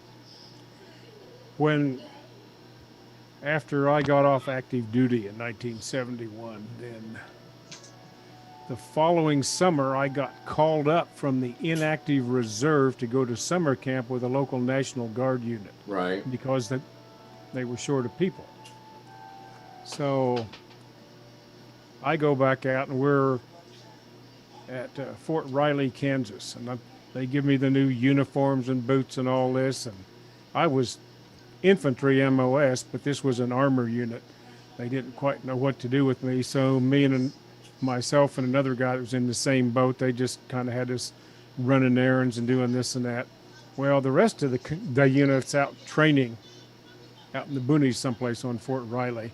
After I got off active duty in 1971, then the following summer I got called up from the inactive reserve to go to summer camp with a local National Guard unit.
Right.
Because they were short of people. So I go back out and we're at Fort Riley, Kansas. And they give me the new uniforms and boots and all this. And I was infantry MOS, but this was an armor unit. They didn't quite know what to do with me. So me and myself and another guy that was in the same boat, they just kind of had us running errands and doing this and that. Well, the rest of the unit's out training out in the boonies someplace on Fort Riley.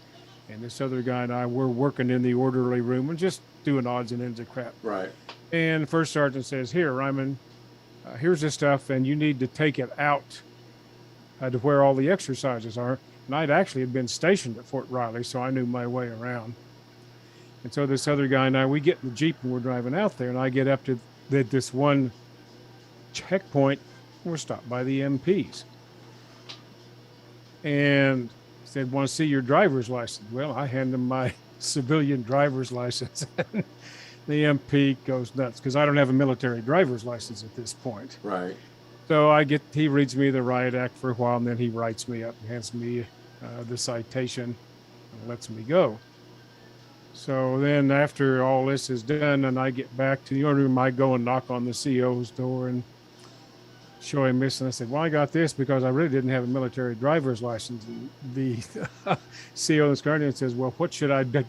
And this other guy and I were working in the orderly room and just doing odds and ends of crap.
Right.
And the first sergeant says, "Here, Ryman, here's this stuff, and you need to take it out to where all the exercises are." And I'd actually had been stationed at Fort Riley, so I knew my way around. And so this other guy and I, we get in the Jeep and we're driving out there, and I get up to this one checkpoint, and we're stopped by the MPs. And said, "Want to see your driver's license?" Well, I hand them my civilian driver's license. The MP goes nuts because I don't have a military driver's license at this point.
Right.
So he reads me the riot act for a while, and then he writes me up and hands me the citation and lets me go. So then after all this is done and I get back to the order room, I go and knock on the CO's door and show him this. And I said, "Well, I got this because I really didn't have a military driver's license." And the CO and guardian says, "Well, what should I do?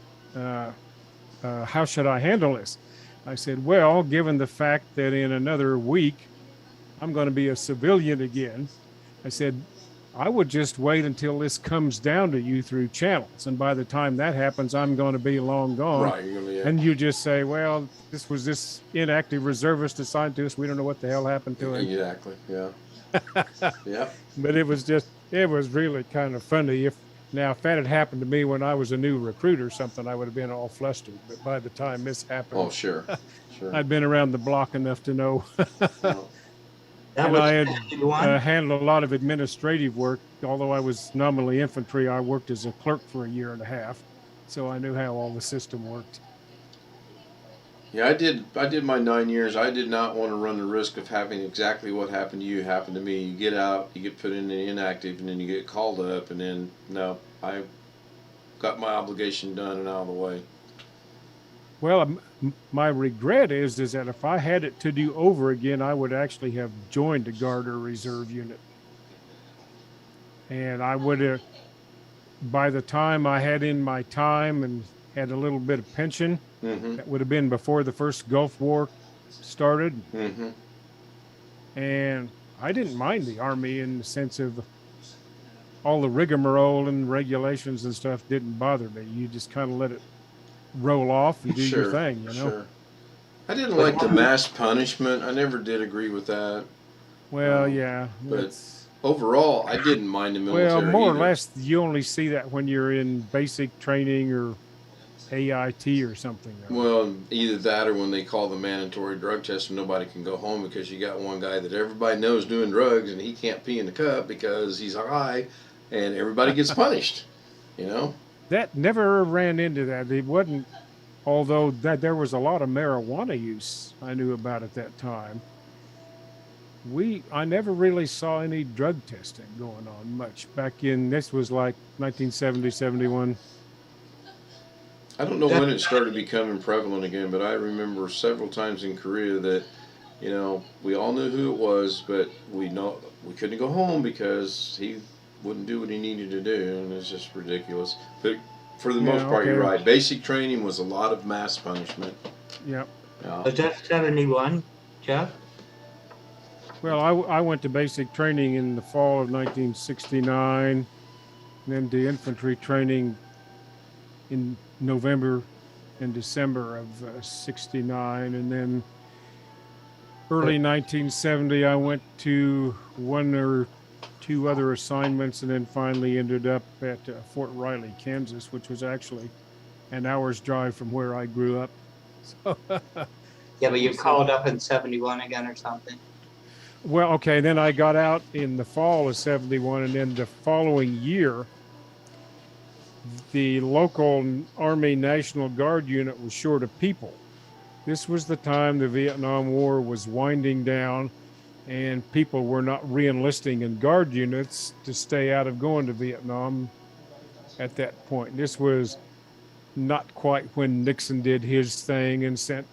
How should I handle this?" I said, "Well, given the fact that in another week I'm going to be a civilian again," I said, "I would just wait until this comes down to you through channels. And by the time that happens, I'm going to be long gone."
Right. You're gonna be,
And you just say, "Well, this was this inactive reservist assigned to us. We don't know what the hell happened to him."
Exactly. Yeah. Yeah.
But it was really kind of funny. If that had happened to me when I was a new recruit or something, I would have been all flustered. But by the time this happened,
Oh, sure. Sure.
I'd been around the block enough to know.
No.
That
And
was
I had
51?
handled a lot of administrative work. Although I was nominally infantry, I worked as a clerk for a year and a half, so I knew how all the system worked.
Yeah, I did my 9 years. I did not want to run the risk of having exactly what happened to you happen to me. You get out, you get put in the inactive, and then you get called up, and then no, I got my obligation done and out of the way.
Well, my regret is that if I had it to do over again, I would actually have joined a Guard or Reserve unit. And I would have, by the time I had in my time and had a little bit of pension,
Mm-hmm.
that would have been before the first Gulf War started.
Mm-hmm.
And I didn't mind the Army in the sense of all the rigmarole and regulations and stuff didn't bother me. You just kind of let it roll off and do your thing, you know?
Sure. I didn't like the mass punishment. I never did agree with that.
Well, yeah.
but
it's-
Overall, I didn't mind the military.
well, more
either.
or less, you only see that when you're in basic training or AIT or something.
Well, either that or when they call the mandatory drug test and nobody can go home because you got one guy that everybody knows doing drugs and he can't pee in the cup because he's high, and everybody gets punished. You know.
That never ran into that. It wasn't, although that there was a lot of marijuana use I knew about at that time. I never really saw any drug testing going on much back in, this was like 1970, 71.
I don't know when it started becoming prevalent again, but I remember several times in Korea that, you know, we all knew who it was, but we couldn't go home because he wouldn't do what he needed to do, and it's just ridiculous. But for the most part, you're right. Basic training was a lot of mass punishment.
Yep.
Yeah.
Was that 71, Jeff?
Well, I went to basic training in the fall of 1969, and then to infantry training in November and December of 69, and then early 1970 I went to one or two other assignments, and then finally ended up at Fort Riley, Kansas, which was actually an hour's drive from where I grew up. So,
Yeah, but you called up in 71 again or something?
well, okay, then I got out in the fall of 71, and then the following year the local Army National Guard unit was short of people. This was the time the Vietnam War was winding down, and people were not re-enlisting in Guard units to stay out of going to Vietnam at that point. This was not quite when Nixon did his thing and sent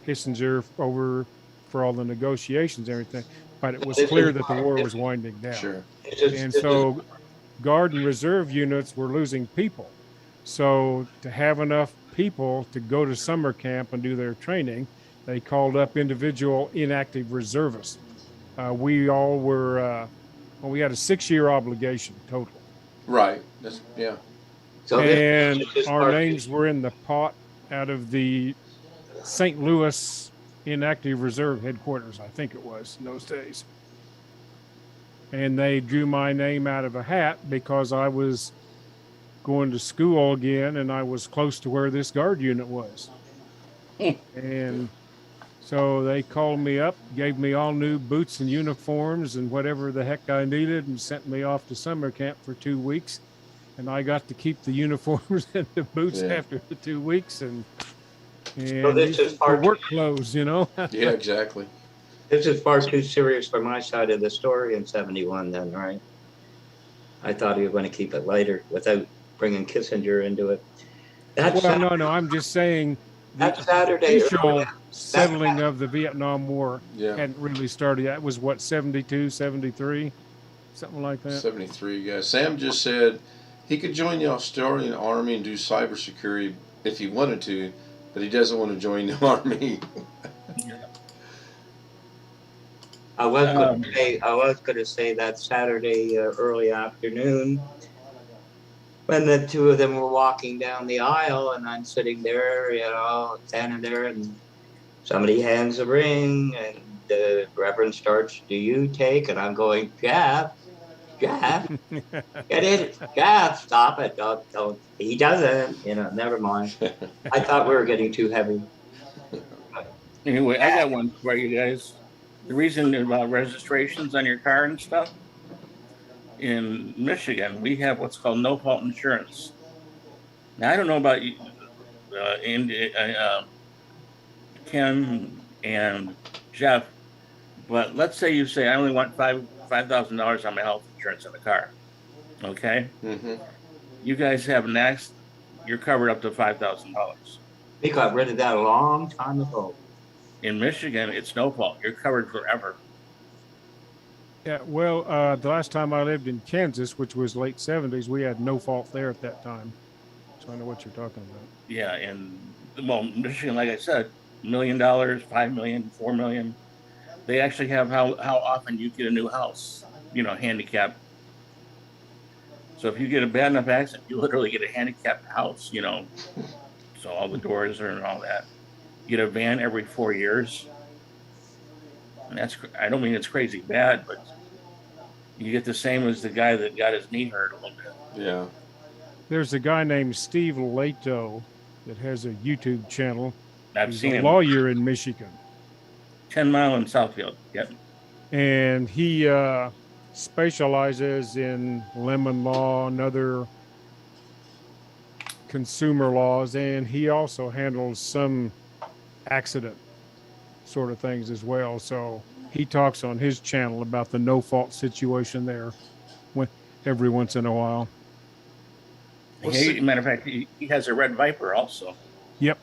Kissinger over for all the negotiations and everything. But it was
This
clear
is
that the war was winding down.
Sure.
And so Guard and Reserve units were losing people. So to have enough people to go to summer camp and do their training, they called up individual inactive reservists. We all were, well, we had a 6-year obligation total.
Right. That's yeah.
So
And
this
our
part-
names were in the pot out of the St. Louis Inactive Reserve headquarters, I think it was in those days. And they drew my name out of a hat because I was going to school again and I was close to where this guard unit was. And so they called me up, gave me all new boots and uniforms and whatever the heck I needed, and sent me off to summer camp for 2 weeks. And I got to keep the uniforms and the boots after the 2 weeks, and
this is
for work clothes, you know.
Yeah, exactly.
This is far too serious for my side of the story in 71 then, right? I thought you were going to keep it lighter without bringing Kissinger into it.
Well, no, I'm just saying
that
the
Saturday
official settling of the Vietnam War
Yeah.
hadn't really started. That was what, 72, 73, something like that.
73. Yeah. Sam just said he could join the Australian Army and do cybersecurity if he wanted to, but he doesn't want to join the Army.
I was going to say that Saturday early afternoon, when the two of them were walking down the aisle, and I'm sitting there, you know, standing there, and somebody hands a ring, and the Reverend starts, "Do you take?" And I'm going, Jeff, get it, Jeff, stop it, don't. He doesn't, you know. Never mind. I thought we were getting too heavy.
Anyway, I got one for you guys. The reason about registrations on your car and stuff, in Michigan, we have what's called no-fault insurance. Now, I don't know about you, Ken and Jeff, but let's say you say, I only want $5,000 on my health insurance in the car. Okay?
Mm-hmm.
You guys have next, you're covered up to $5,000.
We got rid of that a long time ago.
In Michigan, it's no fault. You're covered forever.
Yeah, well, the last time I lived in Kansas, which was late 70s, we had no fault there at that time. So I know what you're talking about.
Yeah, and well, Michigan, like I said, $1 million, $5 million, $4 million. They actually have how often you get a new house, you know, handicapped. So if you get a bad enough accident, you literally get a handicapped house, you know. So all the doors are and all that. You get a van every 4 years. And that's, I don't mean it's crazy bad, but you get the same as the guy that got his knee hurt a little bit.
Yeah.
There's a guy named Steve Lato that has a YouTube channel.
I've seen
He's a
him.
lawyer in Michigan.
10 Mile in Southfield. Yep.
And he specializes in lemon law and other consumer laws, and he also handles some accident sort of things as well. So he talks on his channel about the no fault situation there every once in a while.
Matter of fact, he has a red Viper also.
Yep.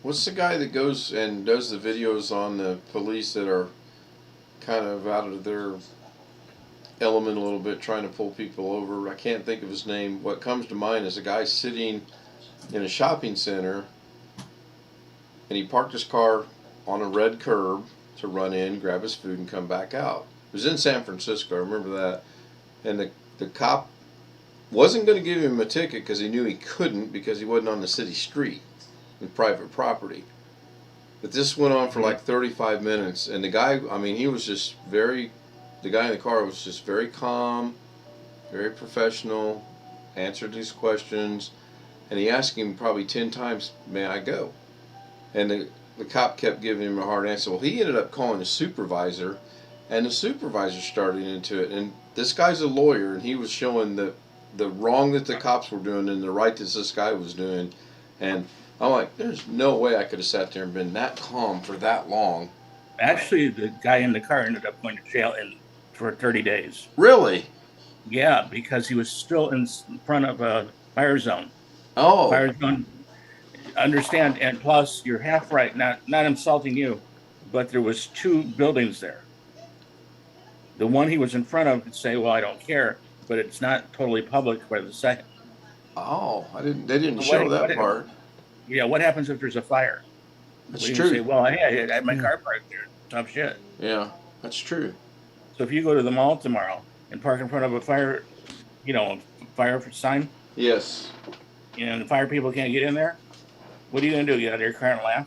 What's the guy that goes and does the videos on the police that are kind of out of their element a little bit, trying to pull people over? I can't think of his name. What comes to mind is a guy sitting in a shopping center, and he parked his car on a red curb to run in, grab his food, and come back out. It was in San Francisco, I remember that. And the cop wasn't going to give him a ticket because he knew he couldn't, because he wasn't on the city street in private property. But this went on for like 35 minutes, and the guy, I mean, he was just the guy in the car was just very calm, very professional, answered his questions, and he asked him probably 10 times, "May I go?" And the cop kept giving him a hard answer. Well, he ended up calling his supervisor, and the supervisor started into it. And this guy's a lawyer, and he was showing the wrong that the cops were doing and the right that this guy was doing. And I'm like, there's no way I could have sat there and been that calm for that long.
Actually, the guy in the car ended up going to jail for 30 days.
Really?
Yeah, because he was still in front of a fire zone.
Oh.
Fire zone. understand, and plus you're half right, not insulting you, but there was 2 buildings there. The one he was in front of could say, well, I don't care, but it's not totally public by the second.
Oh, they didn't
What,
show that
what,
part.
yeah, what happens if there's a fire?
That's
We can say,
true.
well, hey, I had my
Yeah.
car parked there. Tough shit.
Yeah, that's true.
So if you go to the mall tomorrow and park in front of a fire, fire sign,
Yes.
and the fire people can't get in there, what are you going to do? Get out of your car and laugh?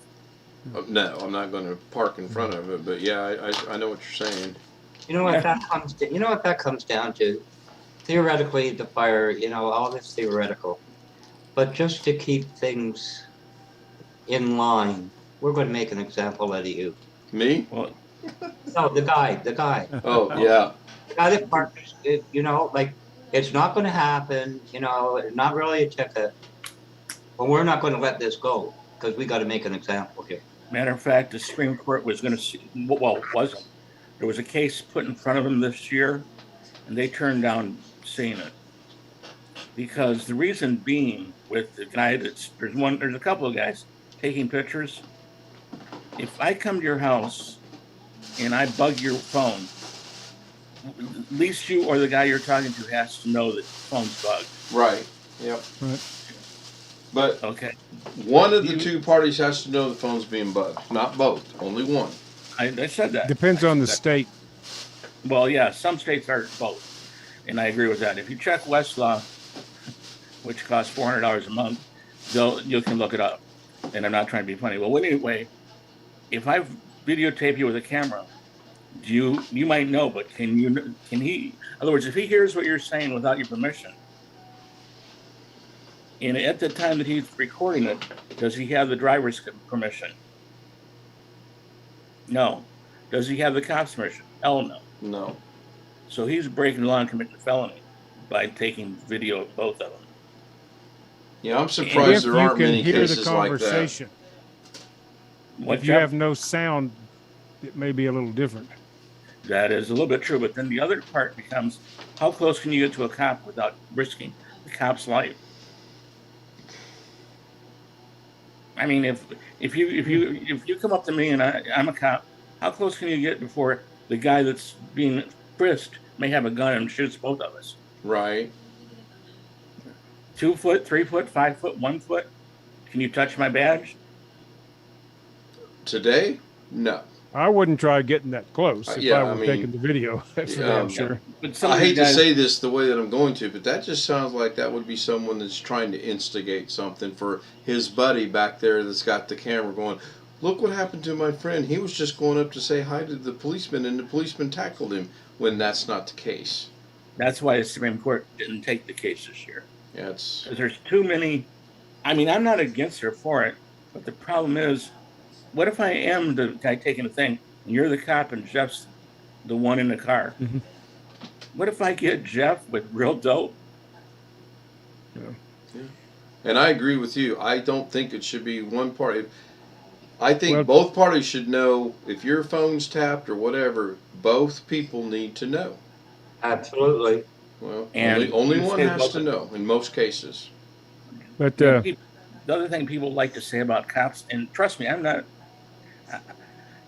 No, I'm not going to park in front of it, but yeah, I know what you're saying.
You know what that comes to, you know what that comes down to? Theoretically, the fire, all this theoretical. But just to keep things in line, we're going to make an example out of you.
Me?
Well,
No, the guy.
Oh, yeah.
The guy that parks, like, it's not going to happen, not really a ticket. But we're not going to let this go because we got to make an example here.
matter of fact, the Supreme Court was going to see, well, it wasn't. There was a case put in front of them this year, and they turned down seeing it. Because the reason being with the guy there's a couple of guys taking pictures. If I come to your house and I bug your phone, at least you or the guy you're talking to has to know that the phone's bugged.
Right. Yep.
Right.
But
Okay.
one of the 2 parties has to know the phone's being bugged. Not both. Only one.
I said that.
Depends on the state.
Well, yeah, some states are both, and I agree with that. If you check Westlaw, which costs $400 a month, you can look it up. And I'm not trying to be funny. Well, anyway, if I videotape you with a camera, you might know, but can he? In other words, if he hears what you're saying without your permission, and at the time that he's recording it, does he have the driver's permission? No. Does he have the cop's permission? Hell no.
No.
So he's breaking the law and committing a felony by taking video of both of them.
Yeah, I'm surprised
If
there
you
aren't
can
many
hear the
cases like that.
conversation,
What
if you have no sound, it may be a little different.
That is a little bit true, but then the other part becomes, how close can you get to a cop without risking the cop's life? I mean, if you come up to me and I'm a cop, how close can you get before the guy that's being frisked may have a gun and shoots both of us?
Right.
2 foot, 3 foot, 5 foot, 1 foot? Can you touch my badge?
Today? No.
I wouldn't try getting that close if
yeah,
I were
I mean,
taking the video. That's for damn sure.
But some
I
of these
hate
guys,
to say this the way that I'm going to, but that just sounds like that would be someone that's trying to instigate something for his buddy back there that's got the camera going, look what happened to my friend. He was just going up to say hi to the policeman, and the policeman tackled him, when that's not the case.
that's why the Supreme Court didn't take the case this year.
Yeah, it's...
Because there's too many. I mean, I'm not against or for it, but the problem is, what if I am the guy taking the thing, and you're the cop and Jeff's the one in the car?
Mhm.
What if I get Jeff with real dope?
And I agree with you. I don't think it should be one party. I think
Well-
both parties should know if your phone's tapped or whatever. Both people need to know.
Absolutely.
Well,
And
only
you
one
say
has
both-
to know in most cases.
But
The other thing people like to say about cops, and trust me, I'm not.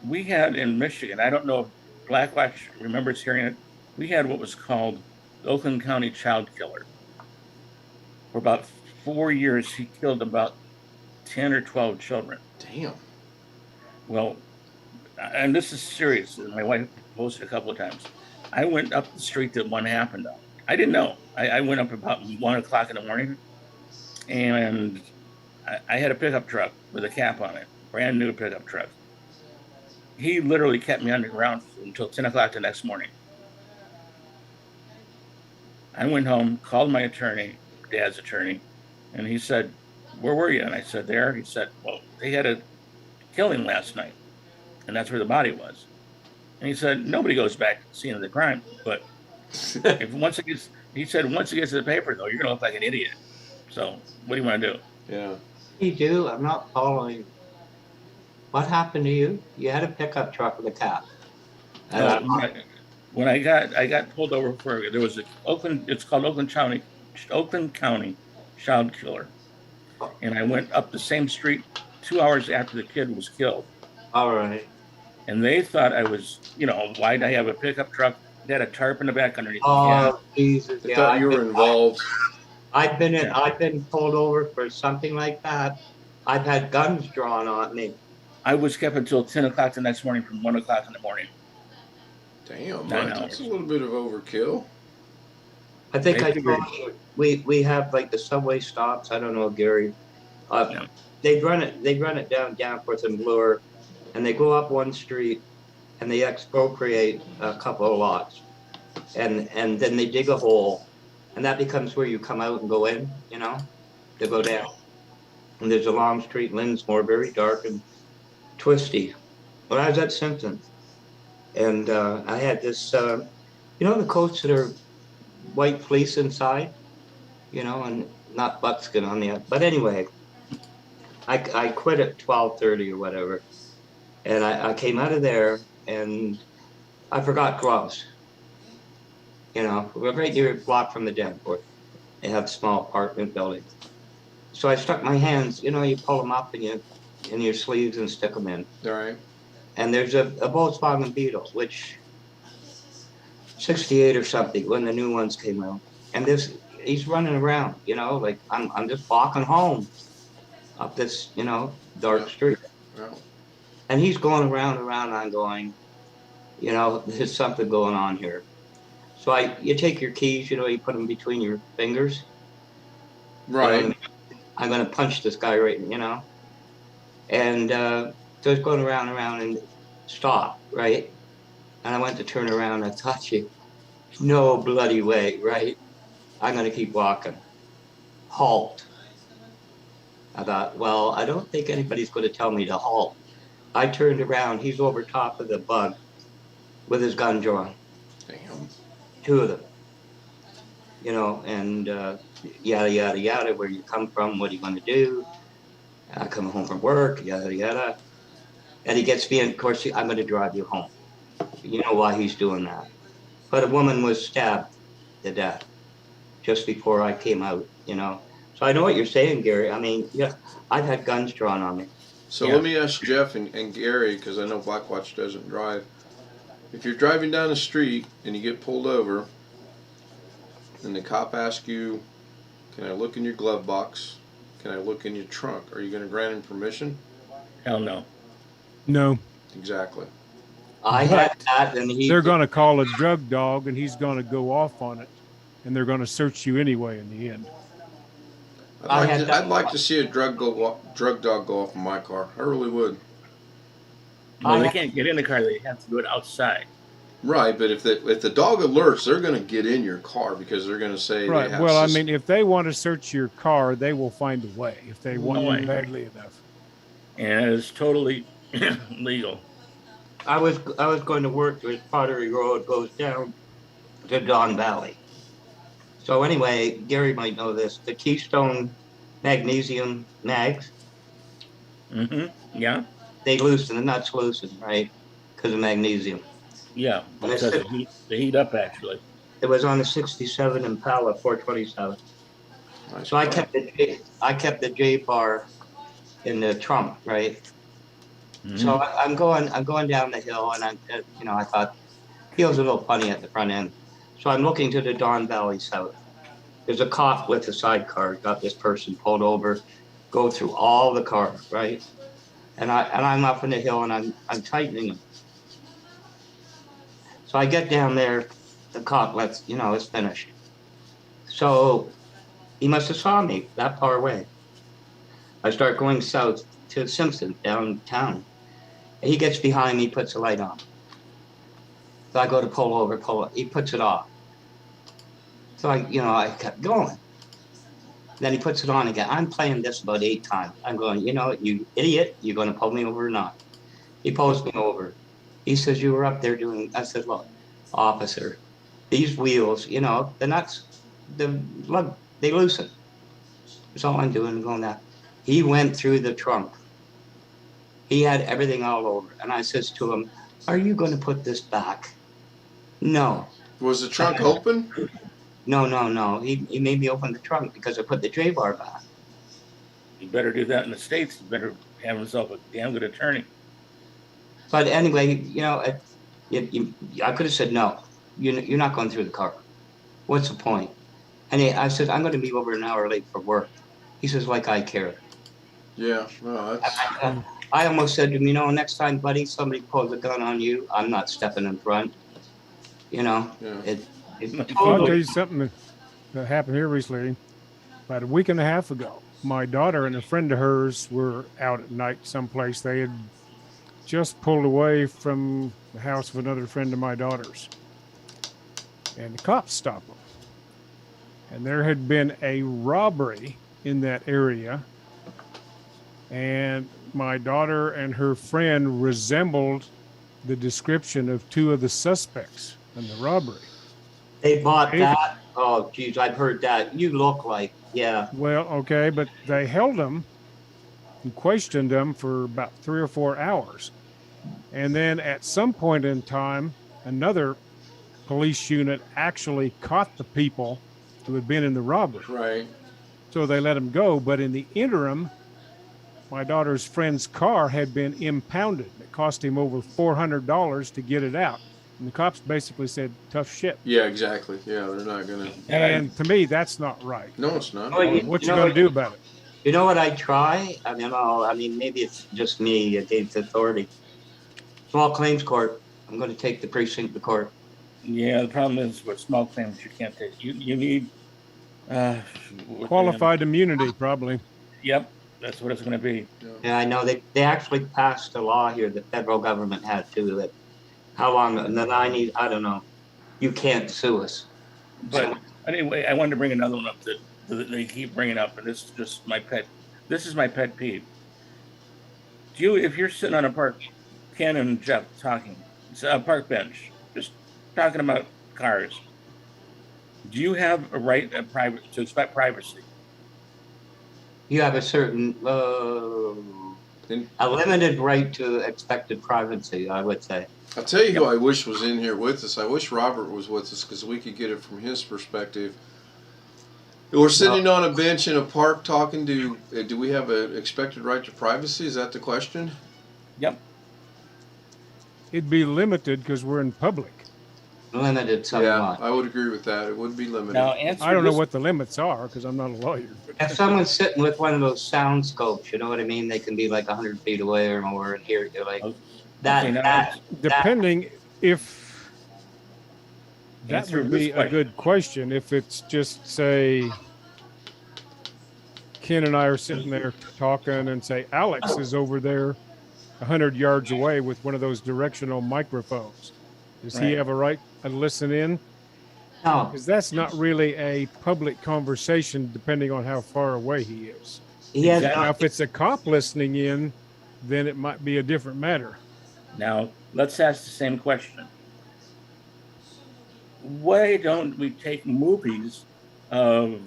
We had in Michigan, I don't know if Blackwatch remembers hearing it, we had what was called the Oakland County Child Killer. For about 4 years, he killed about 10 or 12 children.
Damn.
Well, and this is serious. My wife posted a couple of times. I went up the street that one happened on. I didn't know. I went up about 1 o'clock in the morning, and I had a pickup truck with a cap on it, brand new pickup truck. He literally kept me underground until 10 o'clock the next morning. I went home, called my attorney, Dad's attorney, and he said, "Where were you?" And I said, "There." He said, "Well, they had a killing last night, and that's where the body was." And he said, "Nobody goes back to the scene of the crime, but if once it gets," he said, "once it gets to the paper, though, you're going to look like an idiot. So what do you want to do?"
Yeah.
You do? I'm not following. What happened to you? You had a pickup truck with a cap.
When I got pulled over for, there was a Oakland, it's called Oakland County Child Killer. and I went up the same street 2 hours after the kid was killed.
All right.
And they thought I was, why'd I have a pickup truck that had a tarp in the back underneath the cab?
Oh, Jesus.
They
Yeah,
thought you were involved.
I've been
Yeah.
I've been pulled over for something like that. I've had guns drawn on me.
I was kept until 10 o'clock the next morning from 1 o'clock in the morning.
Damn,
9
Mike,
hours.
that's a little bit of overkill.
I think
They
I
figured-
told you we have like the subway stops. I don't know, Gary.
Yeah.
They run it down Danforth and Bloor, and they go up one street and they expropriate a couple of lots, and then they dig a hole, and that becomes where you come out and go in, to go down. And there's a long street, Linsmore, very dark and twisty. But I was at Simpson, and I had this, the coats that are white fleece inside, and not buckskin on the. But anyway, I quit at 12:30 or whatever, and I came out of there and I forgot gloves. We're right near a block from the Danforth. They have small apartment buildings. So I stuck my hands, you pull them up in your sleeves and stick them in.
All right.
And there's a Volkswagen Beetle, which 68 or something when the new ones came out. And he's running around, like I'm just walking home up this, dark street.
Yeah.
And he's going around, I'm going, there's something going on here. So you take your keys, you put them between your fingers.
Right.
I'm going to punch this guy right, And so it's going around and stop, right? And I went to turn around. I thought, no bloody way, right? I'm going to keep walking. Halt. I thought, well, I don't think anybody's going to tell me to halt. I turned around. He's over top of the bug with his gun drawn.
Damn.
Two of them. And yada, yada, yada, where you come from, what are you going to do? I come home from work, yada, yada. And he gets me, and of course, I'm going to drive you home. You know why he's doing that. But a woman was stabbed to death just before I came out, So I know what you're saying, Gary. I mean, yeah, I've had guns drawn on me.
So
Yeah.
let me ask Jeff and Gary, because I know Blackwatch doesn't drive. If you're driving down the street and you get pulled over, and the cop asks you, "Can I look in your glove box? Can I look in your trunk?" Are you going to grant him permission?
Hell no.
No,
Exactly.
I had that, and
they're going to call a drug dog, and he's going to go off on it, and they're going to search you anyway in the end.
I'd like to see a drug dog go off in my car. I really would.
Well, they can't get in the car. They have to do it outside.
Right, but if the dog alerts, they're going to get in your car because they're going to say
Right.
they have.
Well, I mean, if they want to search your car, they will find a way if they want
way.
you badly enough.
And it's totally legal.
I was going to work. There's Pottery Road goes down to Don Valley. So anyway, Gary might know this. The Keystone magnesium mags,
Mm-hmm. Yeah.
they loosen. The nuts loosen, right? Because of magnesium.
Yeah.
And
Because they heat up, actually.
It was on a 67 Impala 427.
Nice
So I
car.
kept the J bar in the trunk, right?
Mhm.
So I'm going down the hill, and I thought feels a little funny at the front end. So I'm looking to the Don Valley South. There's a cop with a sidecar, got this person pulled over, go through all the cars, right? And I'm up in the hill, and I'm tightening them. So I get down there, the cop lets, it's finished. So he must have saw me that far away. I start going south to Simpson downtown. He gets behind me, puts a light on. So I go to pull over, he puts it off. So I kept going. Then he puts it on again. I'm playing this about 8 times. I'm going, you idiot, you're going to pull me over or not? He pulls me over. He says, you were up there doing, I said, look, officer, these wheels, the nuts, the lug, they loosen. That's all I'm doing, going that. He went through the trunk. He had everything all over. And I says to him, are you going to put this back? No.
Was the trunk open?
No. He made me open the trunk because I put the J bar back.
You better do that in the States. You better have himself a damn good attorney.
But anyway, I could have said, no, you're not going through the car. What's the point? And I said, I'm going to be over an hour late for work. He says, like I care.
Yeah, no, that's
I almost said to him, next time, buddy, somebody pulls a gun on you, I'm not stepping in front.
yeah.
It
I'll tell
totally.
you something that happened here recently. About a week and a half ago, my daughter and a friend of hers were out at night someplace. They had just pulled away from the house of another friend of my daughter's. And the cops stopped them. And there had been a robbery in that area. And my daughter and her friend resembled the description of two of the suspects in the robbery.
They bought that. Oh, geez, I've heard that. You look like, yeah.
Well, okay, but they held them and questioned them for about 3 or 4 hours. And then at some point in time, another police unit actually caught the people who had been in the robbery.
Right.
So they let them go. But in the interim, my daughter's friend's car had been impounded. It cost him over $400 to get it out. And the cops basically said, tough shit.
Yeah, exactly. Yeah, they're not gonna.
And to me, that's not right.
No, it's not.
Oh,
What you gonna do about it?
You know what I try? I mean, maybe it's just me against authority. Small claims court. I'm going to take the precinct to court.
Yeah, the problem is with small claims, you can't take. You need
Qualified immunity, probably.
Yep, that's what it's going to be.
Yeah, I know they actually passed a law here. The federal government had to. That how long in the 90s? I don't know. You can't sue us.
But anyway, I wanted to bring another one up that they keep bringing up, and this is just my pet. This is my pet peeve. If you're sitting on a park, Ken and Jeff talking, it's a park bench, just talking about cars. Do you have a right to expect privacy?
You have a certain a limited right to expected privacy, I would say.
I'll tell you who I wish was in here with us. I wish Robert was with us because we could get it from his perspective. We're sitting on a bench in a park talking to. Do we have an expected right to privacy? Is that the question?
Yep.
It'd be limited because we're in public.
Limited somewhat.
Yeah, I would agree with that. It would be limited.
Now,
I don't know what the limits are because I'm not a lawyer.
If someone's sitting with one of those sound scopes, you know what I mean? They can be like 100 feet away or more, and hear you like that.
Depending if that
Answer
would
this
be a
question.
good question. If it's just say Ken and I are sitting there talking and say Alex is over there 100 yards away with one of those directional microphones. Does he
Right.
have a right to listen in?
No,
Because that's not really a public conversation depending on how far away he is.
he has.
Exactly.
Now, if it's a cop listening in, then it might be a different matter.
Now, let's ask the same question. Why don't we take movies of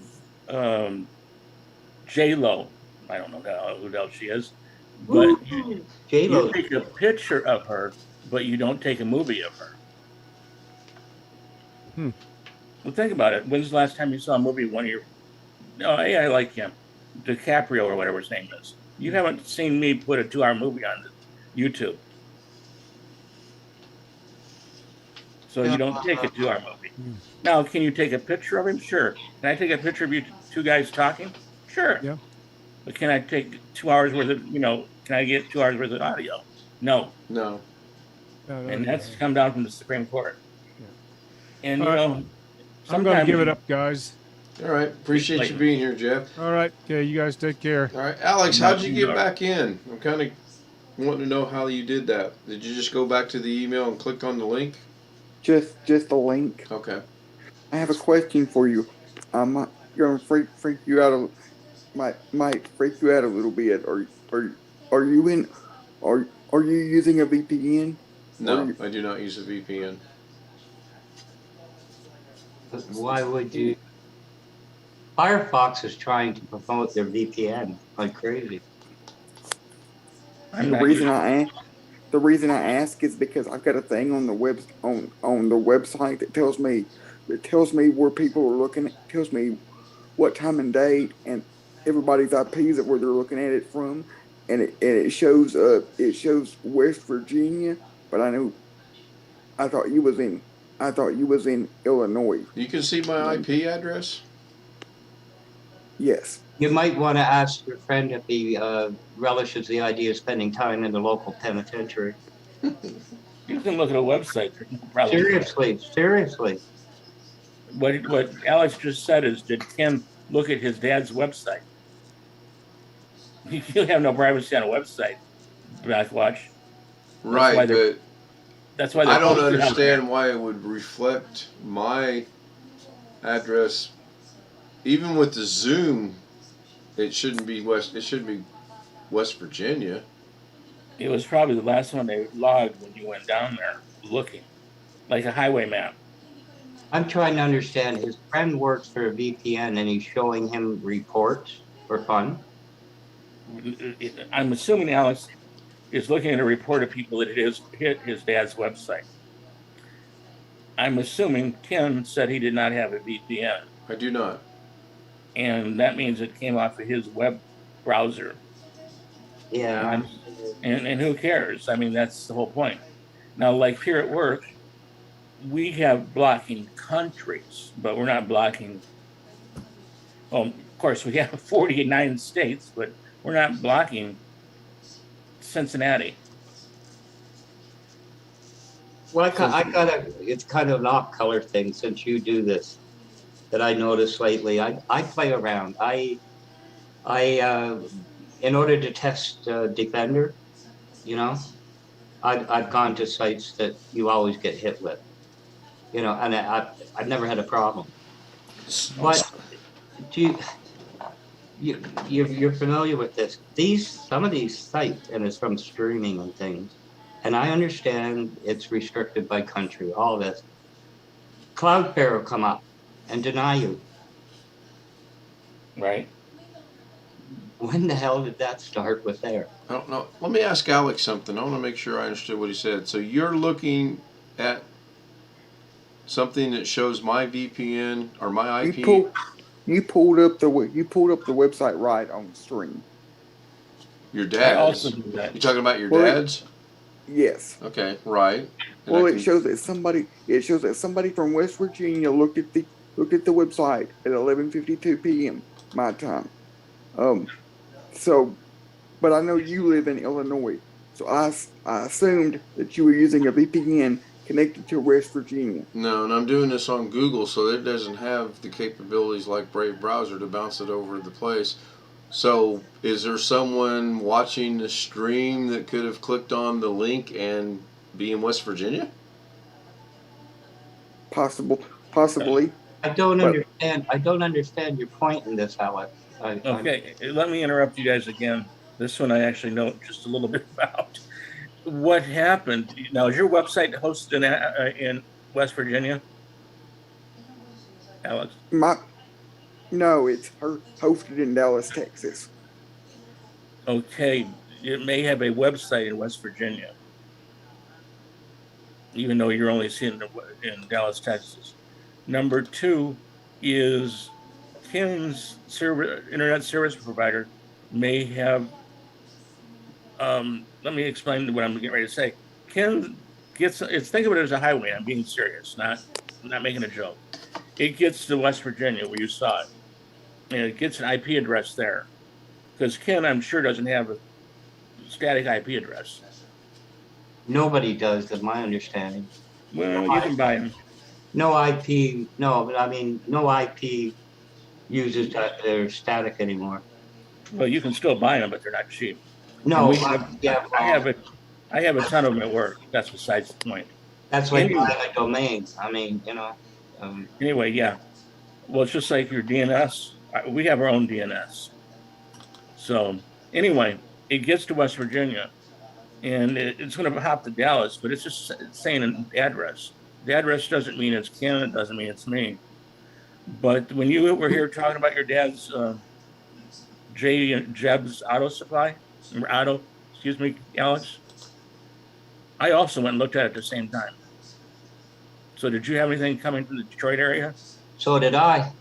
J-Lo? I don't know who else she is, but you
J-Lo.
take a picture of her, but you don't take a movie of her. Well, think about it. When's the last time you saw a movie? Oh, hey, I like him, DiCaprio or whatever his name is. You haven't seen me put a 2-hour movie on YouTube. So you don't take a 2-hour movie. Now, can you take a picture of him? Sure. Can I take a picture of you two guys talking? Sure.
Yeah.
But can I take 2 hours worth of, can I get 2 hours worth of audio? No.
No.
And that's come down from the Supreme Court.
Yeah.
And,
All right. I'm going to
sometimes
give it up, guys.
All right. Appreciate you being here, Jeff.
All right. Okay, you guys take care.
All right, Alex, how'd you get back in? I'm kind of wanting to know how you did that. Did you just go back to the email and click on the link?
Just a link.
Okay.
I have a question for you. I'm gonna freak you out might freak you out a little bit. Are you using a VPN?
No, I do not use a VPN.
Why would you? Firefox is trying to promote their VPN like crazy.
I'm
The
not
reason I ask is because I've got a thing on the on the website that tells me where people are looking. It tells me what time and date, and everybody's IPs of where they're looking at it from, and it shows West Virginia, but I thought you was in Illinois.
You can see my IP address.
Yes.
You might want to ask your friend if he relishes the idea of spending time in the local penitentiary.
You can look at a website. Probably.
Seriously.
What Alex just said is, did Ken look at his dad's website? You have no privacy on a website, Backwatch.
Right, but
that's why
I don't understand why it would reflect my address. Even with the Zoom, it shouldn't be West. It should be West Virginia.
It was probably the last one they logged when you went down there looking, like a highway map.
I'm trying to understand. His friend works for a VPN and he's showing him reports for fun.
I'm assuming Alex is looking at a report of people that hit his dad's website. I'm assuming Ken said he did not have a VPN.
I do not.
And that means it came off of his web browser.
Yeah.
And who cares? I mean, that's the whole point. Now, like here at work, we have blocking countries, but we're not blocking. Well, of course, we have 49 states, but we're not blocking Cincinnati.
Well, it's kind of an off-color thing since you do this that I noticed lately. I play around. I in order to test Defender, you know, I've gone to sites that you always get hit with, you know, and I've never had a problem. But you're familiar with this? Some of these sites, and it's from streaming and things, and I understand it's restricted by country, all this. Cloudflare will come up and deny you.
Right.
When the hell did that start with there?
I don't know. Let me ask Alex something. I want to make sure I understood what he said. So you're looking at something that shows my VPN or my IP.
You pulled up the website right on the stream.
Your dad's.
You
talking about your dad's?
Yes.
Okay. Right. And
well, it shows that somebody from West Virginia looked at the website at 11:52 p.m. my time. So, but I know you live in Illinois, so I assumed that you were using a VPN connected to West Virginia.
No, and I'm doing this on Google, so it doesn't have the capabilities like Brave Browser to bounce it over the place. So, is there someone watching the stream that could have clicked on the link and be in West Virginia?
Possibly.
I don't understand your point in this, Alex.
Okay, let me interrupt you guys again. This one I actually know just a little bit about. What happened? Now, is your website hosted in West Virginia, Alex?
No, it's hosted in Dallas, Texas.
Okay, it may have a website in West Virginia, even though you're only seeing it in Dallas, Texas. Number two is Ken's internet service provider may have. Let me explain what I'm getting ready to say. Ken think of it as a highway. I'm being serious, not making a joke. It gets to West Virginia where you saw it, and it gets an IP address there, because Ken, I'm sure, doesn't have a static IP address.
Nobody does, to my understanding.
Well, you can buy them.
No IP. No, but I mean, no IP uses their static anymore.
Well, you can still buy them, but they're not cheap.
No,
I have a ton of them at work. That's besides the point.
That's like buying a domain. I mean, you know.
Anyway, yeah. Well, it's just like your DNS. We have our own DNS. So anyway, it gets to West Virginia, and it's going to hop to Dallas, but it's just saying an address. The address doesn't mean it's Ken. It doesn't mean it's me. But when you were here talking about your dad's Jeb's auto supply, excuse me, Alex, I also went and looked at it at the same time. So did you have anything coming from the Detroit area?
So did I.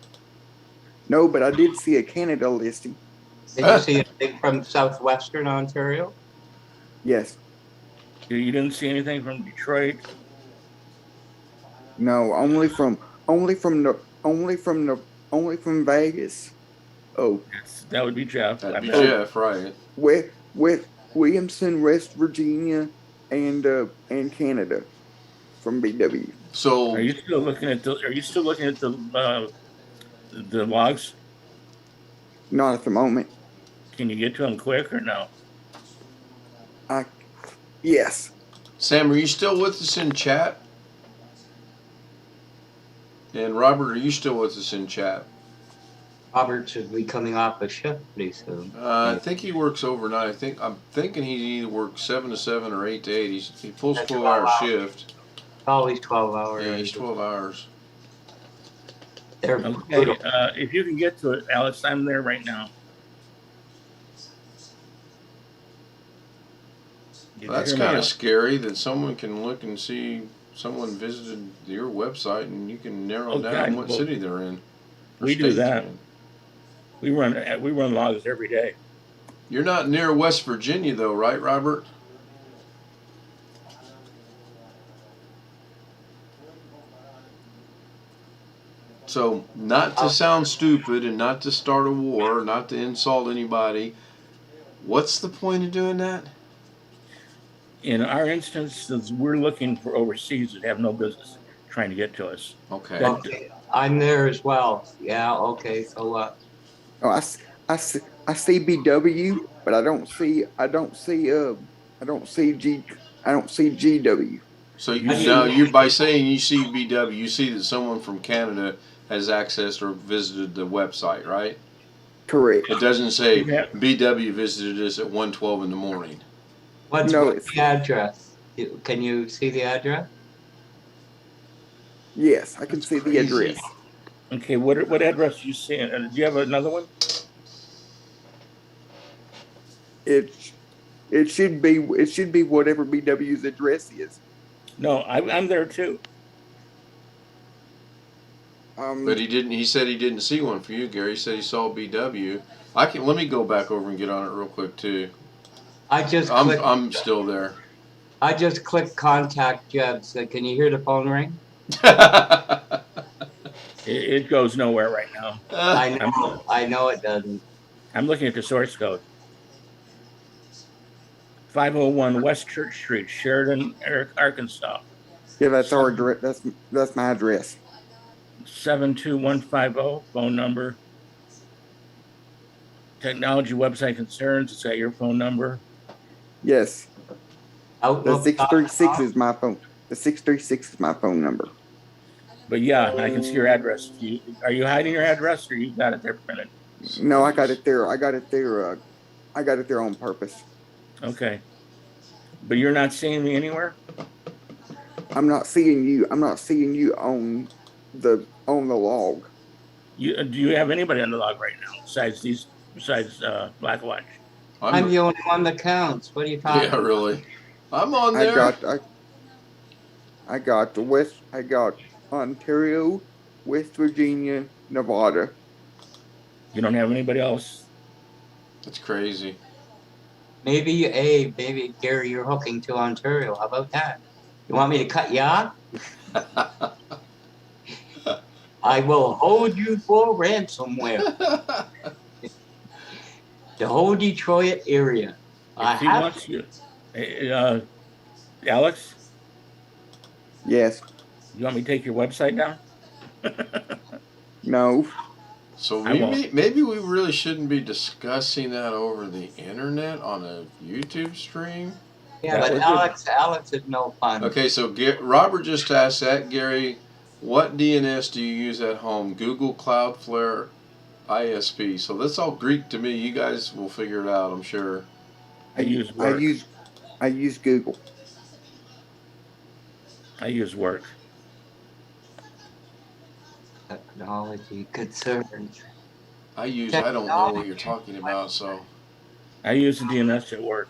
No, but I did see a Canada listing.
Did you see anything from southwestern Ontario?
Yes.
You didn't see anything from Detroit?
No, only from Vegas. Oh,
That would be Jeff.
That'd be
I'm not-
Jeff, right?
with Williamson, West Virginia, and Canada from BW.
So
Are you still looking at the? Are you still looking at the logs?
Not at the moment.
Can you get to them quick or no?
Yes.
Sam, are you still with us in chat? And Robert, are you still with us in chat?
Robert should be coming off a shift pretty soon.
I think he works overnight. I'm thinking he either works 7 to 7 or 8 to 8. He pulls
That's
12-hour
12 hours.
shift.
Always 12 hours.
Yeah, he's 12 hours.
They're
Okay.
brutal.
If you can get to it, Alex, I'm there right now. Did
Well, that's
you hear me,
kind of
Alex?
scary that someone can look and see someone visited your website and you can narrow
Oh,
down
God,
what
well,
city they're in. or
we do
state they're
that.
in.
We run logs every day.
You're not near West Virginia, though, right, Robert? So, not to sound stupid and not to start a war, not to insult anybody, what's the point of doing that?
In our instance, since we're looking for overseas that have no business trying to get to us.
Okay.
That-
Okay, I'm there as well. Yeah, okay, so what?
Oh, I see BW, but I don't see GW.
So
You
now
see-
you, by saying you see BW, you see that someone from Canada has accessed or visited the website, right?
Correct.
It doesn't say
Yeah.
BW visited us at 1:12 in the morning.
What's
No,
what's the address? Can you see the address?
Yes, I can
That's
see the
crazy.
address.
Okay, what address do you see? Do you have another one?
It should be whatever BW's address is.
No, I'm there too.
But he didn't. He said he didn't see one for you, Gary. He said he saw BW. Let me go back over and get on it real quick too. I'm still there.
I just clicked contact Jeb. So can you hear the phone ring?
It goes nowhere right now.
I know it doesn't.
I'm looking at the source code. 501 West Church Street, Sheridan, Arkansas.
Yeah, that's our address. That's my address.
72150, phone number. Technology website concerns, is that your phone number?
Yes, the
Outlook.
636 is my phone. The 636 is my phone number.
But yeah, I can see your address. Are you hiding your address or you got it there printed?
No, I got it there. I got it there on purpose.
Okay. But you're not seeing me anywhere?
I'm not seeing you on the log.
Do you have anybody on the log right now besides Blackwatch?
I'm the only one that counts. What are you talking
Yeah, really. I'm on
I
there.
got Ontario, West Virginia, Nevada.
You don't have anybody else?
That's crazy.
Maybe Gary, you're hooking to Ontario. How about that? You want me to cut you off? I will hold you for ransomware. The whole Detroit area.
If he wants you. Alex,
Yes.
you want me to take your website down?
No.
So
I won't.
maybe we really shouldn't be discussing that over the internet on a YouTube stream.
Yeah,
That
but
was
Alex is no fun.
Okay, so Robert just asked that, Gary, what DNS do you use at home? Google, Cloudflare, ISP. So that's all Greek to me. You guys will figure it out, I'm sure.
I use work.
I use Google.
I use work.
Technology concerns.
I don't know what you're talking about, so.
I use the DNS at work.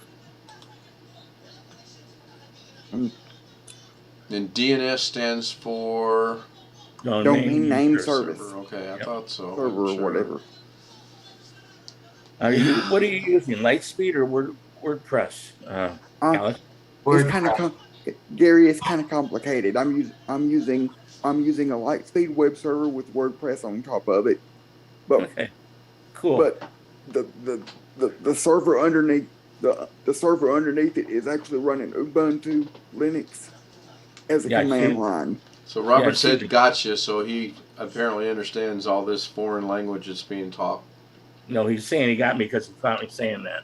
Then DNS stands for
Domain name
service.
service.
server. Okay, I
Yep.
thought so.
Server or
Sure.
whatever.
What are you using? Lightspeed or WordPress,
Uh,
Alex?
it's
Word,
kind of Gary. It's kind of complicated. I'm using a Lightspeed web server with WordPress on top of it, but
Okay, cool.
but the server underneath the server underneath it is actually running Ubuntu Linux as a
Yeah, I
command
see.
line.
So
Yeah,
Robert
see.
said gotcha, so he apparently understands all this foreign language that's being taught.
No, he's saying he got me because he found me saying that.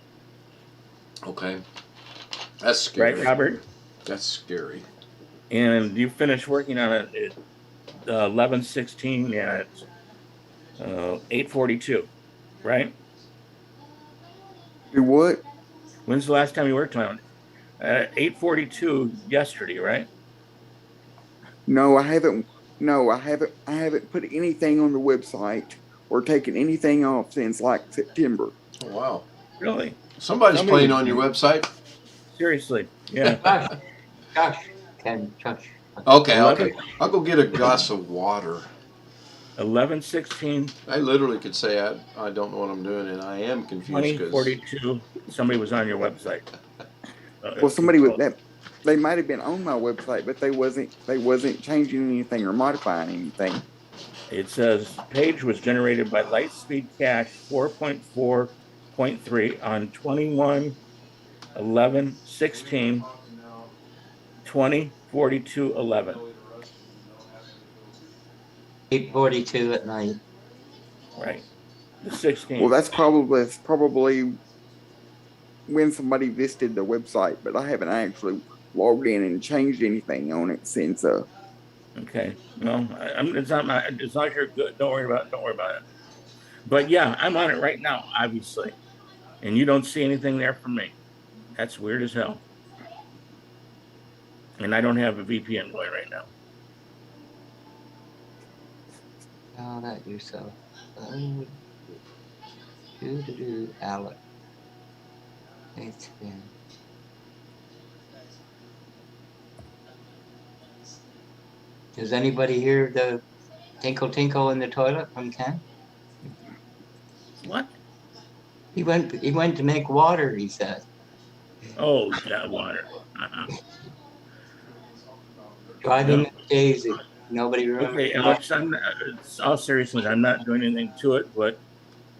Okay. That's
Right,
scary.
Robert?
That's scary.
And you finished working on it at 11:16 at 8:42, right?
Do what?
When's the last time you worked on it? 8:42 yesterday, right?
No, I haven't. No, I haven't. I haven't put anything on the website or taken anything off since like September.
Oh, wow.
Really?
Somebody's
Somebody
playing
was
on your website.
seriously. Yeah.
Josh, Ken, Josh.
Okay,
11
okay. I'll go get a glass of water.
11:16
I literally could say I don't know what I'm doing, and I am confused because
20:42. Somebody was on your website.
Well, somebody with that, they might have been on my website, but they wasn't changing anything or modifying anything.
It says page was generated by Lightspeed Cache 4.4.3 on 21/11/16 20:42:11.
8:42 at night.
Right. The
Well,
16th.
that's probably when somebody visited the website, but I haven't actually logged in and changed anything on it since.
Okay. No, it's not your good. Don't worry about it. Don't worry about it. But yeah, I'm on it right now, obviously. And you don't see anything there from me. That's weird as hell. And I don't have a VPN going right now.
Oh, that yourself. Alex. It's been. Does anybody hear the tinkle tinkle in the toilet from Ken?
What?
He went to make water, he said.
Oh, that water.
Driving
Yeah.
Daisy. Nobody remembers.
Okay, Alex, I'm not, it's all seriousness, I'm not doing anything to it, but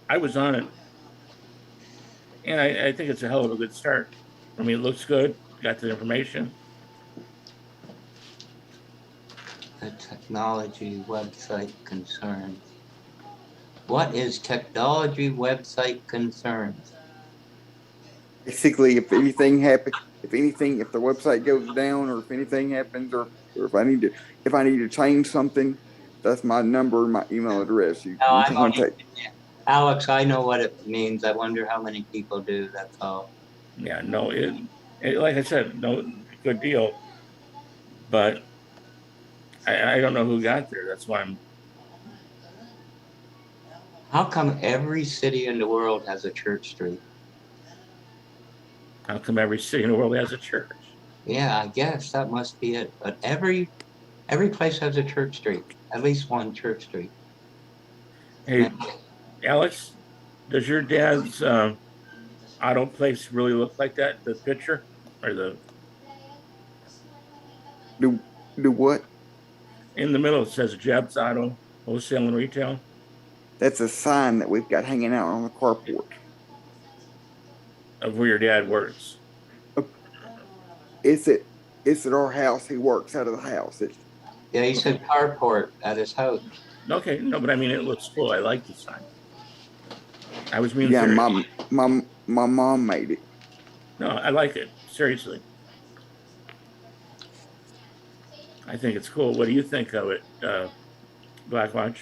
I was on it. And I think it's a hell of a good start. I mean, it looks good, got the information.
The technology website concerns. What is technology website concerns?
Basically, if anything happens, if the website goes down, or if anything happens, or if I need to change something, that's my number, my email address. You
No,
can
I'm only,
contact.
Alex, I know what it means. I wonder how many people do. That's all.
Yeah, no, like I said, no good deal. But I don't know who got there. That's why I'm.
How come every city in the world has a church street?
How come every city in the world has a church?
Yeah, I guess that must be it. But every place has a church street. At least one church street.
Hey, Alex, does your dad's auto place really look like that? The picture or the
Do what?
in the middle it says Jeb's Auto Wholesale and Retail.
That's a sign that we've got hanging out on the carport.
Of where your dad works.
It's at our house. He works out of the house.
Yeah, he said carport at his house.
Okay, no, but I mean it looks cool. I like the sign. I was being
Yeah,
serious.
my mom made it.
No, I like it. Seriously. I think it's cool. What do you think of it, Blackwatch?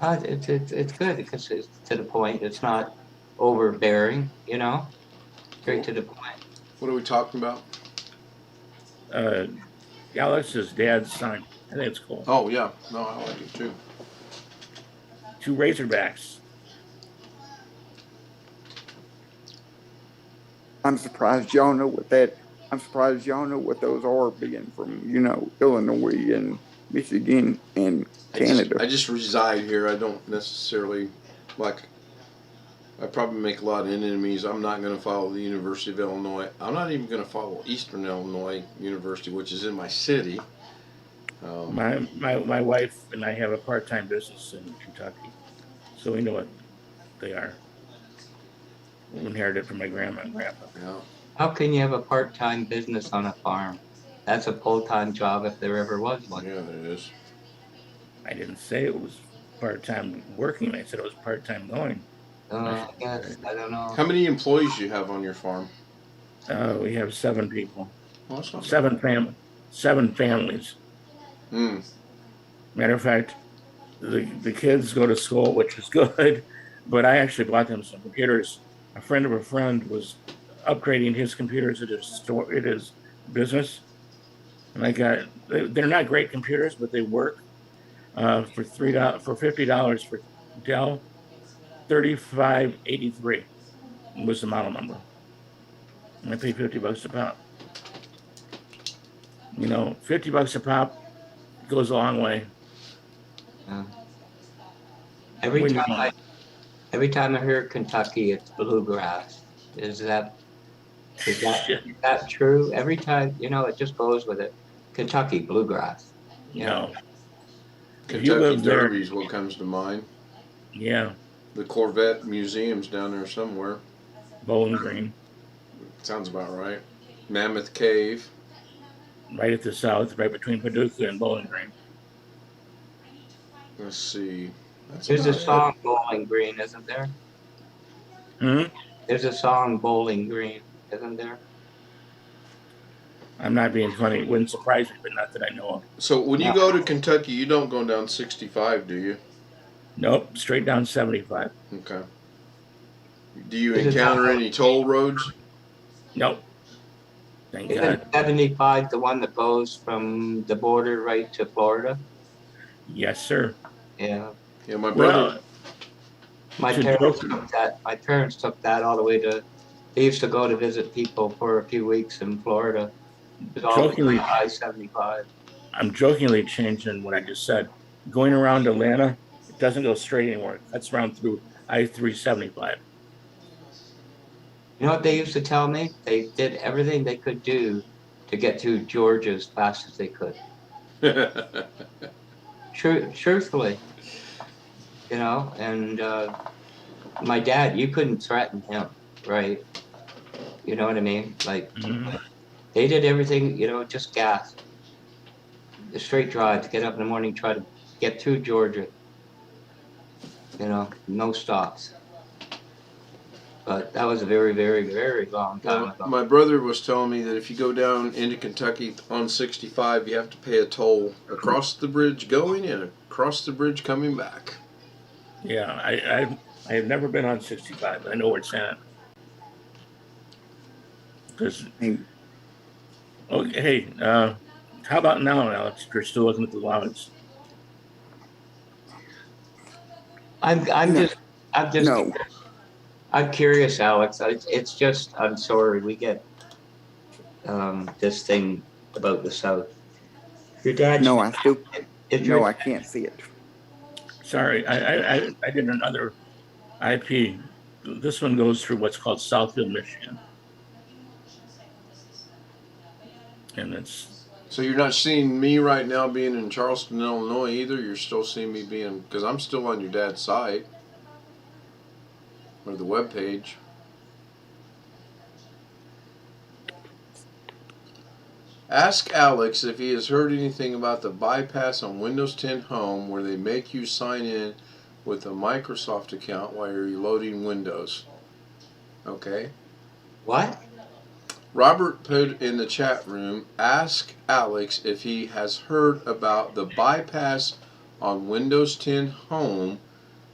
It's good because it's to the point. It's not overbearing, straight to the point.
what are we talking about?
Alex's dad's sign. I think it's cool.
Oh yeah, no, I like it too.
2 Razorbacks.
I'm surprised y'all know what that. I'm surprised y'all know what those are, being from Illinois and Michigan and Canada.
I just reside here. I don't necessarily like. I probably make a lot of enemies. I'm not going to follow the University of Illinois. I'm not even going to follow Eastern Illinois University, which is in my city.
My wife and I have a part-time business in Kentucky, so we know what they are. We inherited from my grandma and grandpa.
Yeah.
How can you have a part-time business on a farm? That's a full-time job if there ever was one.
Yeah, there is.
I didn't say it was part-time working. I said it was part-time going.
I guess, I don't know.
How many employees do you have on your farm?
We have 7 people,
Well, that's not
seven families.
Hmm.
Matter of fact, the kids go to school, which is good, but I actually bought them some computers. A friend of a friend was upgrading his computers at his business, and they're not great computers, but they work. For $50 for Dell, 3583 was the model number. And I paid $50 a pop. You know, $50 a pop goes a long way.
Yeah. Every time I hear Kentucky, it's bluegrass. Is that true? Every time, it just goes with it. Kentucky bluegrass.
No. If
Kentucky
you live there,
Derby is what comes to mind.
yeah,
The Corvette Museum's down there somewhere.
Bowling Green,
Sounds about right. Mammoth Cave.
right at the south, right between Paducah and Bowling Green.
Let's see.
There's a song Bowling Green, isn't there? There's a song Bowling Green, isn't there?
I'm not being funny. It wouldn't surprise me, but not that I know of.
So when you go to Kentucky, you don't go down 65, do you?
Nope, straight down 75.
Okay. Do you encounter any toll roads?
Nope. Thank God.
Isn't 75 the one that goes from the border right to Florida?
Yes, sir.
Yeah.
Yeah, my brother.
Well,
My
To
parents
go-
took that. My parents took that all the way to. They used to go to visit people for a few weeks in Florida. It was all
Jokingly-
I-75.
I'm jokingly changing what I just said. Going around Atlanta, it doesn't go straight anymore. It cuts around through I-375.
You know what they used to tell me? They did everything they could do to get to Georgia as fast as they could. Truthfully, and my dad, you couldn't threaten him, right? You know what I mean? Like, they did everything, just gas. The straight drive to get up in the morning, try to get through Georgia. No stops. But that was a very, very, very long time ago.
My brother was telling me that if you go down into Kentucky on 65, you have to pay a toll across the bridge going and across the bridge coming back.
Yeah, I have never been on 65, but I know where it's at. Hey, how about now, Alex? If you're still looking at the logs.
I'm just
No.
I'm curious, Alex. It's just, I'm sorry, we get this thing about the South. Your dad?
No, I still.
Is
No,
your,
I can't see it.
Sorry, I did another IP. This one goes through what's called Southfield, Michigan. And it's...
So you're not seeing me right now being in Charleston, Illinois either? You're still seeing me being... Because I'm still on your dad's site. Or the webpage. Ask Alex if he has heard anything about the bypass on Windows 10 Home where they make you sign in with a Microsoft account while you're loading Windows. Okay?
what?
Robert put in the chat room, ask Alex if he has heard about the bypass on Windows 10 Home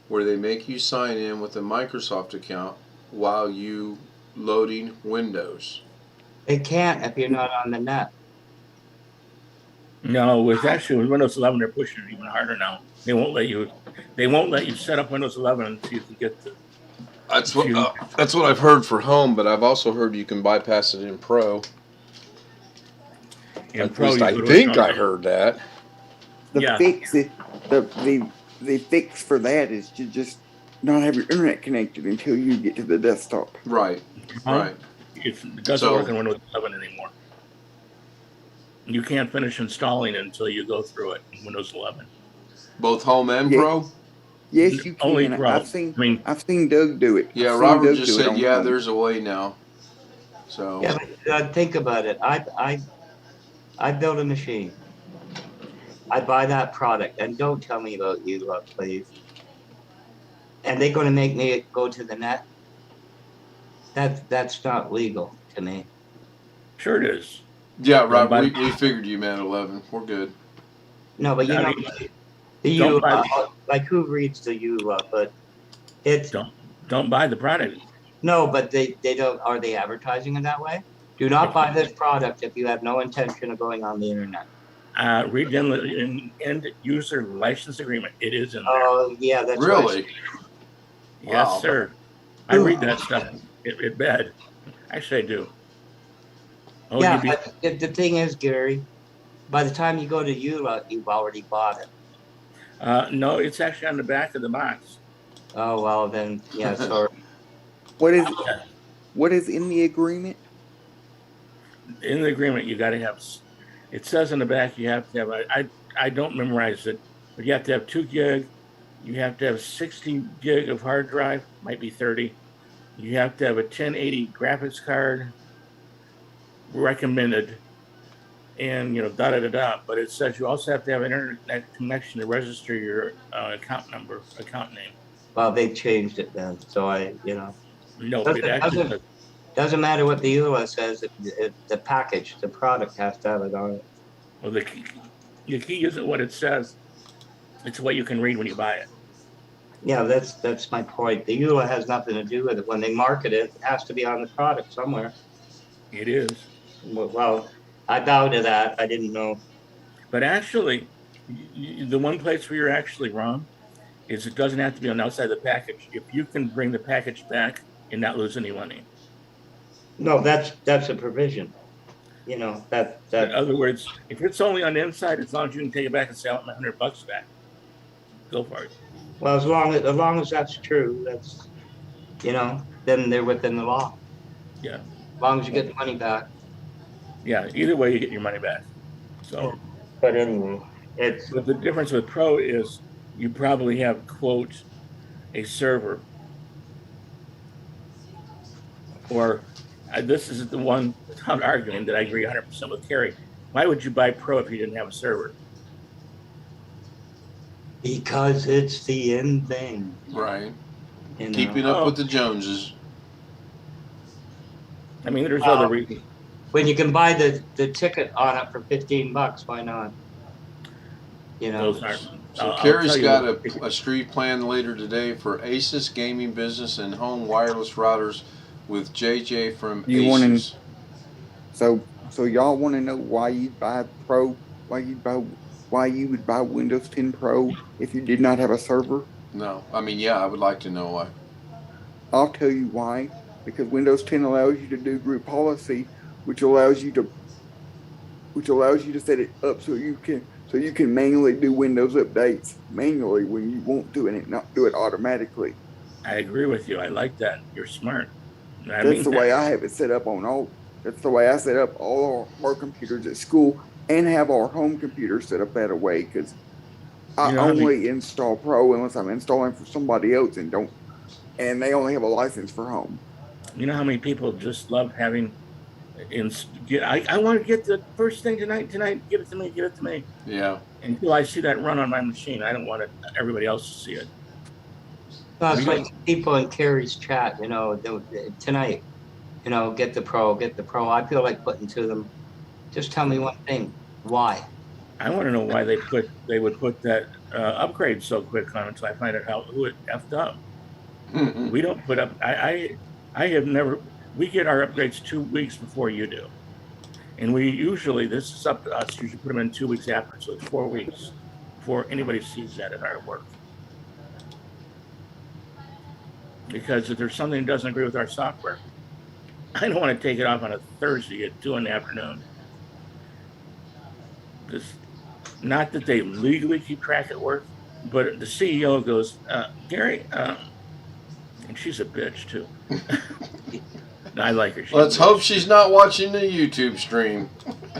where they make you sign in with a Microsoft account while you loading Windows.
They can't if you're not on the net.
No, with Windows 11, they're pushing it even harder now. They won't let you set up Windows 11 until you can get the...
That's what I've heard for home, but I've also heard you can bypass it in Pro. At least I think I heard that.
The fix is the fix for that is to just not have your internet connected until you get to the desktop.
Right. Right.
It doesn't
So-
work on Windows 11 anymore. You can't finish installing it until you go through it in Windows 11.
Both home and
Yeah.
pro?
Yes, you can.
Only Pro.
I've seen
I mean,
Doug do it.
Yeah,
I've seen
Robert
Doug
just
do it
said,
on
yeah,
home.
there's a way now. So,
Yeah, but think about it. I build a machine. I buy that product, and don't tell me about you, please. And they're going to make me go to the net. That's not legal to me.
sure it is.
yeah, Rob,
buy-
we figured you meant 11. We're good.
No, but you
I
know,
mean,
the
don't
U,
buy-
like who reads the U? But it's
Don't buy the product.
no, but they don't. Are they advertising it that way? Do not buy this product if you have no intention of going on the internet.
Read the end user license agreement. It is in there.
Oh yeah, that's
Really?
Yes,
Wow.
sir. I read that stuff in bed. Actually, I do. Oh,
Yeah,
you'd be,
but the thing is, Gary, by the time you go to EULA, you've already bought it.
no, it's actually on the back of the box.
Oh well, then yeah, sorry.
What is in the agreement?
In the agreement, you got to have. It says in the back you have to have. I don't memorize it, but you have to have 2 gig. You have to have 60 gig of hard drive. Might be 30. You have to have a 1080 graphics card. Recommended, and da da da da. But it says you also have to have an internet connection to register your account name.
Well, they've changed it then, so
No,
Doesn't-
it actually
doesn't- doesn't matter what the EULA says. The package, the product has to have it on it.
well, the key isn't what it says. It's what you can read when you buy it.
Yeah, that's my point. The EULA has nothing to do with it. When they market it, it has to be on the product somewhere.
It is.
Well, I bow to that. I didn't know.
But actually, the one place where you're actually wrong is it doesn't have to be on the outside of the package. If you can bring the package back and not lose any money.
No, that's a provision. You know,
In
that
other words, if it's only on the inside, as long as you can take it back and sell it my $100 back, go for it.
well, as long as that's true, that's then they're within the law.
Yeah.
As long as you get the money back.
Yeah. Either way, you get your money back. So,
But anyway, it's
but the difference with Pro is you probably have, quote, a server. Or this is the one I'm arguing that I agree 100% with Kerry. Why would you buy Pro if you didn't have a server?
because it's the in thing.
Right.
You know?
Keeping up with the Joneses.
I mean, there's other reasons.
When you can buy the ticket on it for $15, why not? You know,
Those aren't.
So
I'll
Carrie's
tell you
got
what-
a street plan later today for Asus Gaming Business and Home Wireless Routers with JJ from
You
Asus.
wanna- So y'all want to know why you'd buy Pro? Why you would buy Windows 10 Pro if you did not have a server?
No, I mean, yeah, I would like to know why.
I'll tell you why. Because Windows 10 allows you to do group policy, which allows you to set it up so you can manually do Windows updates manually when you want to, and it not do it automatically.
I agree with you. I like that. You're smart.
That's the way I have it set up on all. That's the way I set up all our computers at school, and have our home computer set up that way. Because I
You know, I mean-
only install Pro unless I'm installing for somebody else, and they only have a license for home.
You know how many people just love having. I want to get the first thing tonight. Give it to me.
Yeah.
Until I see that run on my machine, I don't want everybody else to see it.
it's like people in Carrie's chat, tonight, get the pro. I feel like putting to them, just tell me one thing, why?
I want to know why they would put that upgrade so quick on until I find out who it effed up. We don't put up. I have never. We get our upgrades 2 weeks before you do, and this is up to us. You should put them in 2 weeks after, so it's 4 weeks before anybody sees that at our work. Because if there's something that doesn't agree with our software, I don't want to take it off on a Thursday at 2 in the afternoon. Because not that they legally keep track at work, but the CEO goes, Gary, And she's a bitch too. No, I like her. She's
Let's
a bitch.
hope she's not watching the YouTube stream.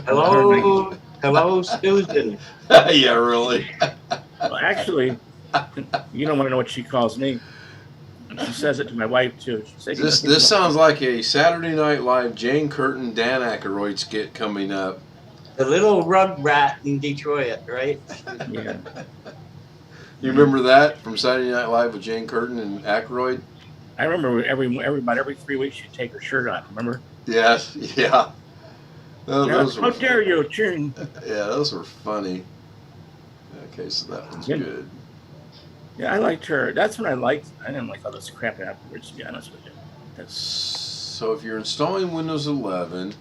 Hello, Susan.
Yeah, really.
Well, actually, you don't want to know what she calls me. And she says it to my wife too. She says,
This sounds like a Saturday Night Live Jane Curtin Dan Aykroyd skit coming up.
The little rug rat in Detroit, right?
Yeah.
You remember that from Saturday Night Live with Jane Curtin and Aykroyd?
I remember about every 3 weeks she'd take her shirt off. Remember?
Yes, yeah. Those
How
were,
dare you, June?
yeah, those were funny. Okay, so that one's good.
Yeah, I liked her. That's what I liked. I didn't like all this crap afterwards, to be honest with you.
So if you're installing Windows 11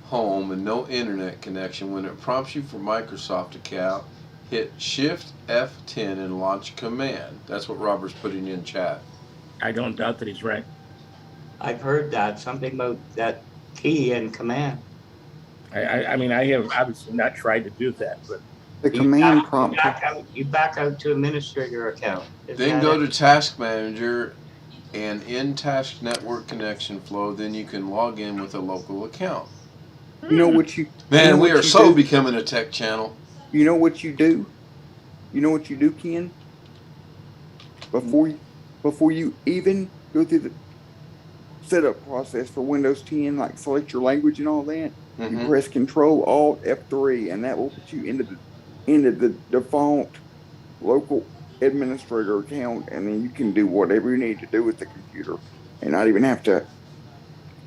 Home and no internet connection, when it prompts you for Microsoft account, hit Shift F10 and launch command. That's what Robert's putting in chat.
I don't doubt that he's right.
I've heard that, something about that key and command.
I mean, I have obviously not tried to do that, but
The command prompt.
You back out to administrator account.
Then go to Task Manager and in Task Network Connection Flow, then you can log in with a local account.
You know what you?
Man,
you know
we
what
are
you
so
do?
becoming a tech channel.
You know what you do? You know what you do, Ken? Before you even go through the setup process for Windows 10, like select your language and all that, you press Control Alt F3, and that will put you into the default local administrator account, and then you can do whatever you need to do with the computer, and not even have to.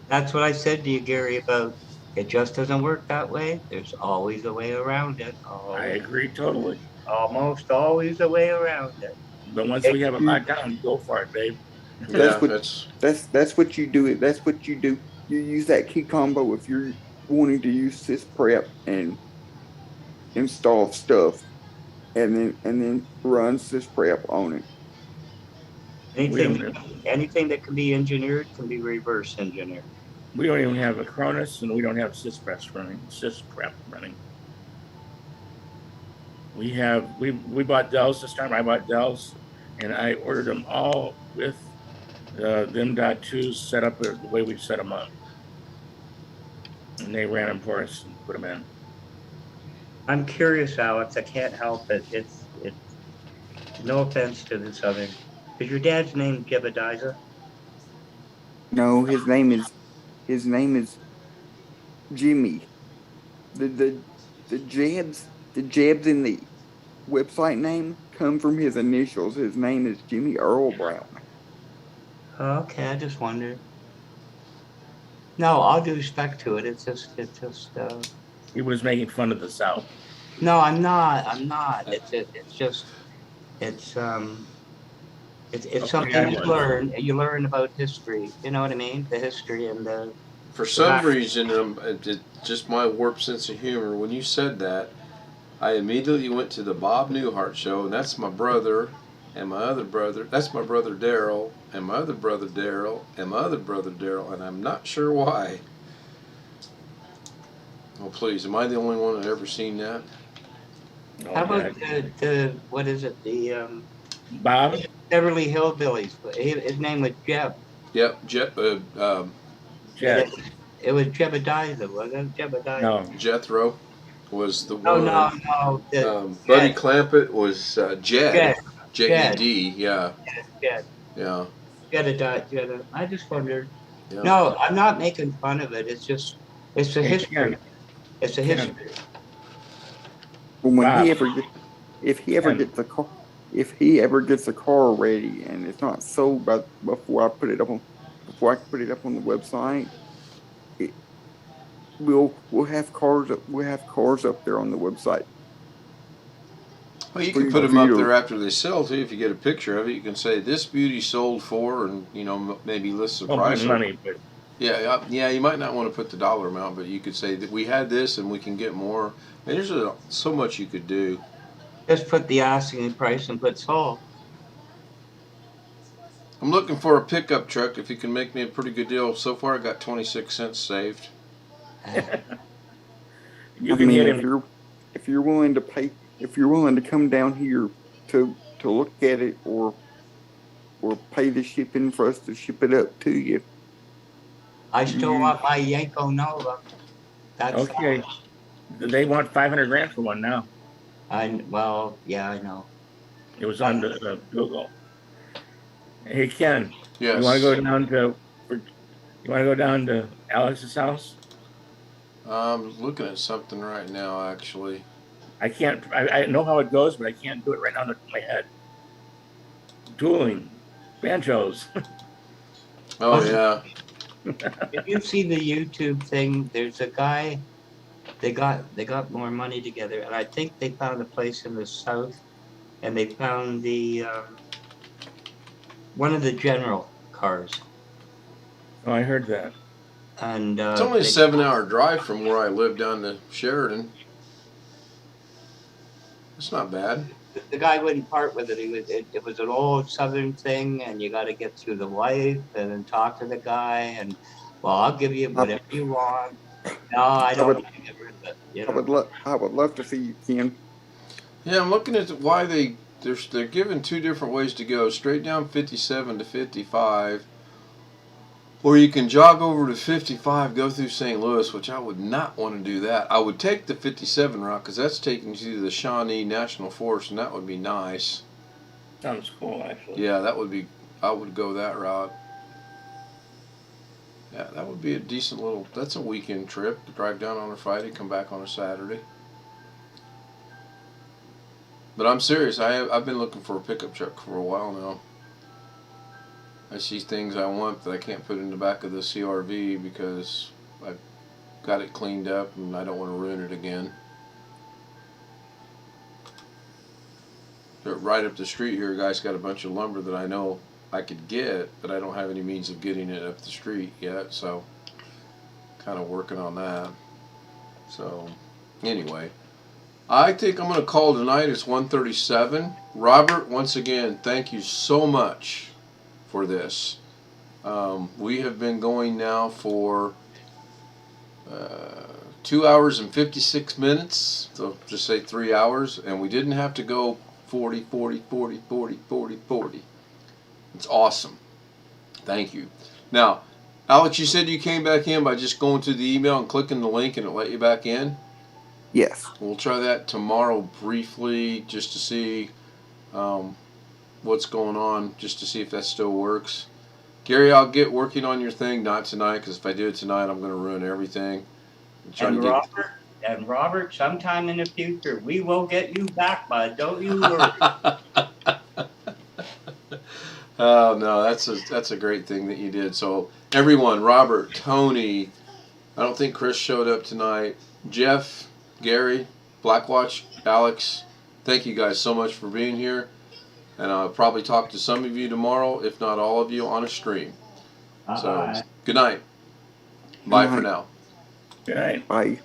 That's what I said to you, Gary, about it just doesn't work that way. There's always a way around it.
I agree totally.
Almost always a way around it.
But once we have it locked down, go for it, babe.
Yeah,
That's what you do. That's what you do. You use that key combo if you're wanting to use sysprep and install stuff, and then run sysprep on it.
Anything that can be engineered can be reverse engineered.
We don't even have a Cronus, and we don't have sysprep running. We bought Dells this time. I bought Dells, and I ordered them all with the M.2s set up the way we set them up. And they ran them for us and put them in.
I'm curious, Alex. I can't help it. It's no offense to the Southern. Is your dad's name Jebediah?
No, his name is Jimmy. The jabs in the website name come from his initials. His name is Jimmy Earl Brown.
Okay, I just wondered. No, all due respect to it. It's just.
He was making fun of the South.
No, I'm not. It's something you learn. You learn about history. You know what I mean? The history and the.
For some reason, it just my warped sense of humor. When you said that, I immediately went to the Bob Newhart show, and that's my brother, and my other brother. That's my brother Daryl, and my other brother Daryl, and my other brother Daryl, and I'm not sure why. Oh, please, am I the only one that ever seen that?
How about the what is it? The
Bob?
Beverly Hillbillies. His name was Jeb.
Yep,
Jed.
It was Jebediah, wasn't it? Jebediah.
No.
Jethro was the one.
No.
Buddy Clampett was Jed. J-E-D, yeah.
Jed.
Yeah.
Jebediah. I just wondered.
Yeah.
No, I'm not making fun of it. It's a history. It's a history.
Well, when
Bob.
if he ever gets a car ready and it's not sold before I put it up on the website, we'll have cars up there on the website.
Well, you can put them up there after they sell too. If you get a picture of it, you can say this beauty sold for, and maybe list the price.
Money, but
yeah. You might not want to put the dollar amount, but you could say that we had this and we can get more. I mean, there's so much you could do.
Just put the asking price and put sold.
I'm looking for a pickup truck. If you can make me a pretty good deal. So far, I got 26 cents saved.
you can get him.
If you're willing to pay, if you're willing to come down here to look at it, or or pay the shipping for us to ship it up to you.
I still want my Yanko Nova. That's
Okay. They want 500 grand for one now.
well, yeah, I know.
It was on the Google. Hey Ken,
Yes.
you want to go down to Alex's house?
I'm looking at something right now, actually.
I can't. I know how it goes, but I can't do it right now in my head. Dueling, banjos.
Oh yeah.
If you see the YouTube thing, there's a guy. They got more money together, and I think they found a place in the south, and they found the one of the general cars,
Oh, I heard that.
and
It's only a 7-hour drive from where I live down to Sheridan. It's not bad.
the guy wouldn't part with it. It was an old southern thing, and you got to get through the wife and then talk to the guy, and well, I'll give you whatever you want. No, I don't need to get rid of it. You know?
I would love to see you, Ken.
Yeah, I'm looking at why they're given two different ways to go: straight down 57 to 55, or you can jog over to 55, go through St. Louis, which I would not want to do that. I would take the 57 route because that's taking you to the Shawnee National Forest, and that would be nice.
Sounds cool, actually.
Yeah, that would be. I would go that route. Yeah, that would be a decent little. That's a weekend trip. Drive down on a Friday, come back on a Saturday. But I'm serious. I've been looking for a pickup truck for a while now. I see things I want that I can't put in the back of the CRV because I've got it cleaned up and I don't want to ruin it again. But right up the street here, a guy's got a bunch of lumber that I know I could get, but I don't have any means of getting it up the street yet, so kind of working on that. So anyway, I think I'm going to call tonight. It's 1:37. Robert, once again, thank you so much for this. We have been going now for 2 hours and 56 minutes, so just say 3 hours, and we didn't have to go 40, 40, 40, 40, 40, 40. It's awesome. Thank you. Now, Alex, you said you came back in by just going to the email and clicking the link and it let you back in?
Yes.
We'll try that tomorrow briefly just to see what's going on, just to see if that still works. Gary, I'll get working on your thing, not tonight, because if I do it tonight, I'm going to ruin everything.
And Robert, sometime in the future, we will get you back, bud. Don't you worry.
Oh no, that's a great thing that you did. So everyone, Robert, Tony, I don't think Chris showed up tonight. Jeff, Gary, Blackwatch, Alex, thank you guys so much for being here. And I'll probably talk to some of you tomorrow, if not all of you, on a stream. So good night. Bye for now.
Good night.
Bye.